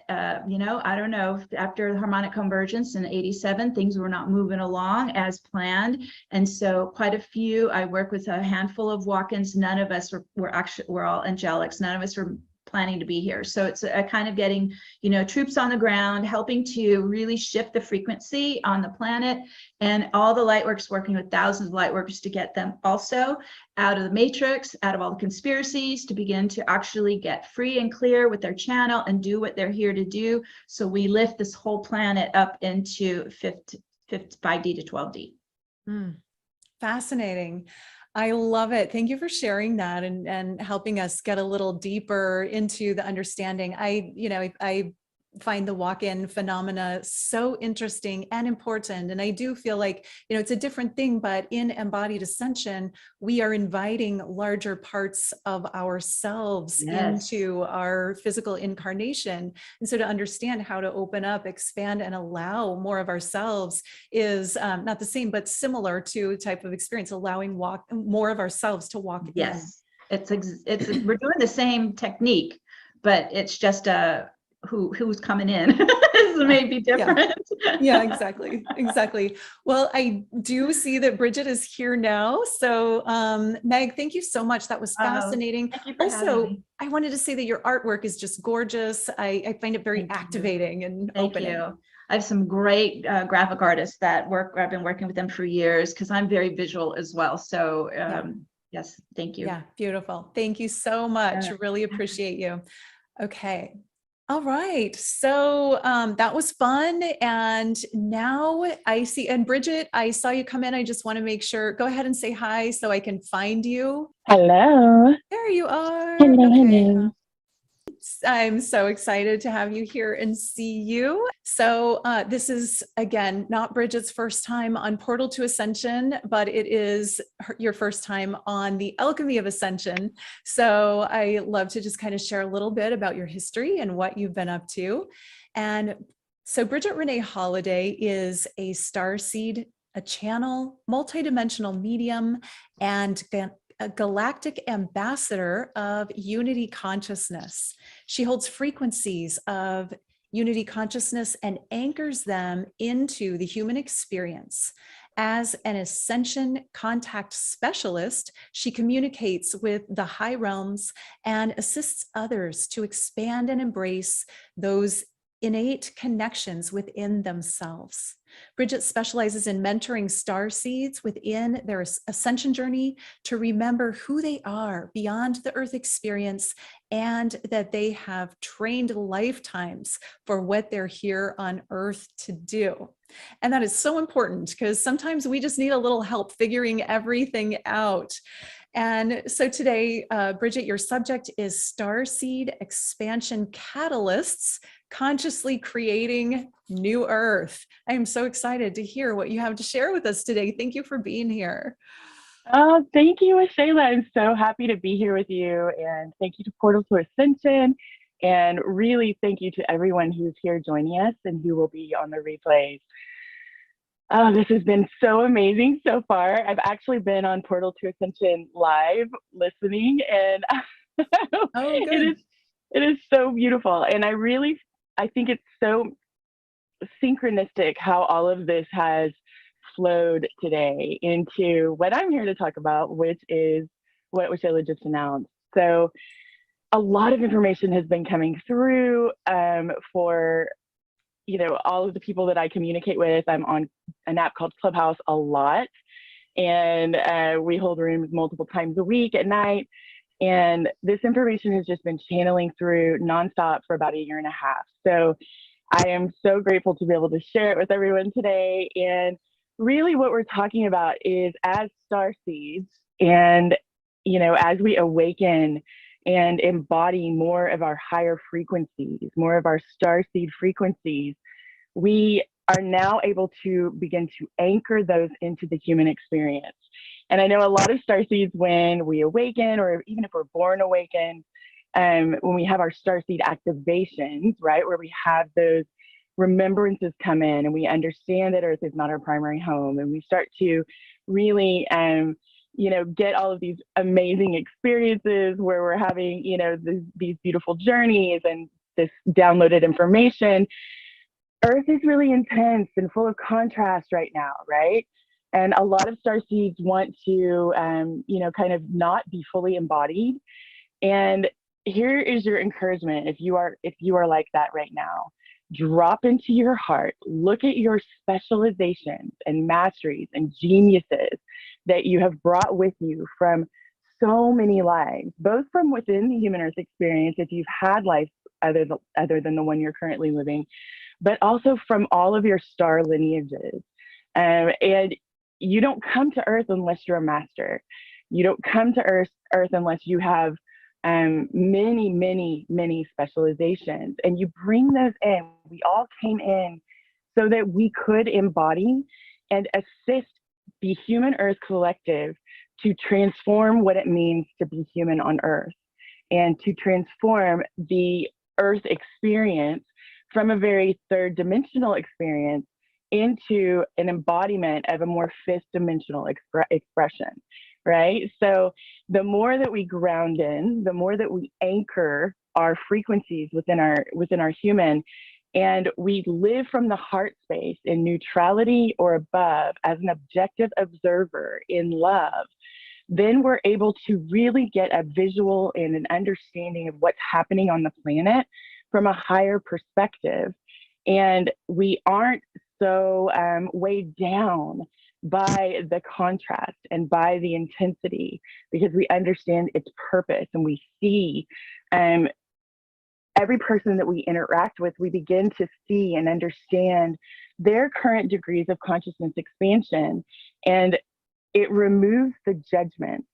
you know, I don't know, after the harmonic convergence in 87, things were not moving along as planned. And so quite a few, I work with a handful of walk-ins. None of us we're all angelics. None of us were planning to be here. So it's a kind of getting, you know, troops on the ground, helping to really shift the frequency on the planet, and all the light workers working with thousands of light workers to get them also out of the matrix, out of all the conspiracies, to begin to actually get free and clear with their channel and do what they're here to do. So we lift this whole planet up into 5D to 12D. Fascinating. I love it. Thank you for sharing that and helping us get a little deeper into the understanding. I find the walk-in phenomena so interesting and important. And I do feel like, you know, it's a different thing, but in embodied ascension, we are inviting larger parts of ourselves into our physical incarnation. And so to understand how to open up, expand, and allow more of ourselves is not the same, but similar to a type of experience, allowing more of ourselves to walk in. Yes, we're doing the same technique, but it's just who's coming in may be different. Yeah, exactly. Well, I do see that Bridget is here now. So Meg, thank you so much. That was fascinating. Thank you for having Also, me. I wanted to say that your artwork is just gorgeous. I find it very activating and opening. Thank you. I have some great graphic artists that I've been working with them for years because I'm very visual as well. So yes, thank you. Yeah, beautiful. Thank you so much. Really appreciate you. Okay. All right. So that was fun. And now I see, and Bridget, I saw you come in. I just want to make sure, go ahead and say hi so I can find you. Hello. There you are. Hello. I'm so excited to have you here and see you. So this is, again, not Bridget's first time on Portal to Ascension, but it is your first time on the Alchemy of Ascension. So I love to just kind of share a little bit about your history and what you've been up to. And so Bridget Renee Holliday is a starseed, a channel, multidimensional medium, and a galactic ambassador of unity consciousness. She holds frequencies of unity consciousness and anchors them into the human experience. As an ascension contact specialist, she communicates with the high realms and assists others to expand and embrace those innate connections within themselves. Bridget specializes in mentoring starseeds within their ascension journey to remember who they are beyond the earth experience and that they have trained lifetimes for what they're here on earth to do. And that is so important because sometimes we just need a little help figuring everything out. And so today, Bridget, your subject is Starseed Expansion Catalysts, Consciously Creating New Earth. I am so excited to hear what you have to share with us today. Thank you for being here. Oh, thank you, Waxela. I'm so happy to be here with you. And thank you to Portal to Ascension. And really thank you to everyone who's here joining us and who will be on the replays. Oh, this has been so amazing so far. I've actually been on Portal to Ascension live listening, and it is so beautiful. And I think it's so synchronistic how all of this has flowed today into what I'm here to talk about, which is what Waxela just announced. So a lot of information has been coming through for all of the people that I communicate with, I'm on an app called Clubhouse a lot. And we hold rooms multiple times a week at night. And this information has just been channeling through nonstop for about 1.5 years. So I am so grateful to be able to share it with everyone today. And really what we're talking about is as star seeds and, as we awaken and embody more of our higher frequencies, more of our star seed frequencies, we are now able to begin to anchor those into the human experience. And I know a lot of starseeds, when we awaken, or even if we're born awakened, when we have our starseed activations, right, where we have those remembrances come in and we understand that Earth is not our primary home, and we start to really, get all of these amazing experiences where we're having, these beautiful journeys and this downloaded information. Earth is really intense and full of contrast right now, right? And a lot of starseeds want to, kind of not be fully embodied. And here is your encouragement. If you are like that right now, drop into your heart, look at your specializations and masteries and geniuses that you have brought with you from so many lives, both from within the human Earth experience, if you've had life other than the one you're currently living, but also from all of your star lineages. And you don't come to Earth unless you're a master. You don't come to Earth unless you have many, many, many specializations, and you bring those in. We all came in so that we could embody and assist the human Earth collective to transform what it means to be human on Earth, and to transform the Earth experience from a very third dimensional experience into an embodiment of a more fifth dimensional expression, right? So the more that we ground in, the more that we anchor our frequencies within our human, and we live from the heart space in neutrality or above as an objective observer in love, then we're able to really get a visual and an understanding of what's happening on the planet from a higher perspective. And we aren't so weighed down by the contrast and by the intensity, because we understand its purpose, and we see every person that we interact with, we begin to see and understand their current degrees of consciousness expansion, and it removes the judgment,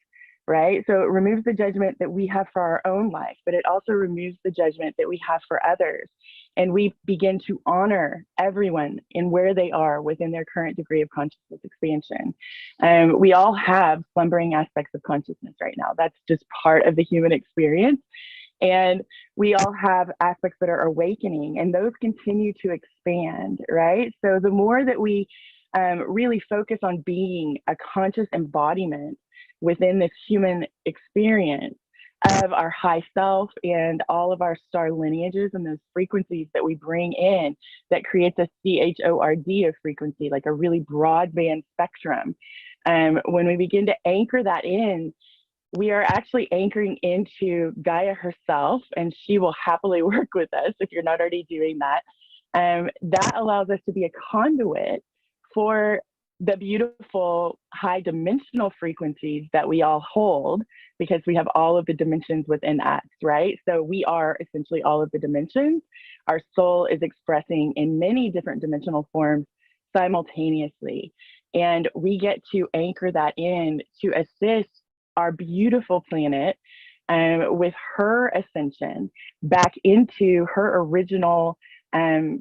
right? So it removes the judgment that we have for our own life, but it also removes the judgment that we have for others. And we begin to honor everyone in where they are within their current degree of consciousness expansion. We all have slumbering aspects of consciousness right now. That's just part of the human experience. And we all have aspects that are awakening, and those continue to expand, right? So the more that we really focus on being a conscious embodiment within this human experience of our high self and all of our star lineages and those frequencies that we bring in, that creates a CHORD of frequency, like a really broadband spectrum. When we begin to anchor that in, we are actually anchoring into Gaia herself, and she will happily work with us if you're not already doing that. That allows us to be a conduit for the beautiful high dimensional frequencies that we all hold, because we have all of the dimensions within us, right? So we are essentially all of the dimensions. Our soul is expressing in many different dimensional forms simultaneously. And we get to anchor that in to assist our beautiful planet with her ascension back into her original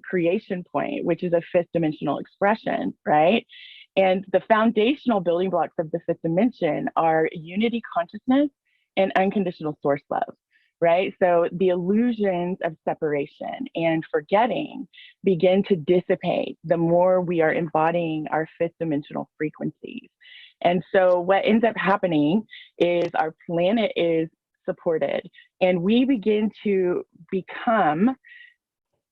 creation point, which is a fifth dimensional expression, right? And the foundational building blocks of the fifth dimension are unity consciousness and unconditional source love, right? So the illusions of separation and forgetting begin to dissipate the more we are embodying our fifth dimensional frequencies. And so what ends up happening is our planet is supported, and we begin to become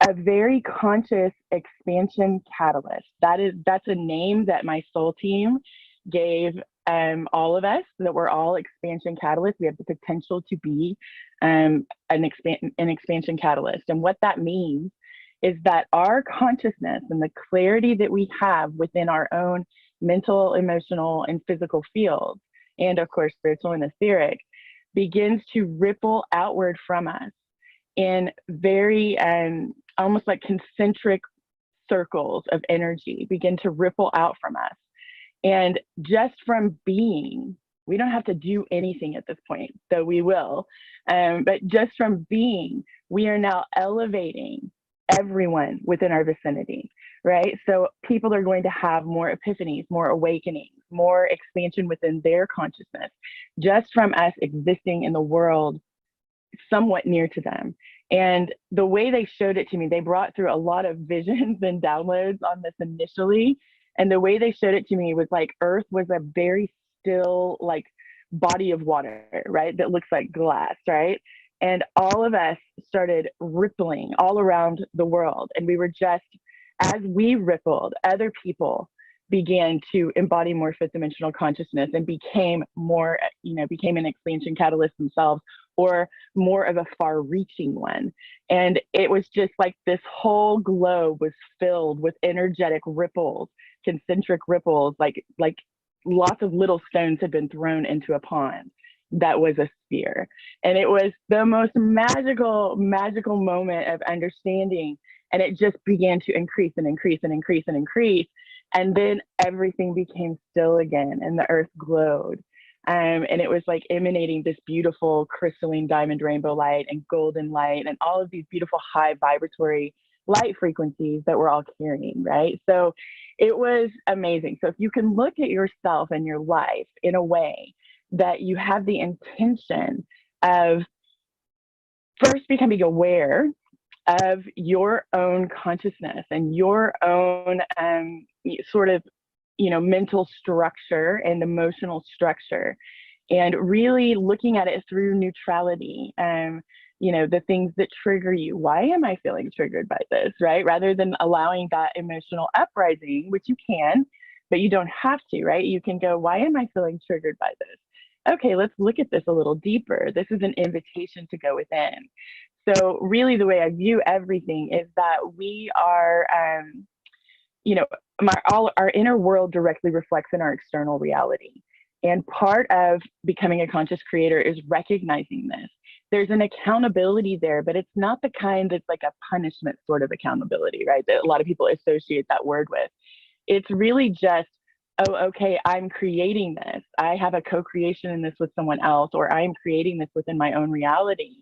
a very conscious expansion catalyst. That's a name that my soul team gave all of us, that we're all expansion catalysts. We have the potential to be an expansion catalyst. And what that means is that our consciousness and the clarity that we have within our own mental, emotional, and physical fields, and of course, spiritual and etheric, begins to ripple outward from us in very almost like concentric circles of energy begin to ripple out from us. And just from being, we don't have to do anything at this point, though we will. But just from being, we are now elevating everyone within our vicinity, right? So people are going to have more epiphanies, more awakenings, more expansion within their consciousness, just from us existing in the world somewhat near to them. And the way they showed it to me, they brought through a lot of visions and downloads on this initially. And the way they showed it to me was like Earth was a very still, like, body of water, right? That looks like glass, right? And all of us started rippling all around the world. And we were just, as we rippled, other people began to embody more fifth dimensional consciousness and became more, became an expansion catalyst themselves, or more of a far reaching one. And it was just like this whole globe was filled with energetic ripples, concentric ripples, like lots of little stones had been thrown into a pond that was a sphere. And it was the most magical moment of understanding. And it just began to increase and increase and increase and increase. And then everything became still again and the earth glowed. And it was like emanating this beautiful crystalline diamond rainbow light and golden light and all of these beautiful high vibratory light frequencies that we're all carrying, right? So it was amazing. So if you can look at yourself and your life in a way that you have the intention of first becoming aware of your own consciousness and your own sort of, mental structure and emotional structure, and really looking at it through neutrality, the things that trigger you. Why am I feeling triggered by this, right? Rather than allowing that emotional uprising, which you can, but you don't have to, right? You can go, why am I feeling triggered by this? Okay, let's look at this a little deeper. This is an invitation to go within. So really the way I view everything is that we are, our inner world directly reflects in our external reality. And part of becoming a conscious creator is recognizing this. There's an accountability there, but it's not the kind that's like a punishment sort of accountability, right? That a lot of people associate that word with. It's really just, oh, okay, I'm creating this. I have a co-creation in this with someone else, or I'm creating this within my own reality.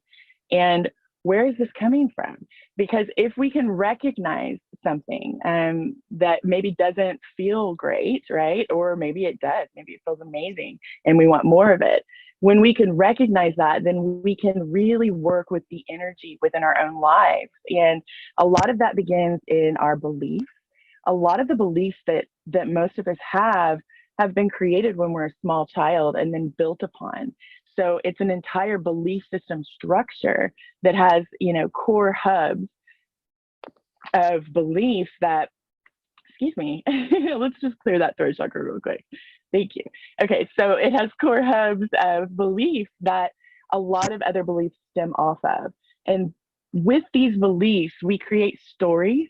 And where is this coming from? Because if we can recognize something that maybe doesn't feel great, right? Or maybe it does, maybe it feels amazing and we want more of it. When we can recognize that, then we can really work with the energy within our own lives. And a lot of that begins in our beliefs. A lot of the beliefs that most of us have been created when we're a small child and then built upon. So it's an entire belief system structure that has, core hubs of beliefs that, excuse me, let's just clear that throat chakra real quick. Thank you. Okay, so it has core hubs of beliefs that a lot of other beliefs stem off of. And with these beliefs, we create stories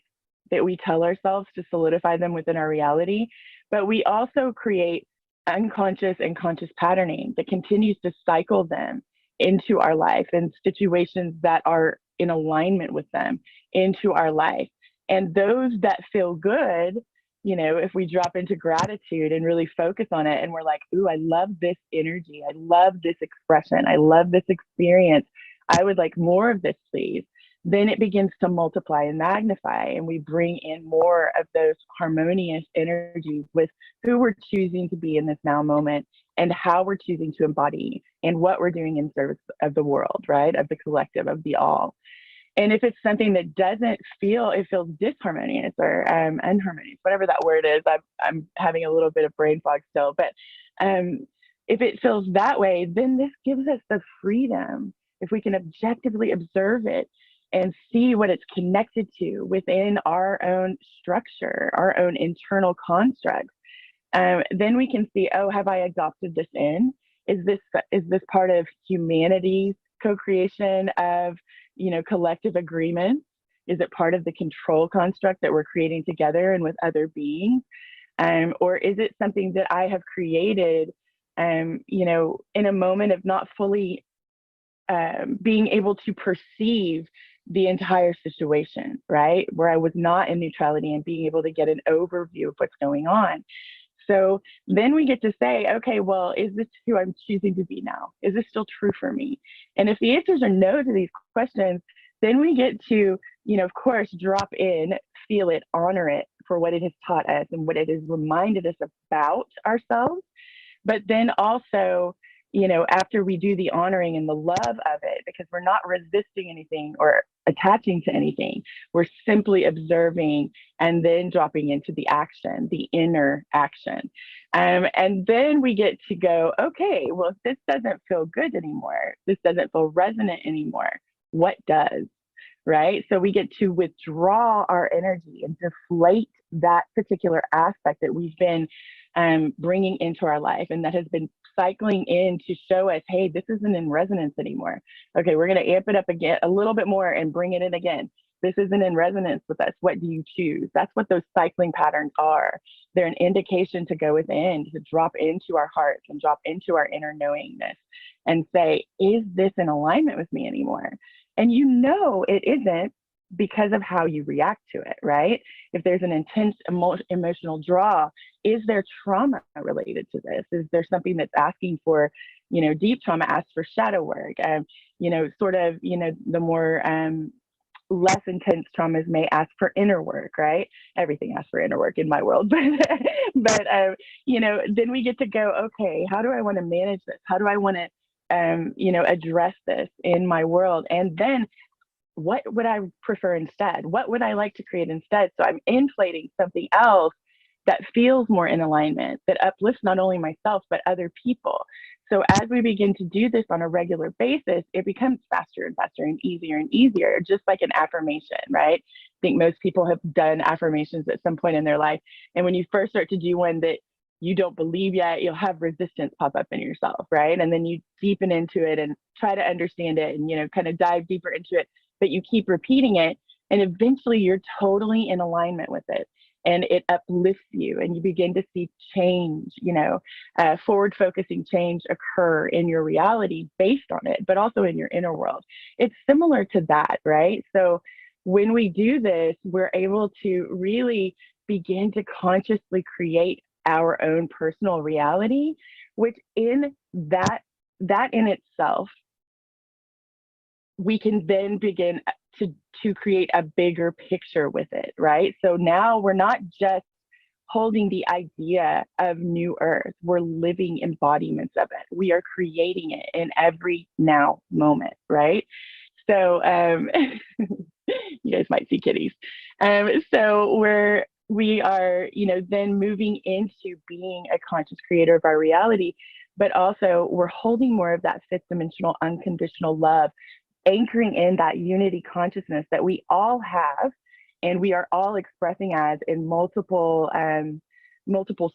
that we tell ourselves to solidify them within our reality, but we also create unconscious and conscious patterning that continues to cycle them into our life and situations that are in alignment with them into our life. And those that feel good, if we drop into gratitude and really focus on it, and we're like, ooh, I love this energy. I love this expression. I love this experience. I would like more of this, please. Then it begins to multiply and magnify, and we bring in more of those harmonious energies with who we're choosing to be in this now moment and how we're choosing to embody and what we're doing in service of the world, right? Of the collective, of the all. And if it's something that doesn't feel, it feels disharmonious or unharmonious, whatever that word is, I'm having a little bit of brain fog still, but if it feels that way, then this gives us the freedom, if we can objectively observe it and see what it's connected to within our own structure, our own internal constructs. Then we can see, oh, have I adopted this in? Is this part of humanity's co-creation of, collective agreements? Is it part of the control construct that we're creating together and with other beings? Or is it something that I have created, you know, in a moment of not fully being able to perceive the entire situation, right? Where I was not in neutrality and being able to get an overview of what's going on. So then we get to say, okay, well, is this who I'm choosing to be now? Is this still true for me? And if the answers are no to these questions, then we get to, you know, of course, drop in, feel it, honor it for what it has taught us and what it has reminded us about ourselves. But then also, you know, after we do the honoring and the love of it, because we're not resisting anything or attaching to anything, we're simply observing and then dropping into the action, the inner action. And then we get to go, okay, well, if this doesn't feel good anymore, this doesn't feel resonant anymore, what does? Right? So we get to withdraw our energy and deflate that particular aspect that we've been bringing into our life and that has been cycling in to show us, hey, this isn't in resonance anymore. Okay, we're going to amp it up again a little bit more and bring it in again. This isn't in resonance with us. What do you choose? That's what those cycling patterns are. They're an indication to go within, to drop into our hearts and drop into our inner knowingness and say, is this in alignment with me anymore? And you know it isn't because of how you react to it, right? If there's an intense emotional draw, is there trauma related to this? Is there something that's asking for, you know, deep trauma asks for shadow work? You know, sort of, you know, the more less intense traumas may ask for inner work, right? Everything asks for inner work in my world, but you know, then we get to go, okay, how do I want to manage this? How do I want to, you know, address this in my world? And then what would I prefer instead? What would I like to create instead? So I'm inflating something else that feels more in alignment, that uplifts not only myself, but other people. So as we begin to do this on a regular basis, it becomes faster and faster and easier, just like an affirmation, right? I think most people have done affirmations at some point in their life. And when you first start to do one that you don't believe yet, you'll have resistance pop up in yourself, right? And then you deepen into it and try to understand it and, you know, kind of dive deeper into it, but you keep repeating it. And eventually you're totally in alignment with it. And it uplifts you and you begin to see change, you know, forward focusing change occur in your reality based on it, but also in your inner world. It's similar to that, right? So when we do this, we're able to really begin to consciously create our own personal reality, which in that in itself, we can then begin to create a bigger picture with it, right? So now we're not just holding the idea of New Earth, we're living embodiments of it. We are creating it in every now moment, right? So you guys might see kitties. So we are, you know, then moving into being a conscious creator of our reality, but also we're holding more of that fifth dimensional unconditional love, anchoring in that unity consciousness that we all have and we are all expressing as in multiple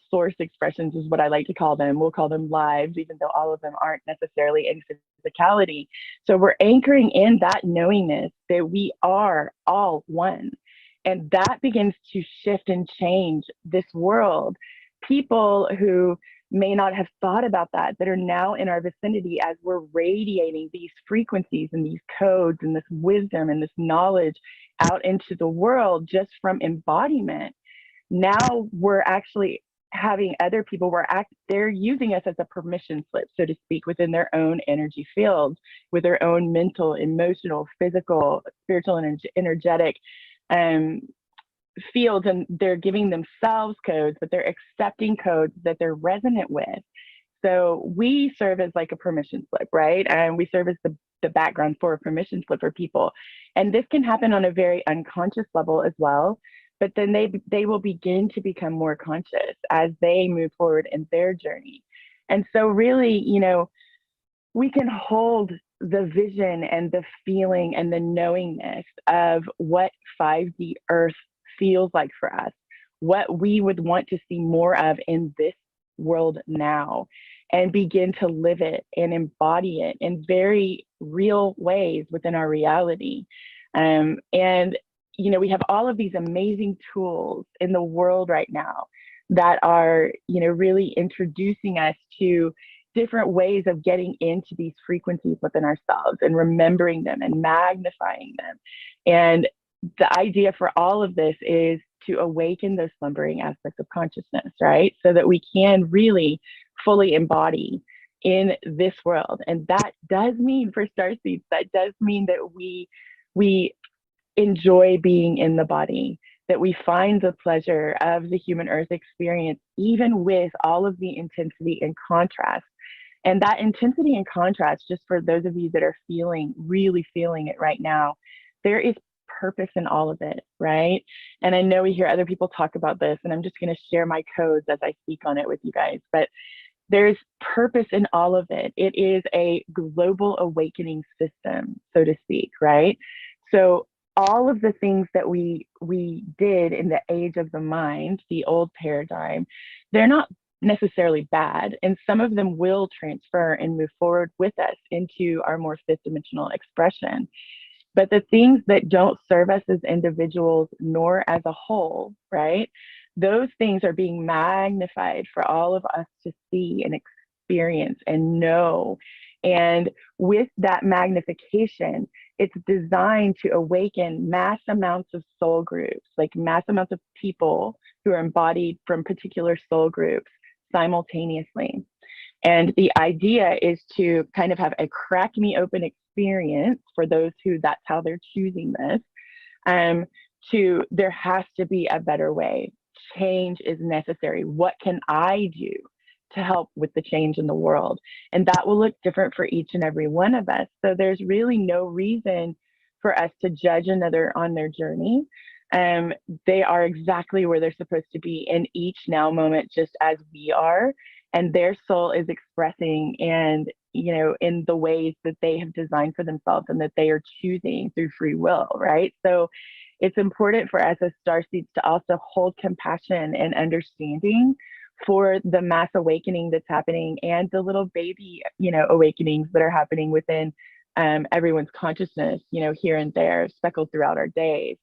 source expressions is what I like to call them. We'll call them lives, even though all of them aren't necessarily in physicality. So we're anchoring in that knowingness that we are all one. And that begins to shift and change this world. People who may not have thought about that are now in our vicinity as we're radiating these frequencies and these codes and this wisdom and this knowledge out into the world just from embodiment. Now we're actually having other people, they're using us as a permission slip, so to speak, within their own energy fields, with their own mental, emotional, physical, spiritual, and energetic fields, and they're giving themselves codes, but they're accepting codes that they're resonant with. So we serve as like a permission slip, right? And we serve as the background for a permission slip for people. And this can happen on a very unconscious level as well. But then they will begin to become more conscious as they move forward in their journey. And so really, you know, we can hold the vision and the feeling and the knowingness of what 5D Earth feels like for us, what we would want to see more of in this world now, and begin to live it and embody it in very real ways within our reality. And we have all of these amazing tools in the world right now that are, really introducing us to different ways of getting into these frequencies within ourselves and remembering them and magnifying them. And the idea for all of this is to awaken those slumbering aspects of consciousness, right? So that we can really fully embody in this world. And that does mean, for starseeds, that does mean that we enjoy being in the body, that we find the pleasure of the human earth experience, even with all of the intensity and contrast. And that intensity and contrast, just for those of you that are really feeling it right now, there is purpose in all of it, right? And I know we hear other people talk about this, and I'm just going to share my codes as I speak on it with you guys, but there's purpose in all of it. It is a global awakening system, so to speak, right? So all of the things that we did in the age of the mind, the old paradigm, they're not necessarily bad, and some of them will transfer and move forward with us into our more fifth dimensional expression. But the things that don't serve us as individuals nor as a whole, right? Those things are being magnified for all of us to see and experience and know. And with that magnification, it's designed to awaken mass amounts of soul groups, like mass amounts of people who are embodied from particular soul groups simultaneously. And the idea is to kind of have a crack me open experience for those who that's how they're choosing this. There has to be a better way. Change is necessary. What can I do to help with the change in the world? And that will look different for each and every one of us. So there's really no reason for us to judge another on their journey. They are exactly where they're supposed to be in each now moment, just as we are. And their soul is expressing and, in the ways that they have designed for themselves and that they are choosing through free will, right? So it's important for us as starseeds to also hold compassion and understanding for the mass awakening that's happening and the little baby, awakenings that are happening within everyone's consciousness, here and there, speckled throughout our days.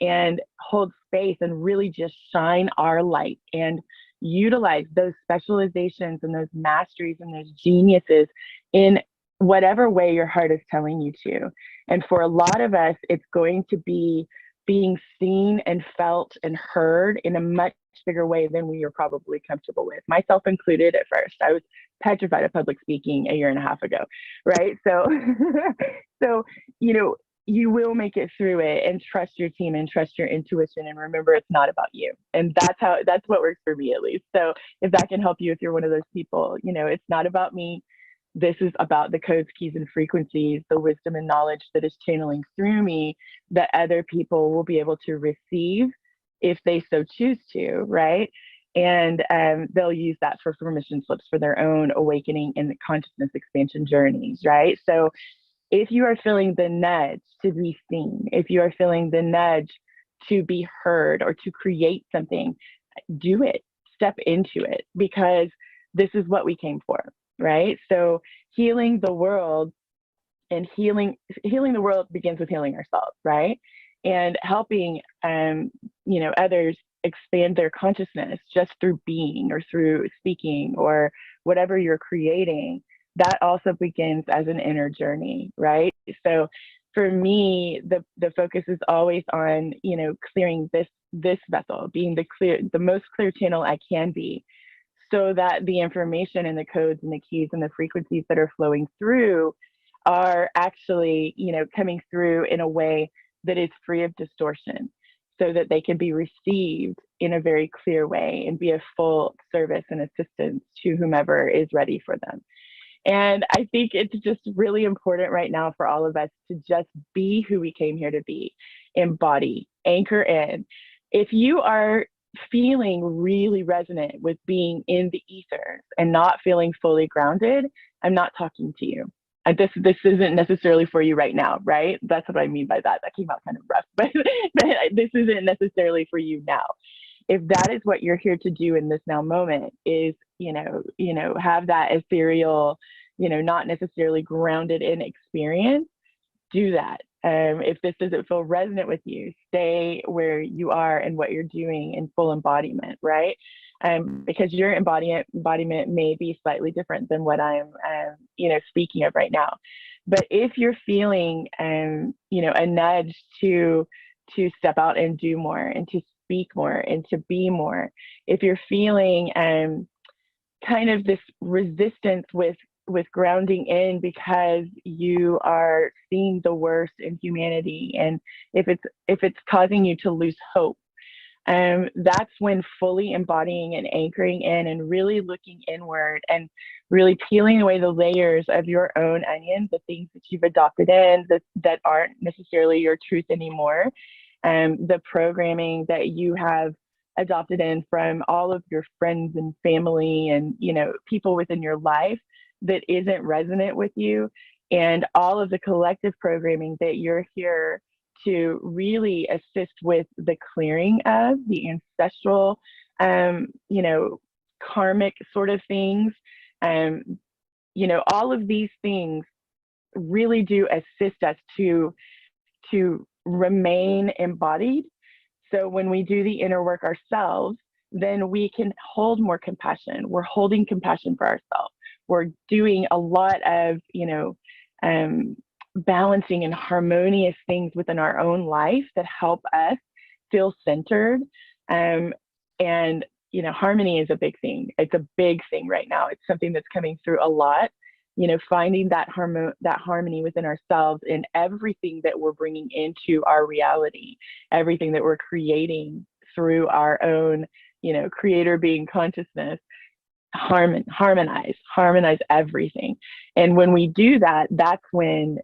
And hold space and really just shine our light and utilize those specializations and those masteries and those geniuses in whatever way your heart is telling you to. And for a lot of us, it's going to be being seen and felt and heard in a much bigger way than we are probably comfortable with, myself included. At first, I was petrified of public speaking a year and a half ago, right? So, you will make it through it, and trust your team and trust your intuition, and remember it's not about you. And that's what works for me, at least. So if that can help you, if you're one of those people, it's not about me. This is about the codes, keys, and frequencies, the wisdom and knowledge that is channeling through me that other people will be able to receive if they so choose to, right? And they'll use that for permission slips for their own awakening and consciousness expansion journeys, right? So if you are feeling the nudge to be seen, if you are feeling the nudge to be heard or to create something, do it, step into it, because this is what we came for, right? So healing the world, and healing the world begins with healing ourselves, right? And helping, others expand their consciousness just through being or through speaking or whatever you're creating. That also begins as an inner journey, right? So for me, the focus is always on, clearing this vessel, being the most clear channel I can be, so that the information and the codes and the keys and the frequencies that are flowing through are actually, coming through in a way that is free of distortion, so that they can be received in a very clear way and be a full service and assistance to whomever is ready for them. And I think it's just really important right now for all of us to just be who we came here to be, embody, anchor in. If you are feeling really resonant with being in the ethers and not feeling fully grounded, I'm not talking to you. This isn't necessarily for you right now, right? That's what I mean by that. That came out kind of rough, but this isn't necessarily for you now. If that is what you're here to do in this now moment, is, have that ethereal, not necessarily grounded in experience, do that. If this doesn't feel resonant with you, stay where you are and what you're doing in full embodiment, right? Because your embodiment may be slightly different than what I'm, speaking of right now. But if you're feeling, a nudge to step out and do more, and to speak more, and to be more, if you're feeling kind of this resistance with grounding in because you are seeing the worst in humanity, and if it's causing you to lose hope, that's when fully embodying and anchoring in and really looking inward and really peeling away the layers of your own onion, the things that you've adopted in that aren't necessarily your truth anymore, the programming that you have adopted in from all of your friends and family and people within your life that isn't resonant with you, and all of the collective programming that you're here to really assist with the clearing of the ancestral, karmic sort of things. All of these things really do assist us to remain embodied. So when we do the inner work ourselves, then we can hold more compassion. We're holding compassion for ourselves. We're doing a lot of, balancing and harmonious things within our own life that help us feel centered. And, harmony is a big thing. It's a big thing right now. It's something that's coming through a lot. Finding that harmony within ourselves in everything that we're bringing into our reality, everything that we're creating through our own, creator being consciousness. Harmonize everything. And when we do that, that's when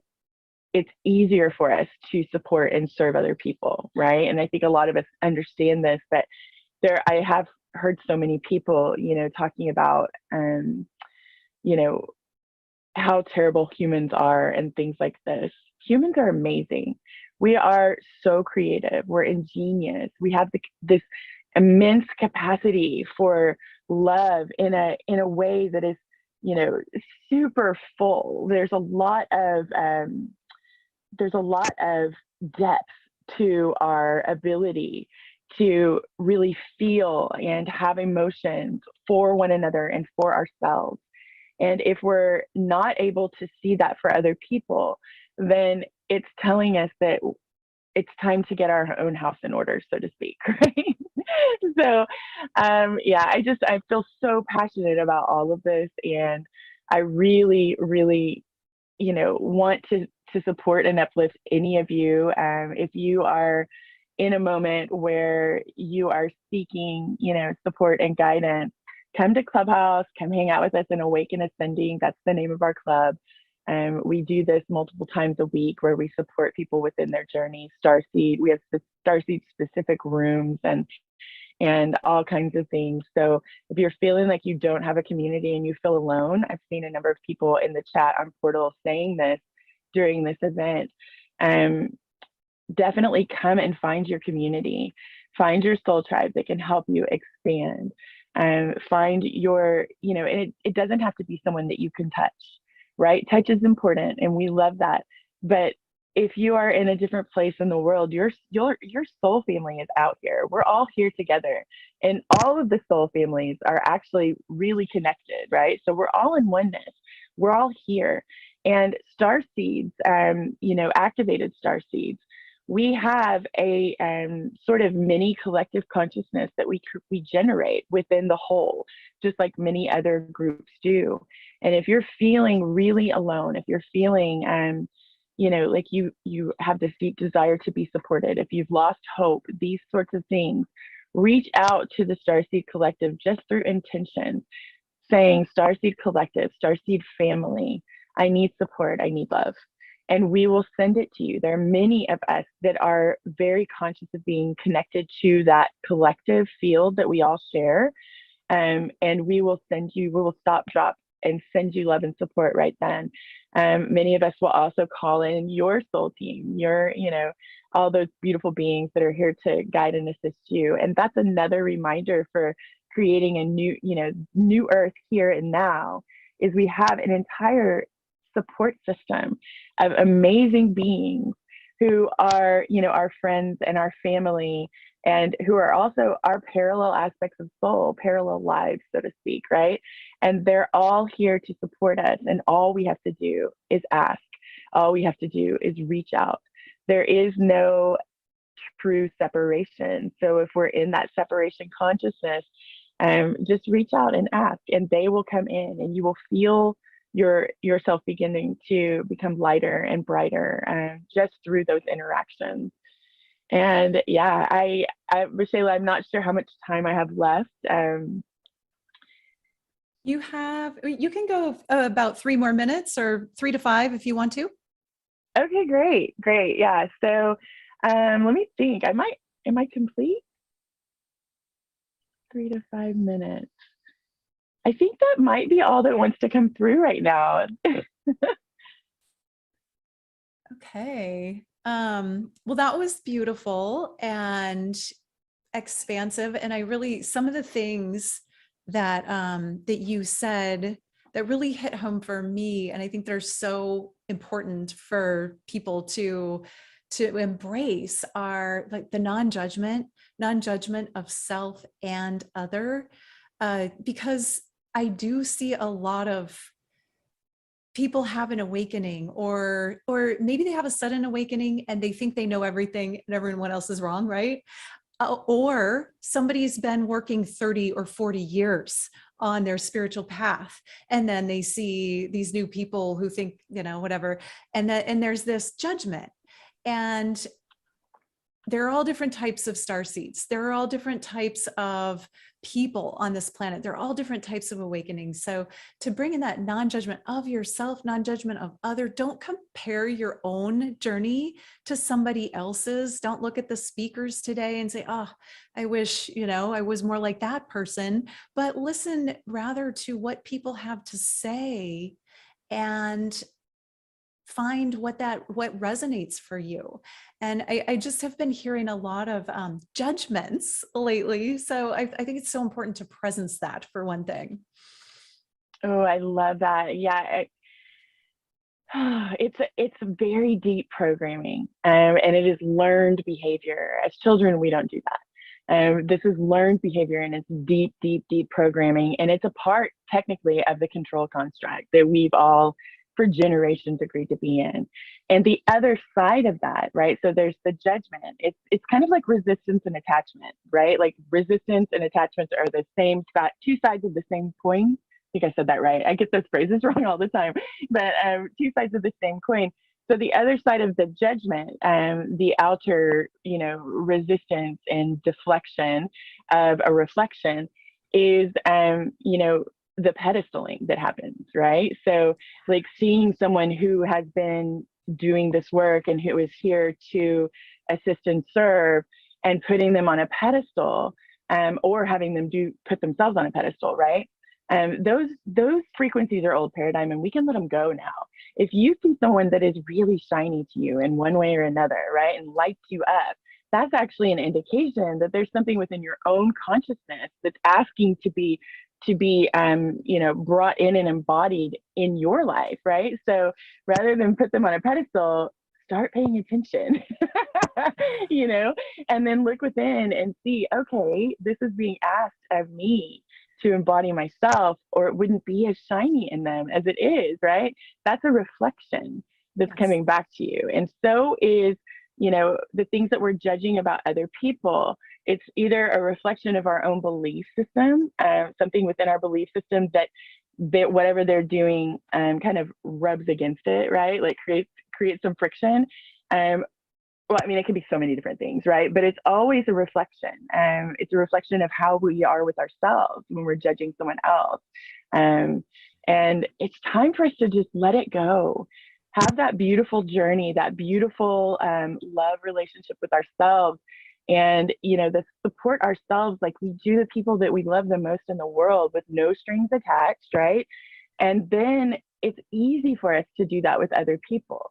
it's easier for us to support and serve other people, right? And I think a lot of us understand this, but I have heard so many people, talking about, how terrible humans are and things like this. Humans are amazing. We are so creative. We're ingenious. We have this immense capacity for love in a way that is, super full. There's a lot of depth to our ability to really feel and have emotions for one another and for ourselves. And if we're not able to see that for other people, then it's telling us that it's time to get our own house in order, so to speak, right? So, I feel so passionate about all of this, and I really, really, want to support and uplift any of you. If you are in a moment where you are seeking, support and guidance, come to Clubhouse, come hang out with us in Awaken Ascending. That's the name of our club. We do this multiple times a week where we support people within their journey. Starseed, we have Starseed specific rooms and all kinds of things. So if you're feeling like you don't have a community and you feel alone, I've seen a number of people in the chat on Portal saying this during this event. Definitely come and find your community. Find your soul tribe that can help you expand. Find your, and it doesn't have to be someone that you can touch, right? Touch is important and we love that. But if you are in a different place in the world, your soul family is out here. We're all here together, and all of the soul families are actually really connected, right? So we're all in oneness. We're all here. And star seeds, activated star seeds, we have a sort of mini collective consciousness that we generate within the whole, just like many other groups do. And if you're feeling really alone, if you're feeling, like you have this deep desire to be supported, if you've lost hope, these sorts of things, reach out to the Starseed Collective just through intention, saying, Starseed Collective, Starseed family, I need support, I need love. And we will send it to you. There are many of us that are very conscious of being connected to that collective field that we all share. And we will stop, drop, and send you love and support right then. Many of us will also call in your soul team, all those beautiful beings that are here to guide and assist you. And that's another reminder for creating a new earth here and now, is we have an entire support system of amazing beings who are, our friends and our family, and who are also our parallel aspects of soul, parallel lives, so to speak, right? And they're all here to support us. And all we have to do is ask. All we have to do is reach out. There is no true separation. So if we're in that separation consciousness, just reach out and ask, and they will come in, and you will feel yourself beginning to become lighter and brighter, just through those interactions. And yeah, Waxela, I'm not sure how much time I have left. You can go about 3 more minutes, or 3 to 5 if you want to. Okay, great. Yeah. So let me think. Am I complete? 3 to 5 minutes. I think that might be all that wants to come through right now. Okay. Well, that was beautiful and expansive. And some of the things that that you said that really hit home for me, and I think they're so important for people to embrace, are like the non-judgment of self and other, because I do see a lot of people have an awakening, or maybe they have a sudden awakening and they think they know everything and everyone else is wrong, right? Or somebody's been working 30 or 40 years on their spiritual path, and then they see these new people who think, whatever, and there's this judgment. And there are all different types of starseeds. There are all different types of people on this planet. There are all different types of awakenings. So to bring in that non-judgment of yourself, non-judgment of other, don't compare your own journey to somebody else's. Don't look at the speakers today and say, oh, I wish, I was more like that person, but listen rather to what people have to say and find what resonates for you. And I just have been hearing a lot of judgments lately. So I think it's so important to presence that, for one thing. Oh, I love that. Yeah. It's very deep programming, and it is learned behavior. As children, we don't do that. This is learned behavior, and it's deep, deep, deep programming. And it's a part, technically, of the control construct that we've all, for generations, agreed to be in. And the other side of that, right? So there's the judgment. It's kind of like resistance and attachment, right? Like resistance and attachments are the same, two sides of the same coin. I think I said that right. I get those phrases wrong all the time, but two sides of the same coin. So the other side of the judgment, the outer, resistance and deflection of a reflection is, the pedestaling that happens, right? So like seeing someone who has been doing this work and who is here to assist and serve, and putting them on a pedestal, or having them put themselves on a pedestal, right? Those frequencies are old paradigm, and we can let them go now. If you see someone that is really shiny to you in one way or another, right, and lights you up, that's actually an indication that there's something within your own consciousness that's asking to be brought in and embodied in your life, right? So rather than put them on a pedestal, start paying attention, and then look within and see, okay, this is being asked of me to embody myself, or it wouldn't be as shiny in them as it is, right? That's a reflection that's coming back to you. And so is, the things that we're judging about other people. It's either a reflection of our own belief system, something within our belief system that whatever they're doing kind of rubs against it, right? Like creates some friction. It can be so many different things, right? But it's always a reflection. It's a reflection of how we are with ourselves when we're judging someone else. And it's time for us to just let it go. Have that beautiful journey, that beautiful love relationship with ourselves, and the support ourselves like we do the people that we love the most in the world, with no strings attached, right? And then it's easy for us to do that with other people,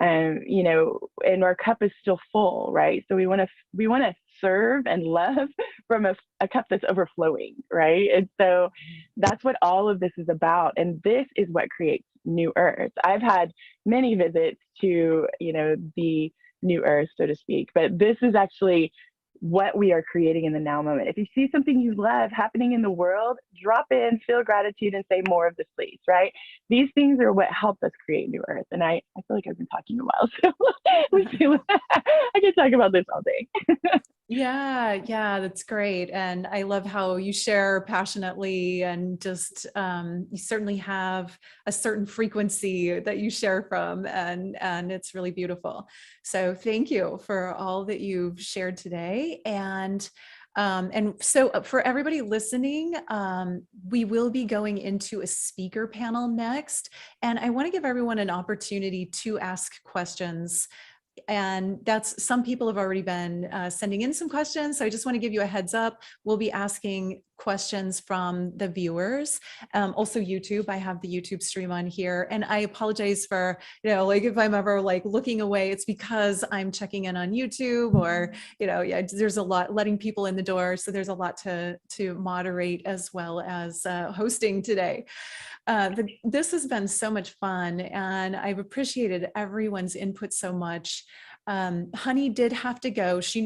and our cup is still full, right? So we want to serve and love from a cup that's overflowing, right? And so that's what all of this is about, and this is what creates new earth. I've had many visits to the new earth, so to speak. But this is actually what we are creating in the now moment. If you see something you love happening in the world, drop in, feel gratitude, and say more of this, please, right? These things are what help us create new earth. And I feel like I've been talking a while, so I could talk about this all day. Yeah, that's great. And I love how you share passionately, and just you certainly have a certain frequency that you share from, and it's really beautiful. So thank you for all that you've shared today. And so for everybody listening, we will be going into a speaker panel next, and I want to give everyone an opportunity to ask questions. And that's, some people have already been sending in some questions. So I just want to give you a heads up. We'll be asking questions from the viewers. Also YouTube, I have the YouTube stream on here. And I apologize for, like if I'm ever like looking away, it's because I'm checking in on YouTube, or, yeah, there's a lot, letting people in the door. So there's a lot to moderate, as well as hosting today. This has been so much fun, and I've appreciated everyone's input so much. Honey did have to go. She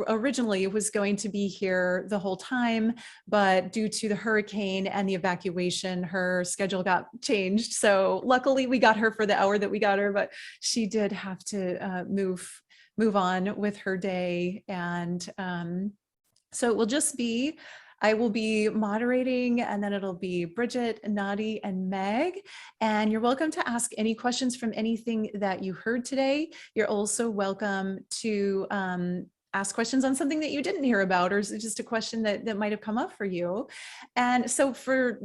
originally was going to be here the whole time, but due to the hurricane and the evacuation, her schedule got changed. So luckily we got her for the hour that we got her, but she did have to move on with her day. And so it will just be, I will be moderating, and then it'll be Bridget, Nadi, and Meg. And you're welcome to ask any questions from anything that you heard today. You're also welcome to ask questions on something that you didn't hear about, or just a question that might have come up for you. And so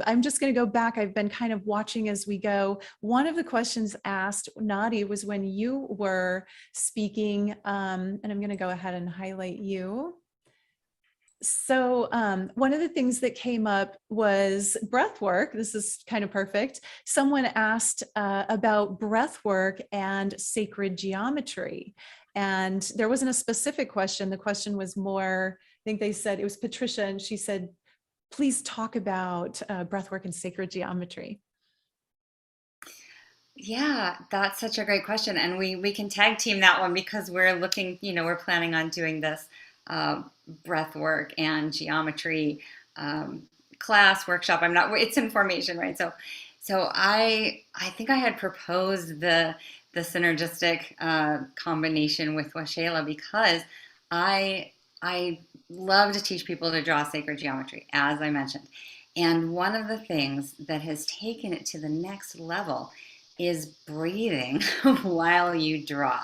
I'm just going to go back. I've been kind of watching as we go. One of the questions asked, Nadi, was when you were speaking, and I'm going to go ahead and highlight you. So one of the things that came up was breath work. This is kind of perfect. Someone asked about breath work and sacred geometry. And there wasn't a specific question. The question was more, I think they said, it was Patricia, and she said, please talk about breath work and sacred geometry. Yeah, that's such a great question. And we can tag team that one, because we're looking, we're planning on doing this breath work and geometry class workshop. It's in formation, right? So I think I had proposed the synergistic combination with Waxela, because I love to teach people to draw sacred geometry, as I mentioned. And one of the things that has taken it to the next level is breathing while you draw.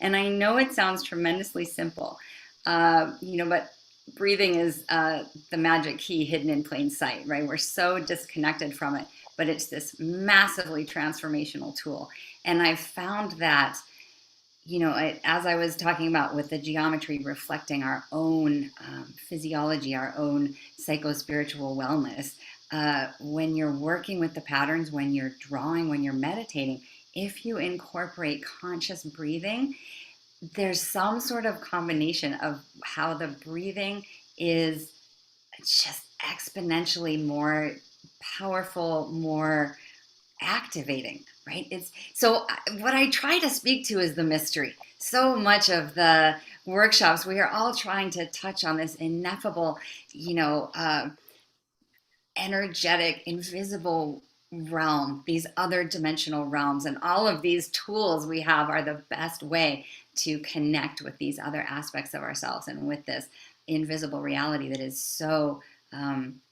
And I know it sounds tremendously simple, but breathing is the magic key hidden in plain sight, right? We're so disconnected from it, but it's this massively transformational tool. And I've found that, as I was talking about with the geometry reflecting our own physiology, our own psycho-spiritual wellness, when you're working with the patterns, when you're drawing, when you're meditating, if you incorporate conscious breathing, there's some sort of combination of how the breathing is just exponentially more powerful, more activating, right? So what I try to speak to is the mystery. So much of the workshops, we are all trying to touch on this ineffable, energetic, invisible realm, these other dimensional realms, and all of these tools we have are the best way to connect with these other aspects of ourselves and with this invisible reality that is so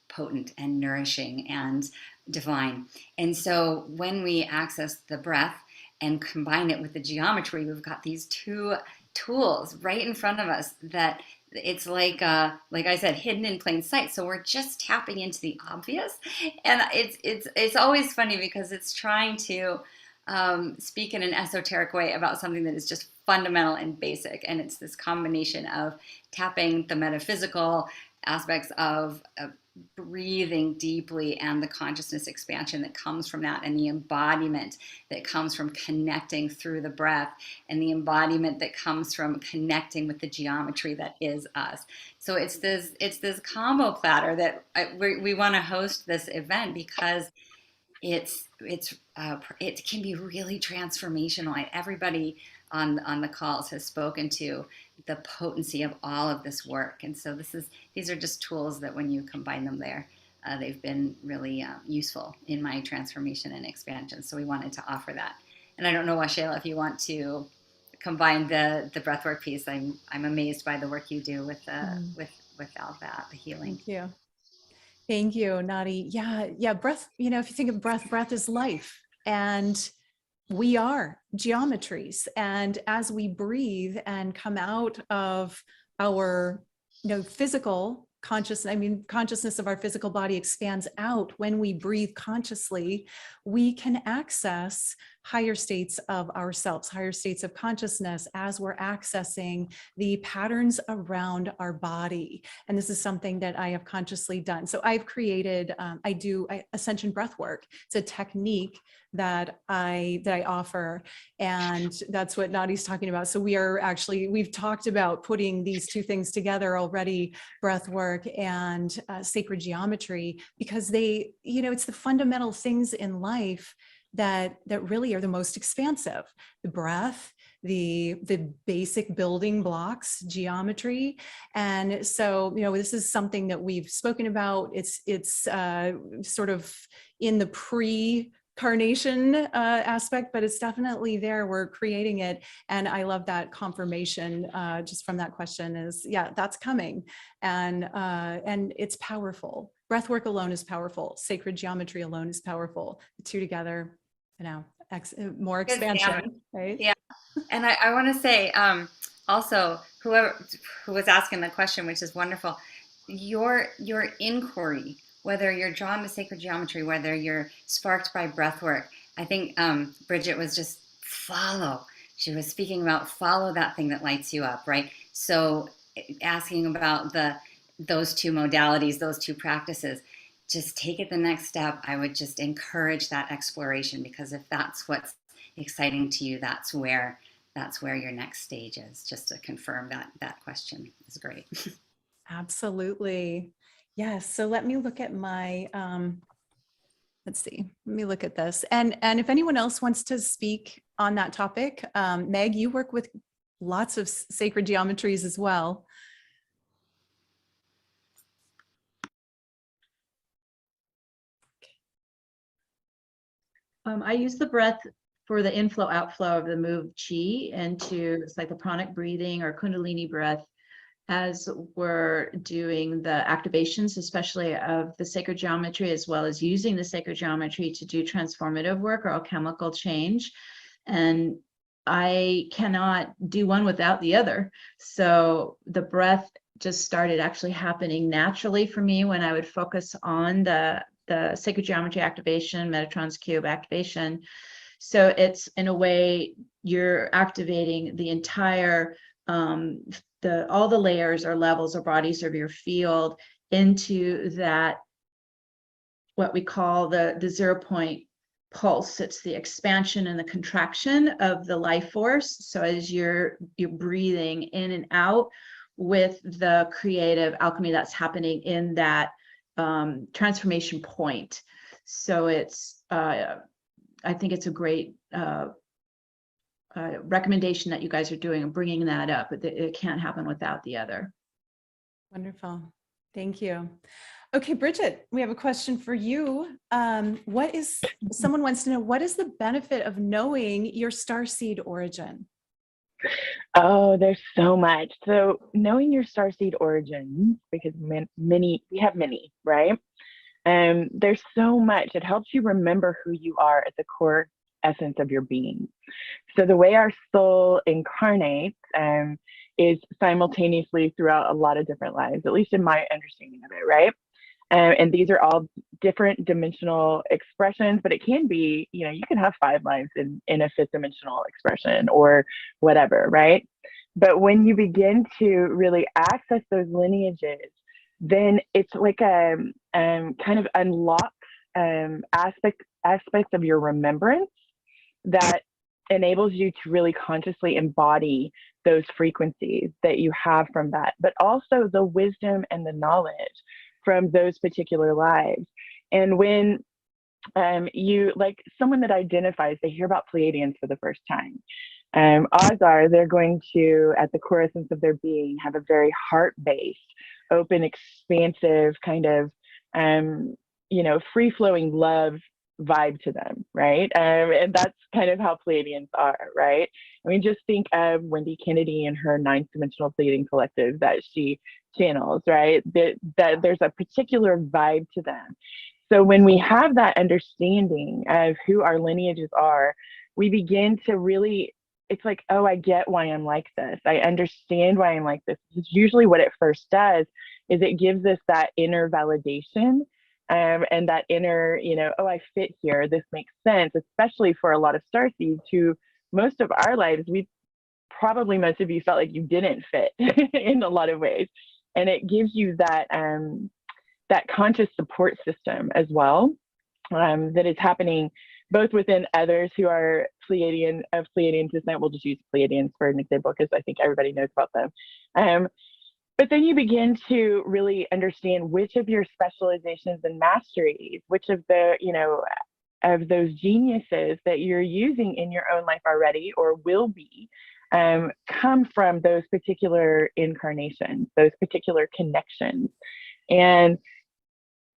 potent and nourishing and divine. And so when we access the breath and combine it with the geometry, we've got these two tools right in front of us that it's like I said, hidden in plain sight. So we're just tapping into the obvious, and it's always funny because it's trying to speak in an esoteric way about something that is just fundamental and basic. And it's this combination of tapping the metaphysical aspects of breathing deeply and the consciousness expansion that comes from that, and the embodiment that comes from connecting through the breath, and the embodiment that comes from connecting with the geometry that is us. So it's this combo platter that we want to host this event because it can be really transformational. Everybody on the calls has spoken to the potency of all of this work. And so these are just tools that when you combine them there, they've been really useful in my transformation and expansion. So we wanted to offer that. And I don't know, Waxela, if you want to combine the breathwork piece. I'm amazed by the work you do with all that, the healing. Thank you. Thank you, Nadi. Yeah, breath, if you think of breath is life. And we are geometries. And as we breathe and come out of our physical consciousness of our physical body expands out. When we breathe consciously, we can access higher states of ourselves, higher states of consciousness as we're accessing the patterns around our body. And this is something that I have consciously done. So I've created, I do ascension breath work. It's a technique that I offer. And that's what Nadi's talking about. So we've talked about putting these two things together already, breath work and sacred geometry, because they, it's the fundamental things in life that really are the most expansive. The breath, the basic building blocks, geometry. And so, this is something that we've spoken about. It's sort of in the pre-carnation aspect, but it's definitely there. We're creating it. And I love that confirmation just from that question is, yeah, that's coming. And it's powerful. Breathwork alone is powerful. Sacred geometry alone is powerful. The two together, more expansion, right? Yeah. And I want to say also, who was asking the question, which is wonderful, your inquiry, whether you're drawn to sacred geometry, whether you're sparked by breath work. I think Bridget was just follow. She was speaking about follow that thing that lights you up, right? So asking about those two modalities, those two practices, just take it the next step. I would just encourage that exploration, because if that's what's exciting to you, that's where your next stage is. Just to confirm that question is great. Absolutely. Yes. So let me look at my, let's see, let me look at this. And if anyone else wants to speak on that topic, Meg, you work with lots of sacred geometries as well. I use the breath for the inflow outflow of the move chi into, it's like the pranic breathing or kundalini breath, as we're doing the activations, especially of the sacred geometry, as well as using the sacred geometry to do transformative work or alchemical change. And I cannot do one without the other. So the breath just started actually happening naturally for me when I would focus on the sacred geometry activation, Metatron's cube activation. So it's, in a way, you're activating the entire all the layers or levels or bodies of your field into that, what we call the 0 point pulse. It's the expansion and the contraction of the life force. So as you're breathing in and out with the creative alchemy that's happening in that transformation point. So it's I think it's a great recommendation that you guys are doing and bringing that up. It can't happen without the other. Wonderful. Thank you. Okay, Bridget, we have a question for you. Someone wants to know, what is the benefit of knowing your starseed origin? Oh, there's so much. So knowing your starseed origins, because we have many, right? There's so much. It helps you remember who you are at the core essence of your being. So the way our soul incarnates is simultaneously throughout a lot of different lives, at least in my understanding of it, right? And these are all different dimensional expressions, but it can be, you can have 5 lives in a 5th dimensional expression or whatever, right? But when you begin to really access those lineages, then it's like a kind of unlock aspects of your remembrance that enables you to really consciously embody those frequencies that you have from that, but also the wisdom and the knowledge from those particular lives. And when you, like someone that identifies, they hear about Pleiadians for the first time, Odds are they're going to, at the core essence of their being, have a very heart-based, open, expansive kind of, free-flowing love vibe to them, right? And that's kind of how Pleiadians are, right? I mean, just think of Wendy Kennedy and her ninth dimensional Pleiadian collective that she channels, right? That there's a particular vibe to them. So when we have that understanding of who our lineages are, we begin to really, it's like, oh, I get why I'm like this. I understand why I'm like this. It's usually what it first does is it gives us that inner validation, and that inner, oh, I fit here. This makes sense, especially for a lot of starseeds who most of our lives, most of you felt like you didn't fit in a lot of ways. And it gives you that, that conscious support system as well, that is happening both within others who are Pleiadian descent. We'll just use Pleiadians for an example because I think everybody knows about them. But then you begin to really understand which of your specializations and masteries, which of the, of those geniuses that you're using in your own life already or will be, come from those particular incarnations, those particular connections. And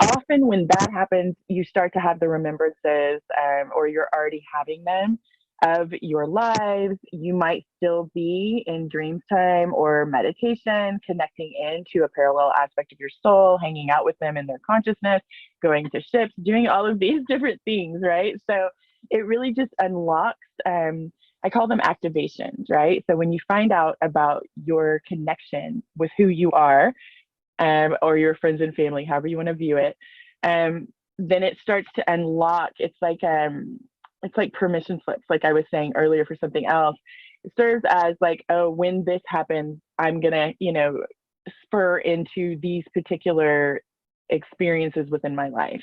often when that happens, you start to have the remembrances, or you're already having them, of your lives. You might still be in dreams time or meditation, connecting into a parallel aspect of your soul, hanging out with them in their consciousness, going to ships, doing all of these different things, right? So it really just unlocks, I call them activations, right? So when you find out about your connection with who you are, or your friends and family, however you want to view it, then it starts to unlock. It's like permission slips, like I was saying earlier for something else. It serves as like, oh, when this happens, I'm gonna, spur into these particular experiences within my life.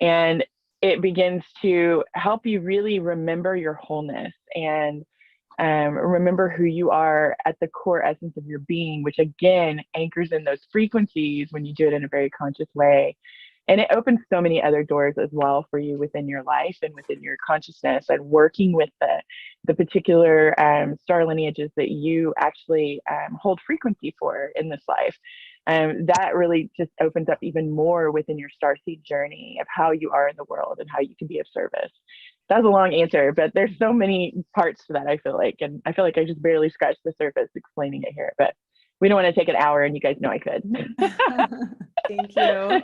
And it begins to help you really remember your wholeness and remember who you are at the core essence of your being, which again anchors in those frequencies when you do it in a very conscious way. And it opens so many other doors as well for you within your life and within your consciousness, and working with the particular star lineages that you actually hold frequency for in this life. That really just opens up even more within your starseed journey of how you are in the world and how you can be of service. That was a long answer, but there's so many parts to that, I feel like. And I feel like I just barely scratched the surface explaining it here, but we don't want to take an hour, and you guys know I could. Thank you.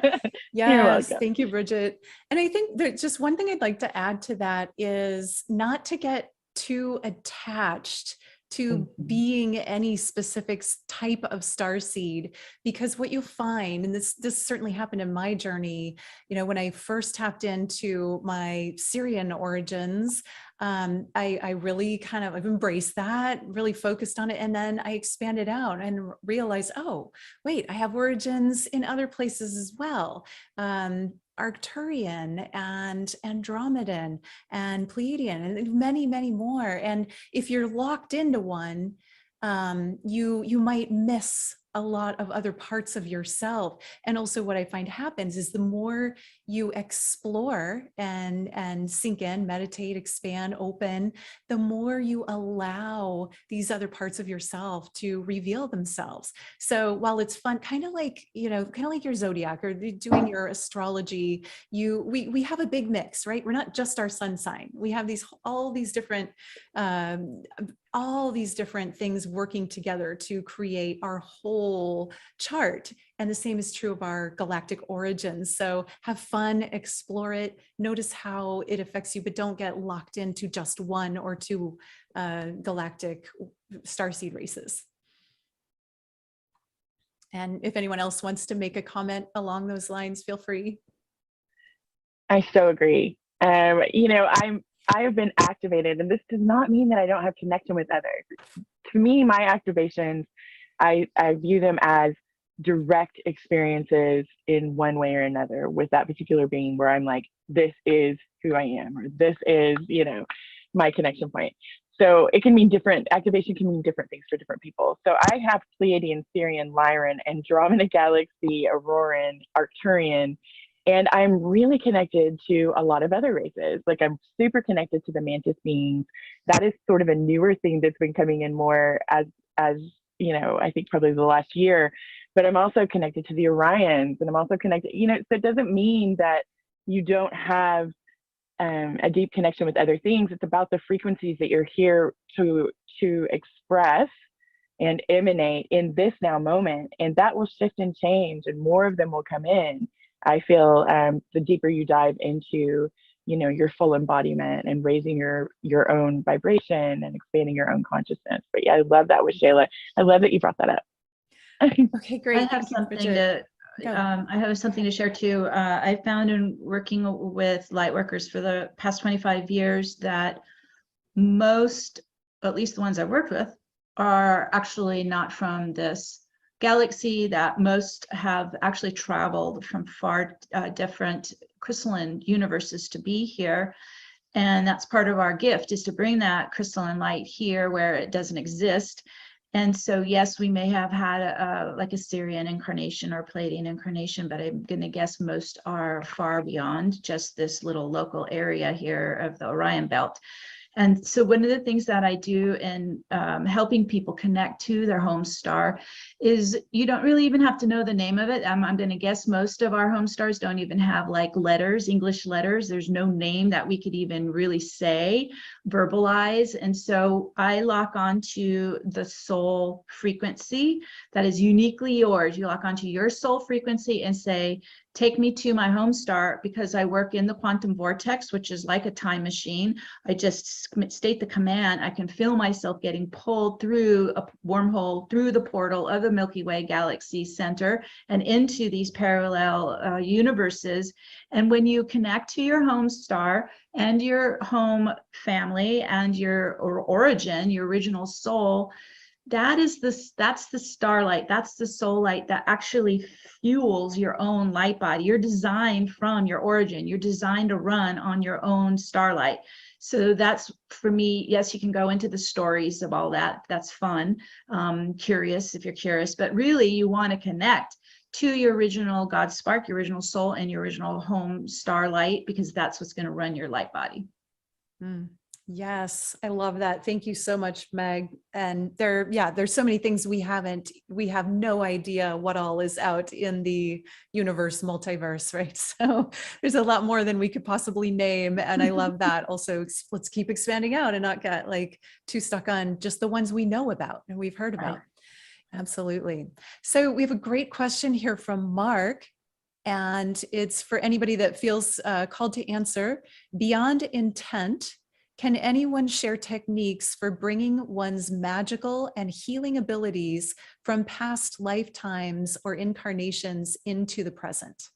You're Yes, welcome. thank you, Bridget. And I think that just one thing I'd like to add to that is not to get too attached to being any specific type of starseed, because what you'll find, and this certainly happened in my journey, when I first tapped into my Syrian origins, I really I've embraced that, really focused on it. And then I expanded out and realized, oh, wait, I have origins in other places as well. Arcturian and Andromedan and Pleiadian and many, many more. And if you're locked into one, you might miss a lot of other parts of yourself. And also what I find happens is the more you explore and sink in, meditate, expand, open, the more you allow these other parts of yourself to reveal themselves. So while it's fun, kind of like your zodiac or doing your astrology, we have a big mix, right? We're not just our sun sign. We have all these different things working together to create our whole chart. And the same is true of our galactic origins. So have fun, explore it, notice how it affects you, but don't get locked into just one or two galactic starseed races. And if anyone else wants to make a comment along those lines, feel free. I so agree. I have been activated, and this does not mean that I don't have connection with others. To me, my activations, I view them as direct experiences in one way or another with that particular being, where I'm like, this is who I am, or this is, my connection point. So it can mean different, activation can mean different things for different people. So I have Pleiadian, Syrian, Lyran, Andromeda Galaxy, Auroran, Arcturian, And I'm really connected to a lot of other races. Like I'm super connected to the mantis beings. That is sort of a newer thing that's been coming in more as you know, I think probably the last year. But I'm also connected to the Orions, and I'm also connected, you know, so it doesn't mean that you don't have a deep connection with other things. It's about the frequencies that you're here to express and emanate in this now moment, and that will shift and change, and more of them will come in. I feel the deeper you dive into, you know, your full embodiment and raising your own vibration and expanding your own consciousness. But yeah, I love that with Shayla. I love that you brought that up. Okay, great. I have Thank you, something Bridget. I have something to share too. I found in working with light workers for the past 25 years that most, at least the ones I've worked with, are actually not from this galaxy, that most have actually traveled from far different crystalline universes to be here. And that's part of our gift, is to bring that crystalline light here where it doesn't exist. And so, yes, we may have had like a Syrian incarnation or Palladian incarnation, but I'm going to guess most are far beyond just this little local area here of the Orion Belt. And so one of the things that I do in helping people connect to their home star is you don't really even have to know the name of it. I'm going to guess most of our home stars don't even have like letters, English letters. There's no name that we could even really say, verbalize. And so I lock onto the soul frequency that is uniquely yours. You lock onto your soul frequency and say, take me to my home star, because I work in the quantum vortex, which is like a time machine. I just state the command. I can feel myself getting pulled through a wormhole, through the portal of the Milky Way galaxy center and into these parallel universes. And when you connect to your home star and your home family and your origin, your original soul, that's the starlight, that's the soul light that actually fuels your own light body. You're designed from your origin. You're designed to run on your own starlight. So that's, for me, yes, you can go into the stories of all that. That's fun. Curious if you're curious, but really you want to connect to your original God spark, your original soul, and your original home starlight, because that's what's going to run your light body. Yes, I love that. Thank you so much, Meg. And there's so many things we have no idea what all is out in the universe, multiverse, right? So there's a lot more than we could possibly name. And I love that. Also, let's keep expanding out and not get like too stuck on just the ones we know about and we've heard about. Right. Absolutely. So we have a great question here from Mark. And it's for anybody that feels called to answer. Beyond intent, can anyone share techniques for bringing one's magical and healing abilities from past lifetimes or incarnations into the present?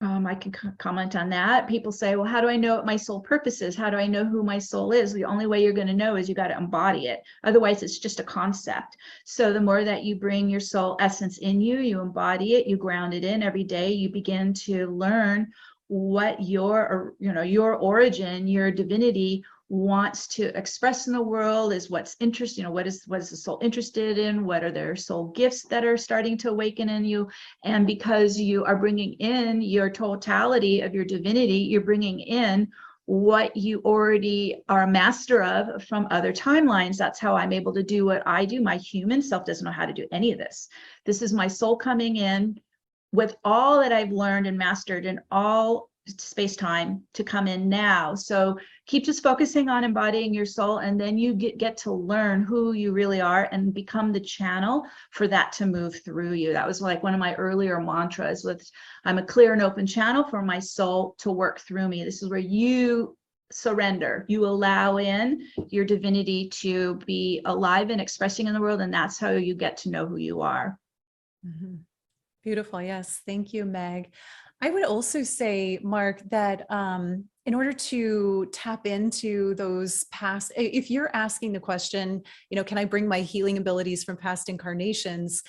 I can comment on that. People say, well, how do I know what my soul purpose is? How do I know who my soul is? The only way you're going to know is you got to embody it. Otherwise, it's just a concept. So the more that you bring your soul essence in you, you embody it, you ground it in every day, you begin to learn what your origin, your divinity wants to express in the world, is what's interesting, what is the soul interested in, what are their soul gifts that are starting to awaken in you. And because you are bringing in your totality of your divinity, you're bringing in what you already are a master of from other timelines. That's how I'm able to do what I do. My human self doesn't know how to do any of this. This is my soul coming in with all that I've learned and mastered in all space-time to come in now. So keep just focusing on embodying your soul, and then you get to learn who you really are and become the channel for that to move through you. That was like one of my earlier mantras, with I'm a clear and open channel for my soul to work through me. This is where you surrender, you allow in your divinity to be alive and expressing in the world, and that's how you get to know who you are. Mm-hmm. Beautiful. Yes. Thank you, Meg. I would also say, Mark, that in order to tap into those past, if you're asking the question, can I bring my healing abilities from past incarnations?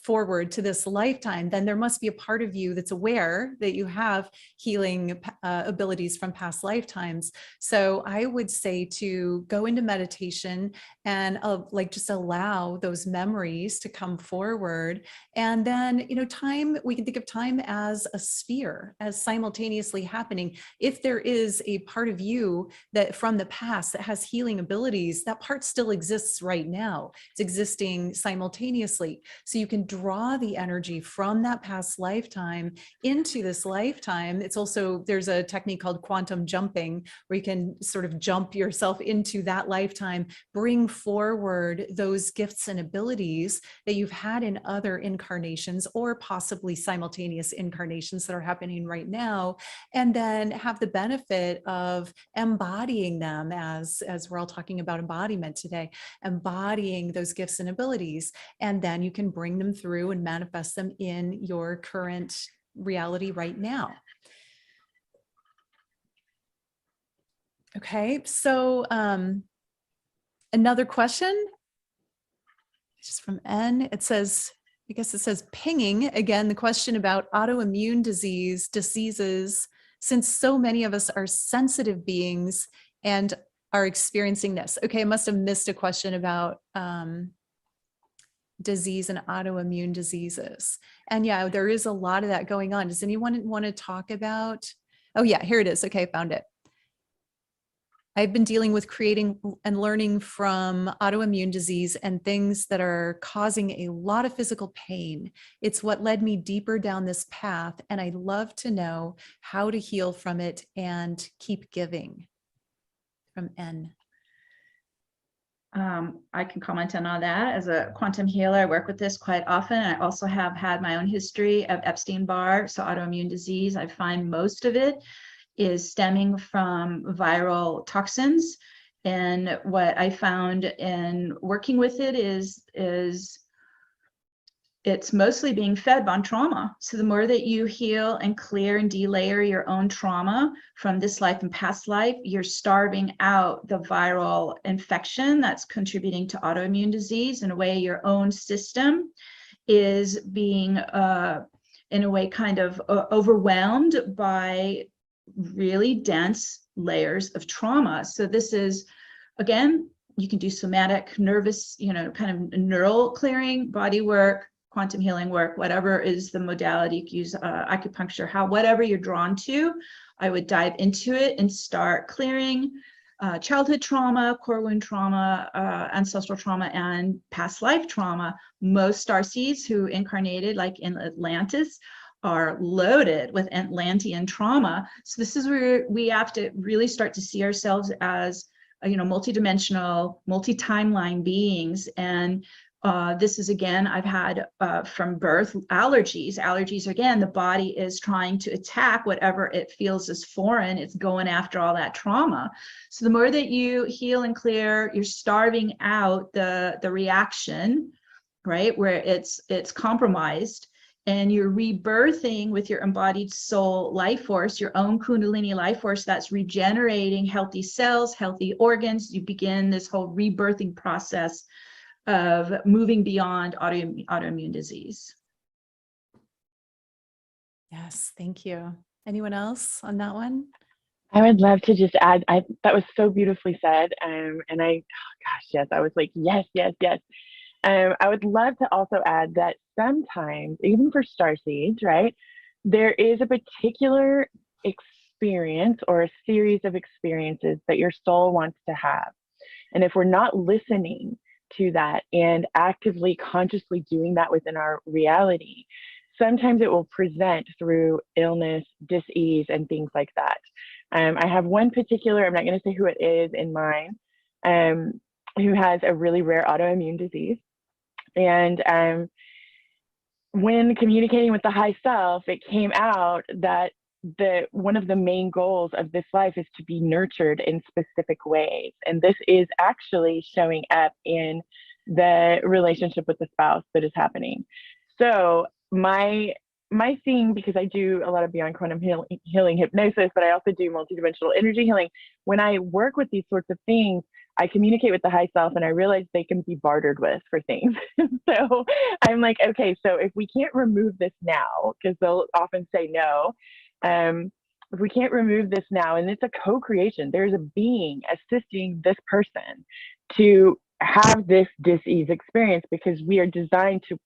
forward to this lifetime, then there must be a part of you that's aware that you have healing abilities from past lifetimes. So I would say to go into meditation and like just allow those memories to come forward. And then, time, we can think of time as a sphere, as simultaneously happening. If there is a part of you that from the past that has healing abilities, that part still exists right now. It's existing simultaneously. So you can draw the energy from that past lifetime into this lifetime. It's also, there's a technique called quantum jumping, where you can sort of jump yourself into that lifetime, bring forward those gifts and abilities that you've had in other incarnations, or possibly simultaneous incarnations that are happening right now, and then have the benefit of embodying them, as we're all talking about embodiment today, embodying those gifts and abilities. And then you can bring them through and manifest them in your current reality right now. Okay, so another question, just from N. It says, I guess it says pinging again, the question about autoimmune diseases, since so many of us are sensitive beings and are experiencing this. Okay, I must have missed a question about disease and autoimmune diseases. And yeah, there is a lot of that going on. Does anyone want to talk about? Oh yeah, here it is. Okay, I found it. I've been dealing with creating and learning from autoimmune disease and things that are causing a lot of physical pain. It's what led me deeper down this path, and I'd love to know how to heal from it and keep giving. From N. I can comment on all that. As a quantum healer, I work with this quite often. I also have had my own history of Epstein-Barr, so autoimmune disease. I find most of it is stemming from viral toxins. And what I found in working with it is it's mostly being fed on trauma. So the more that you heal and clear and delayer your own trauma from this life and past life, you're starving out the viral infection that's contributing to autoimmune disease. In a way, your own system is being, in a way, kind of overwhelmed by really dense layers of trauma. So this is, again, you can do somatic, nervous, kind of neural clearing, body work, quantum healing work, whatever is the modality. You can use acupuncture, whatever you're drawn to. I would dive into it and start clearing childhood trauma, core wound trauma, ancestral trauma, and past life trauma. Most starseeds who incarnated like in Atlantis are loaded with Atlantean trauma. So this is where we have to really start to see ourselves as, multidimensional, multi-timeline beings. And this is, again, I've had from birth allergies. Allergies, again, the body is trying to attack whatever it feels is foreign. It's going after all that trauma. So the more that you heal and clear, you're starving out the reaction, right, where it's compromised. And you're rebirthing with your embodied soul life force, your own Kundalini life force that's regenerating healthy cells, healthy organs. You begin this whole rebirthing process of moving beyond autoimmune disease. Yes, thank you. Anyone else on that one? I would love to just add, that was so beautifully said. And yes, I was like, yes, yes, yes. I would love to also add that sometimes, even for starseeds, right, there is a particular experience or a series of experiences that your soul wants to have. And if we're not listening to that and actively, consciously doing that within our reality, sometimes it will present through illness, dis-ease, and things like that. I have one particular, I'm not going to say who it is in mind, who has a really rare autoimmune disease. And when communicating with the high self, it came out that one of the main goals of this life is to be nurtured in specific ways. And this is actually showing up in the relationship with the spouse that is happening. So my thing, because I do a lot of beyond quantum healing hypnosis, but I also do multidimensional energy healing. When I work with these sorts of things, I communicate with the high self and I realize they can be bartered with for things. So I'm like, okay, so if we can't remove this now, because they'll often say no, if we can't remove this now, and it's a co-creation, there's a being assisting this person to have this dis-ease experience, because we are designed to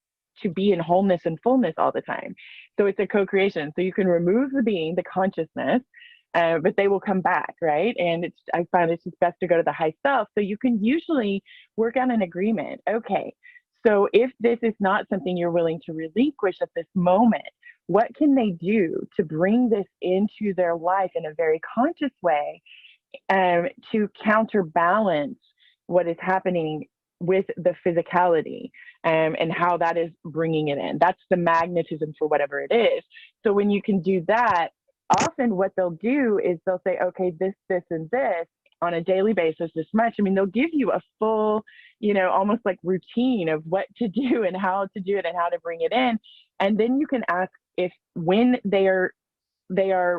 be in wholeness and fullness all the time. So it's a co-creation. So you can remove the being, the consciousness, but they will come back, right? And I find it's just best to go to the high self. So you can usually work on an agreement. Okay, so if this is not something you're willing to relinquish at this moment, what can they do to bring this into their life in a very conscious way, to counterbalance what is happening with the physicality, and how that is bringing it in? That's the magnetism for whatever it is. So when you can do that, often what they'll do is they'll say, okay, this, and this on a daily basis, this much. I mean, they'll give you a full, almost like routine of what to do and how to do it and how to bring it in. And then you can ask if, when they are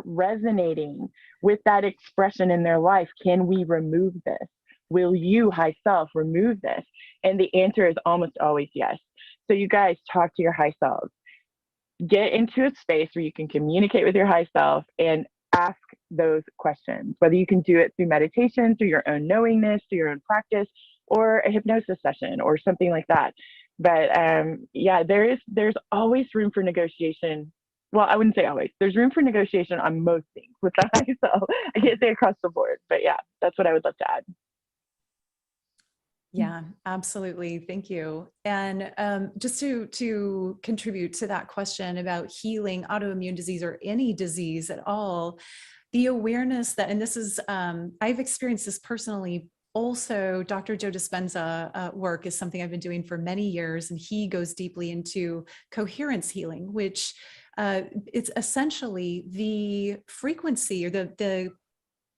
resonating with that expression in their life, can we remove this? Will you, high self, remove this? And the answer is almost always yes. So you guys talk to your high selves. Get into a space where you can communicate with your high self and ask those questions, whether you can do it through meditation, through your own knowingness, through your own practice, or a hypnosis session or something like that. But yeah, there's always room for negotiation. Well, I wouldn't say always. There's room for negotiation on most things with the high self. I can't say across the board, but yeah, that's what I would love to add. Yeah, absolutely. Thank you. And just to contribute to that question about healing autoimmune disease or any disease at all, the awareness that, and this is, I've experienced this personally. Also, Dr. Joe Dispenza work is something I've been doing for many years, and he goes deeply into coherence healing, which it's essentially the frequency or the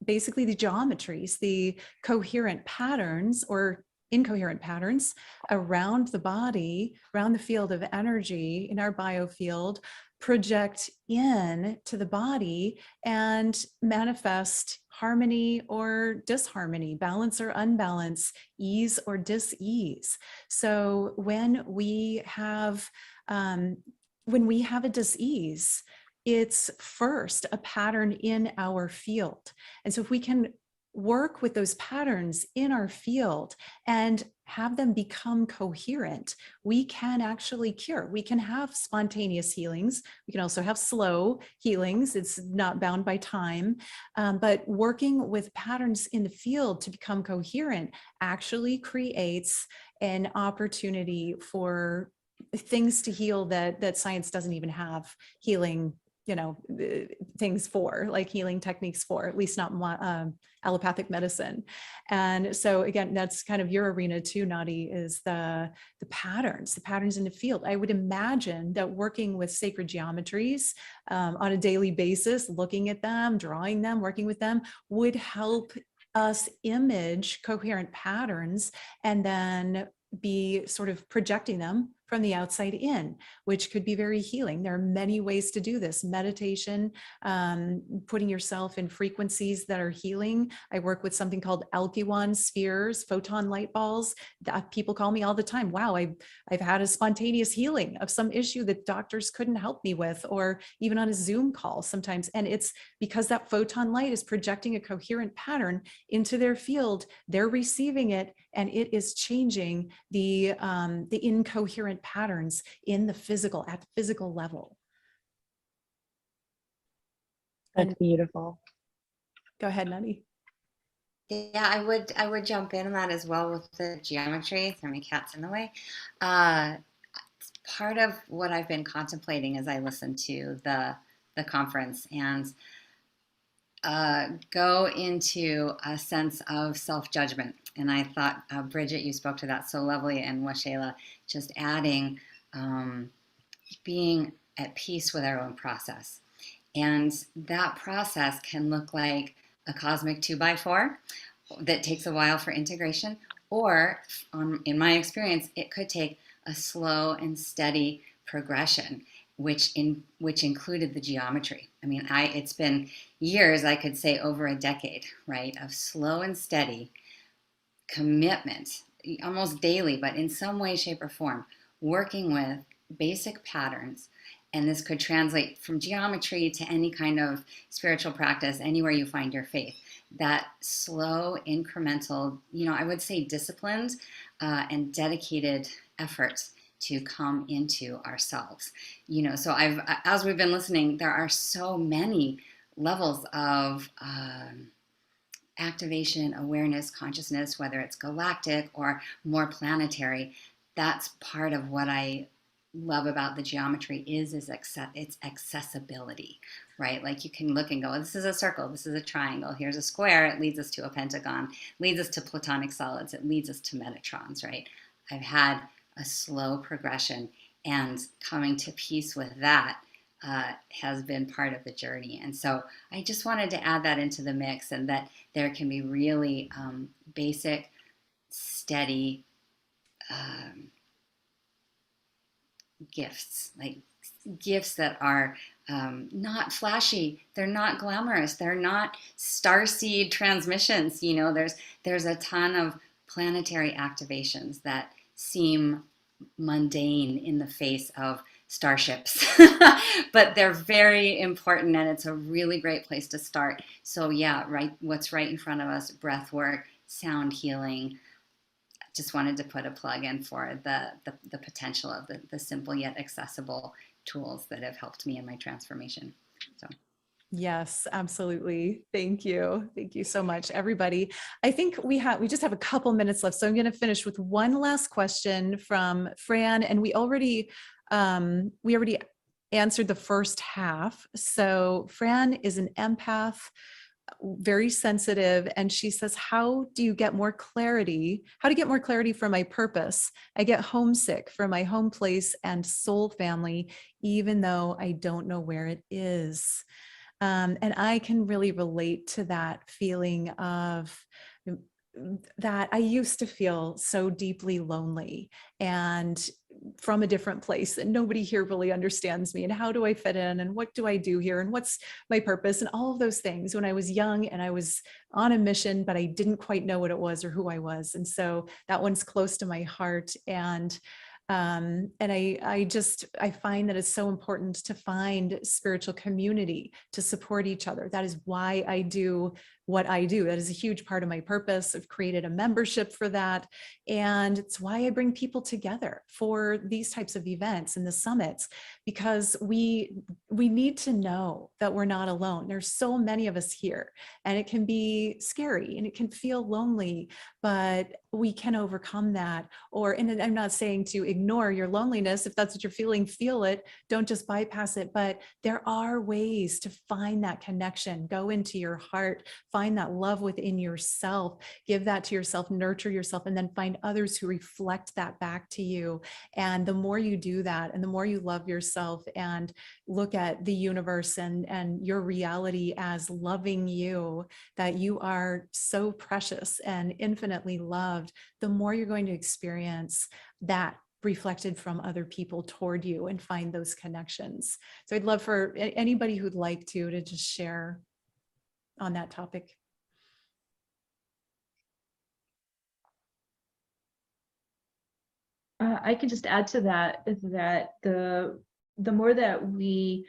basically the geometries, the coherent patterns or incoherent patterns around the body, around the field of energy in our biofield, project in to the body and manifest harmony or disharmony, balance or unbalance, ease or dis-ease. So when we have a dis-ease, it's first a pattern in our field. And so if we can work with those patterns in our field and have them become coherent, we can actually cure. We can have spontaneous healings. We can also have slow healings. It's not bound by time, but working with patterns in the field to become coherent actually creates an opportunity for things to heal that science doesn't even have healing things for, like healing techniques for, at least not allopathic medicine. And so again, that's kind of your arena too, Nadi, is the patterns in the field. I would imagine that working with sacred geometries on a daily basis, looking at them, drawing them, working with them would help us image coherent patterns and then be sort of projecting them from the outside in, which could be very healing. There are many ways to do this. Meditation, putting yourself in frequencies that are healing. I work with something called Alchemy spheres, photon light balls. That people call me all the time. Wow, I've had a spontaneous healing of some issue that doctors couldn't help me with, or even on a Zoom call sometimes. And it's because that photon light is projecting a coherent pattern into their field. They're receiving it, and it is changing the incoherent patterns in the physical, at the physical level. That's beautiful. Go ahead, Nadi. Yeah, I would jump in on that as well with the geometry. Sorry, my cat's in the way. Part of what I've been contemplating as I listen to the conference and go into a sense of self-judgment. And I thought, Bridget, you spoke to that so lovely, and Waxela, just adding being at peace with our own process. And that process can look like a cosmic 2x4 that takes a while for integration, or in my experience, it could take a slow and steady progression, which included the geometry. I mean, it's been years, I could say over a decade, right, of slow and steady commitment, almost daily, but in some way, shape, or form, working with basic patterns. And this could translate from geometry to any kind of spiritual practice, anywhere you find your faith. That slow, incremental, I would say disciplined and dedicated efforts to come into ourselves. So as we've been listening, there are so many levels of activation, awareness, consciousness, whether it's galactic or more planetary. That's part of what I love about the geometry is its accessibility, right? Like you can look and go, this is a circle, this is a triangle, here's a square, it leads us to a pentagon, leads us to platonic solids, it leads us to Metatrons, right? I've had a slow progression, and coming to peace with that has been part of the journey. And so I just wanted to add that into the mix, and that there can be really basic, steady gifts, like gifts that are not flashy, they're not glamorous, they're not starseed transmissions. There's a ton of planetary activations that seem mundane in the face of starships, but they're very important, and it's a really great place to start. So yeah, what's right in front of us: breath work, sound healing. Just wanted to put a plug in for the potential of the simple yet accessible tools that have helped me in my transformation. So. Yes, absolutely. Thank you. Thank you so much, everybody. I think we just have a couple minutes left. So I'm going to finish with one last question from Fran, and we already answered the first half. So Fran is an empath, very sensitive, and she says, how to get more clarity for my purpose? I get homesick for my home place and soul family, even though I don't know where it is. And I can really relate to that feeling of that I used to feel so deeply lonely and from a different place, and nobody here really understands me, and how do I fit in, and what do I do here, and what's my purpose, and all of those things when I was young and I was on a mission, but I didn't quite know what it was or who I was. And so that one's close to my heart. And I find that it's so important to find spiritual community to support each other. That is why I do what I do. That is a huge part of my purpose. I've created a membership for that. And it's why I bring people together for these types of events and the summits, because we need to know that we're not alone. There's so many of us here, and it can be scary and it can feel lonely, but we can overcome that. And I'm not saying to ignore your loneliness. If that's what you're feeling, feel it. Don't just bypass it. But there are ways to find that connection. Go into your heart, find that love within yourself, give that to yourself, nurture yourself, and then find others who reflect that back to you. And the more you do that, and the more you love yourself and look at the universe and your reality as loving you, that you are so precious and infinitely loved, the more you're going to experience that reflected from other people toward you and find those connections. So I'd love for anybody who'd like to just share on that topic. I can just add to that the more that we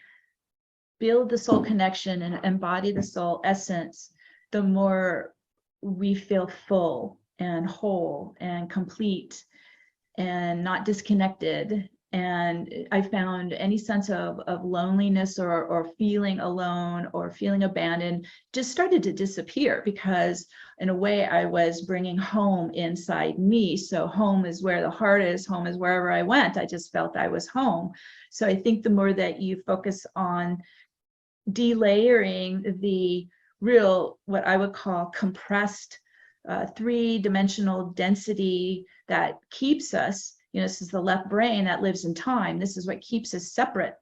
build the soul connection and embody the soul essence, the more we feel full and whole and complete and not disconnected. And I found any sense of loneliness or feeling alone or feeling abandoned just started to disappear, because in a way I was bringing home inside me. So home is where the heart is, home is wherever I went. I just felt I was home. So I think the more that you focus on delayering the real, what I would call compressed three-dimensional density that keeps us, this is the left brain that lives in time. This is what keeps us separate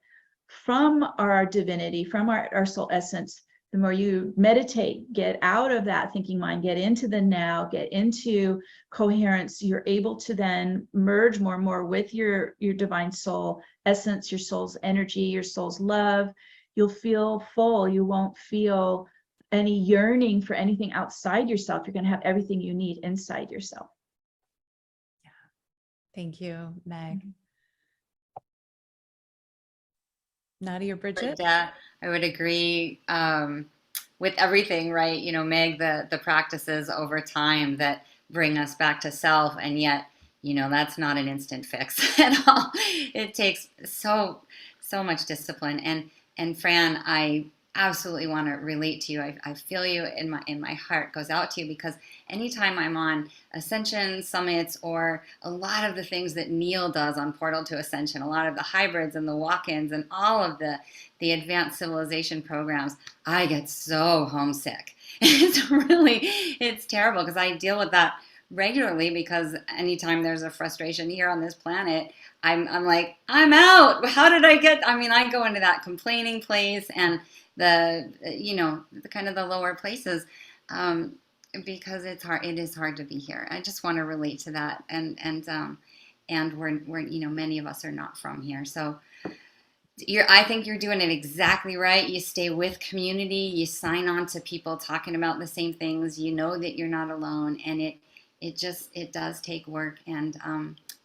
from our divinity, from our soul essence. The more you meditate, get out of that thinking mind, get into the now, get into coherence, you're able to then merge more and more with your divine soul essence, your soul's energy, your soul's love. You'll feel full. You won't feel any yearning for anything outside yourself, you're going to have everything you need inside yourself. Thank you, Meg. Nadi or Bridget? Yeah, I would agree with everything, right? You know, Meg, the practices over time that bring us back to self, and yet, you know, that's not an instant fix at all. It takes so much discipline. And Fran, I absolutely want to relate to you. I feel you in my heart goes out to you, because anytime I'm on Ascension summits or a lot of the things that Neil does on Portal to Ascension, a lot of the hybrids and the walk-ins and all of the advanced civilization programs, I get so homesick. It's terrible, because I deal with that regularly, because anytime there's a frustration here on this planet, I'm like, I'm out. How did I get? I mean, I go into that complaining place and the kind of the lower places, because it's hard. It is hard to be here. I just want to relate to that, and we're you know, many of us are not from here, so I think you're doing it exactly right. You stay with community. You sign on to people talking about the same things. You know that you're not alone, and it does take work and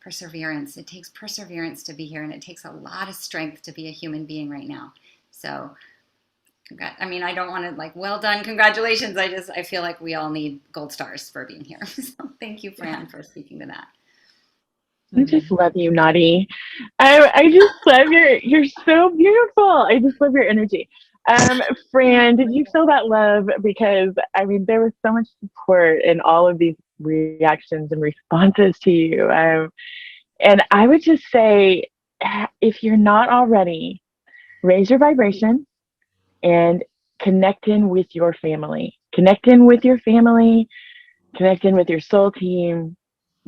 perseverance. It takes perseverance to be here, and it takes a lot of strength to be a human being right now. So, I mean, I don't want to like, well done, congratulations. I feel like we all need gold stars for being here. So thank you, Fran, for speaking to that. I just love you, Nadi. I just love you're so beautiful. I just love your energy. Fran, did you feel that love? Because I mean, there was so much support in all of these reactions and responses to you. And I would just say, if you're not already, raise your vibration and connect in with your family. Connect in with your family, connect in with your soul team,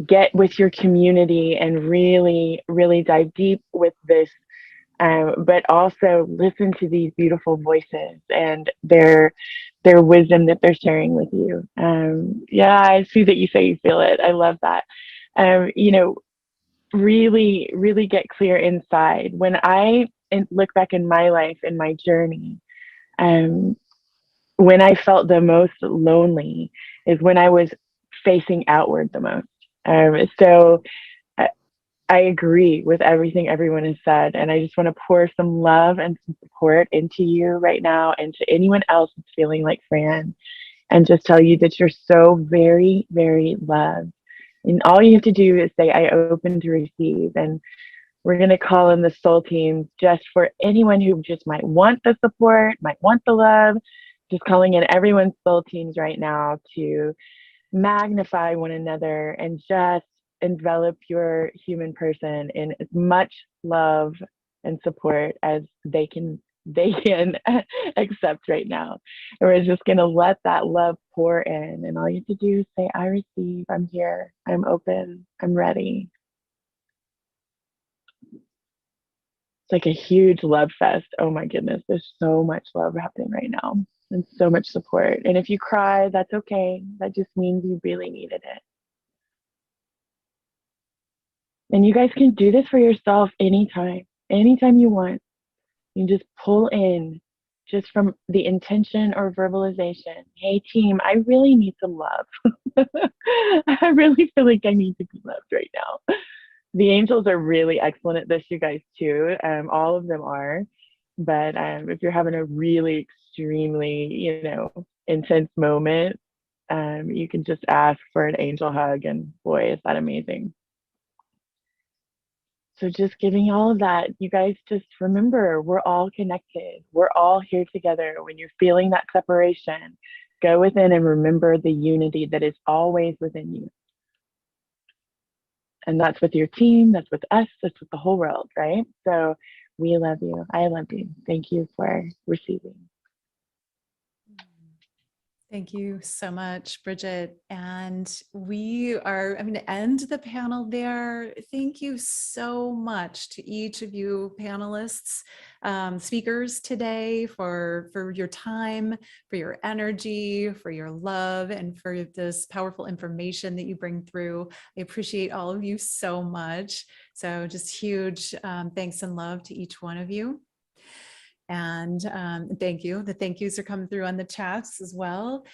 get with your community, and really, really dive deep with this. But also listen to these beautiful voices and their wisdom that they're sharing with you. Yeah, I see that you say you feel it. I love that. You know, really, really get clear inside. When I look back in my life and my journey, when I felt the most lonely is when I was facing outward the most. So I agree with everything everyone has said, and I just want to pour some love and some support into you right now, and to anyone else that's feeling like Fran, and just tell you that you're so very, very loved. And all you have to do is say, I open to receive. And we're going to call in the soul teams just for anyone who just might want the support, might want the love. Just calling in everyone's soul teams right now to magnify one another and just envelop your human person in as much love and support as they can accept right now. And we're just going to let that love pour in, and all you have to do is say, I receive, I'm here, I'm open, I'm ready. It's like a huge love fest. Oh my goodness, there's so much love happening right now and so much support. And if you cry, that's okay. That just means you really needed it. And you guys can do this for yourself anytime you want. You just pull in just from the intention or verbalization. Hey team, I really need some love. I really feel like I need to be loved right now. The angels are really excellent at this, you guys, too. All of them are. But if you're having a really extremely, intense moment, you can just ask for an angel hug, and boy, is that amazing. So just giving all of that, you guys just remember, we're all connected. We're all here together. When you're feeling that separation, go within and remember the unity that is always within you. And that's with your team, that's with us, that's with the whole world, right? So we love you. I love you. Thank you for receiving. Thank you so much, Bridget. And I'm going to end the panel there. Thank you so much to each of you panelists, speakers today for your time, for your energy, for your love, and for this powerful information that you bring through. I appreciate all of you so much. So just huge thanks and love to each one of you. And thank you. The thank yous are coming through on the chats as well.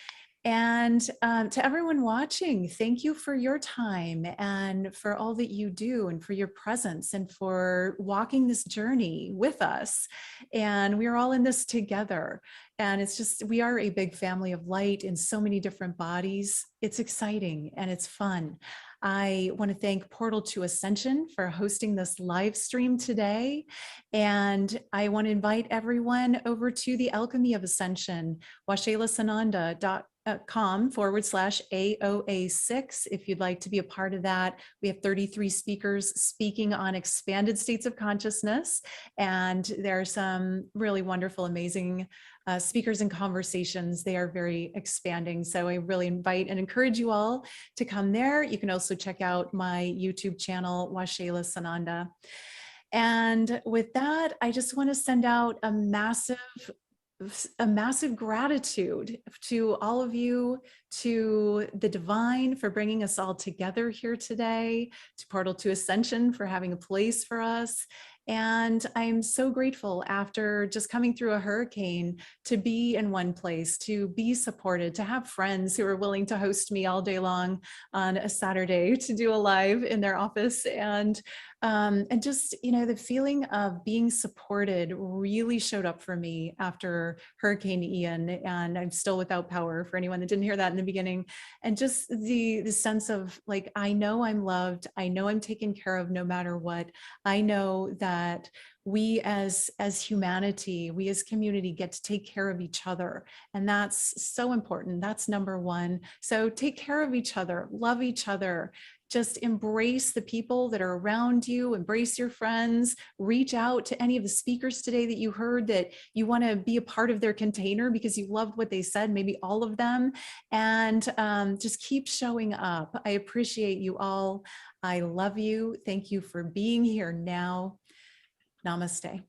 And to everyone watching, thank you for your time and for all that you do and for your presence and for walking this journey with us. And we are all in this together. And it's just, we are a big family of light in so many different bodies. It's exciting and it's fun. I want to thank Portal to Ascension for hosting this live stream today. And I want to invite everyone over to the Alchemy of Ascension, waxelasananda.com/AOA6 if you'd like to be a part of that. We have 33 speakers speaking on expanded states of consciousness, and there are some really wonderful, amazing speakers and conversations. They are very expanding, so I really invite and encourage you all to come there. You can also check out my YouTube channel, Waxela Sananda. And with that, I just want to send out a massive gratitude to all of you, to the divine for bringing us all together here today, to Portal to Ascension for having a place for us. And I'm so grateful after just coming through a hurricane to be in one place, to be supported, to have friends who are willing to host me all day long on a Saturday to do a live in their office. And just, you know, the feeling of being supported really showed up for me after Hurricane Ian, and I'm still without power for anyone that didn't hear that in the beginning. And just the sense of like, I know I'm loved. I know I'm taken care of no matter what. I know that we as humanity, we as community get to take care of each other. And that's so important. That's number one. So take care of each other, love each other. Just embrace the people that are around you, embrace your friends, reach out to any of the speakers today that you heard that you want to be a part of their container because you loved what they said, maybe all of them, and just keep showing up. I appreciate you all. I love you. Thank you for being here now. Namaste.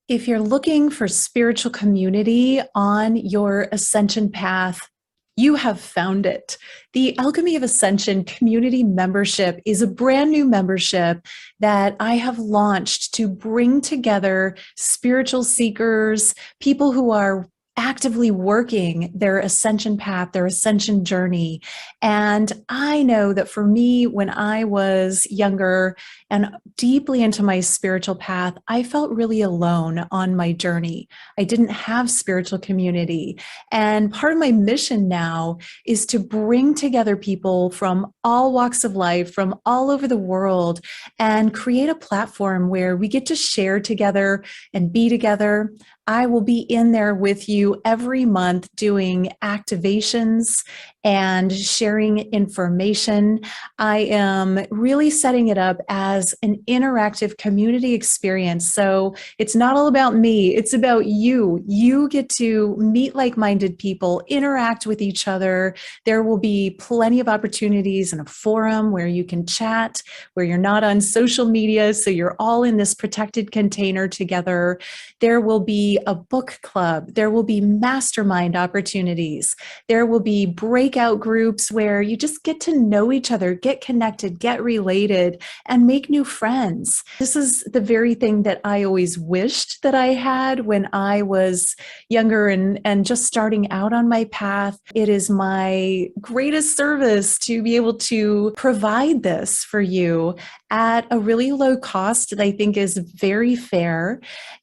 If you're looking for spiritual community on your ascension path, you have found it. The Alchemy of Ascension community membership is a brand new membership that I have launched to bring together spiritual seekers, people who are actively working their ascension path, their ascension journey. And I know that for me, when I was younger and deeply into my spiritual path, I felt really alone on my journey. I didn't have spiritual community. And part of my mission now is to bring together people from all walks of life, from all over the world, and create a platform where we get to share together and be together. I will be in there with you every month doing activations and sharing information. I am really setting it up as an interactive community experience. So it's not all about me, it's about you. You get to meet like-minded people, interact with each other. There will be plenty of opportunities in a forum where you can chat, where you're not on social media, so you're all in this protected container together. There will be a book club. There will be mastermind opportunities. There will be breakout groups where you just get to know each other, get connected, get related, and make new friends. This is the very thing that I always wished that I had when I was younger and just starting out on my path. It is my greatest service to be able to provide this for you at a really low cost that I think is very fair.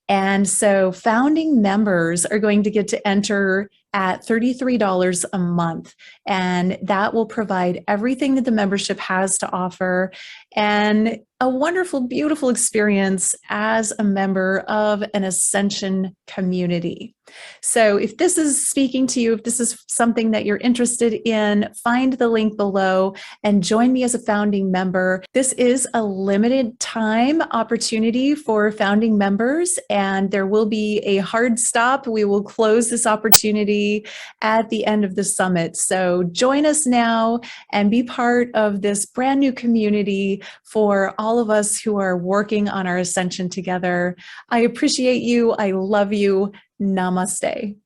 And so founding members are going to get to enter at $33 a month. And that will provide everything that the membership has to offer and a wonderful, beautiful experience as a member of an ascension community. So if this is speaking to you, if this is something that you're interested in, find the link below and join me as a founding member. This is a limited time opportunity for founding members, and there will be a hard stop. We will close this opportunity at the end of the summit. So join us now and be part of this brand new community for all of us who are working on our ascension together. I appreciate you. I love you. Namaste.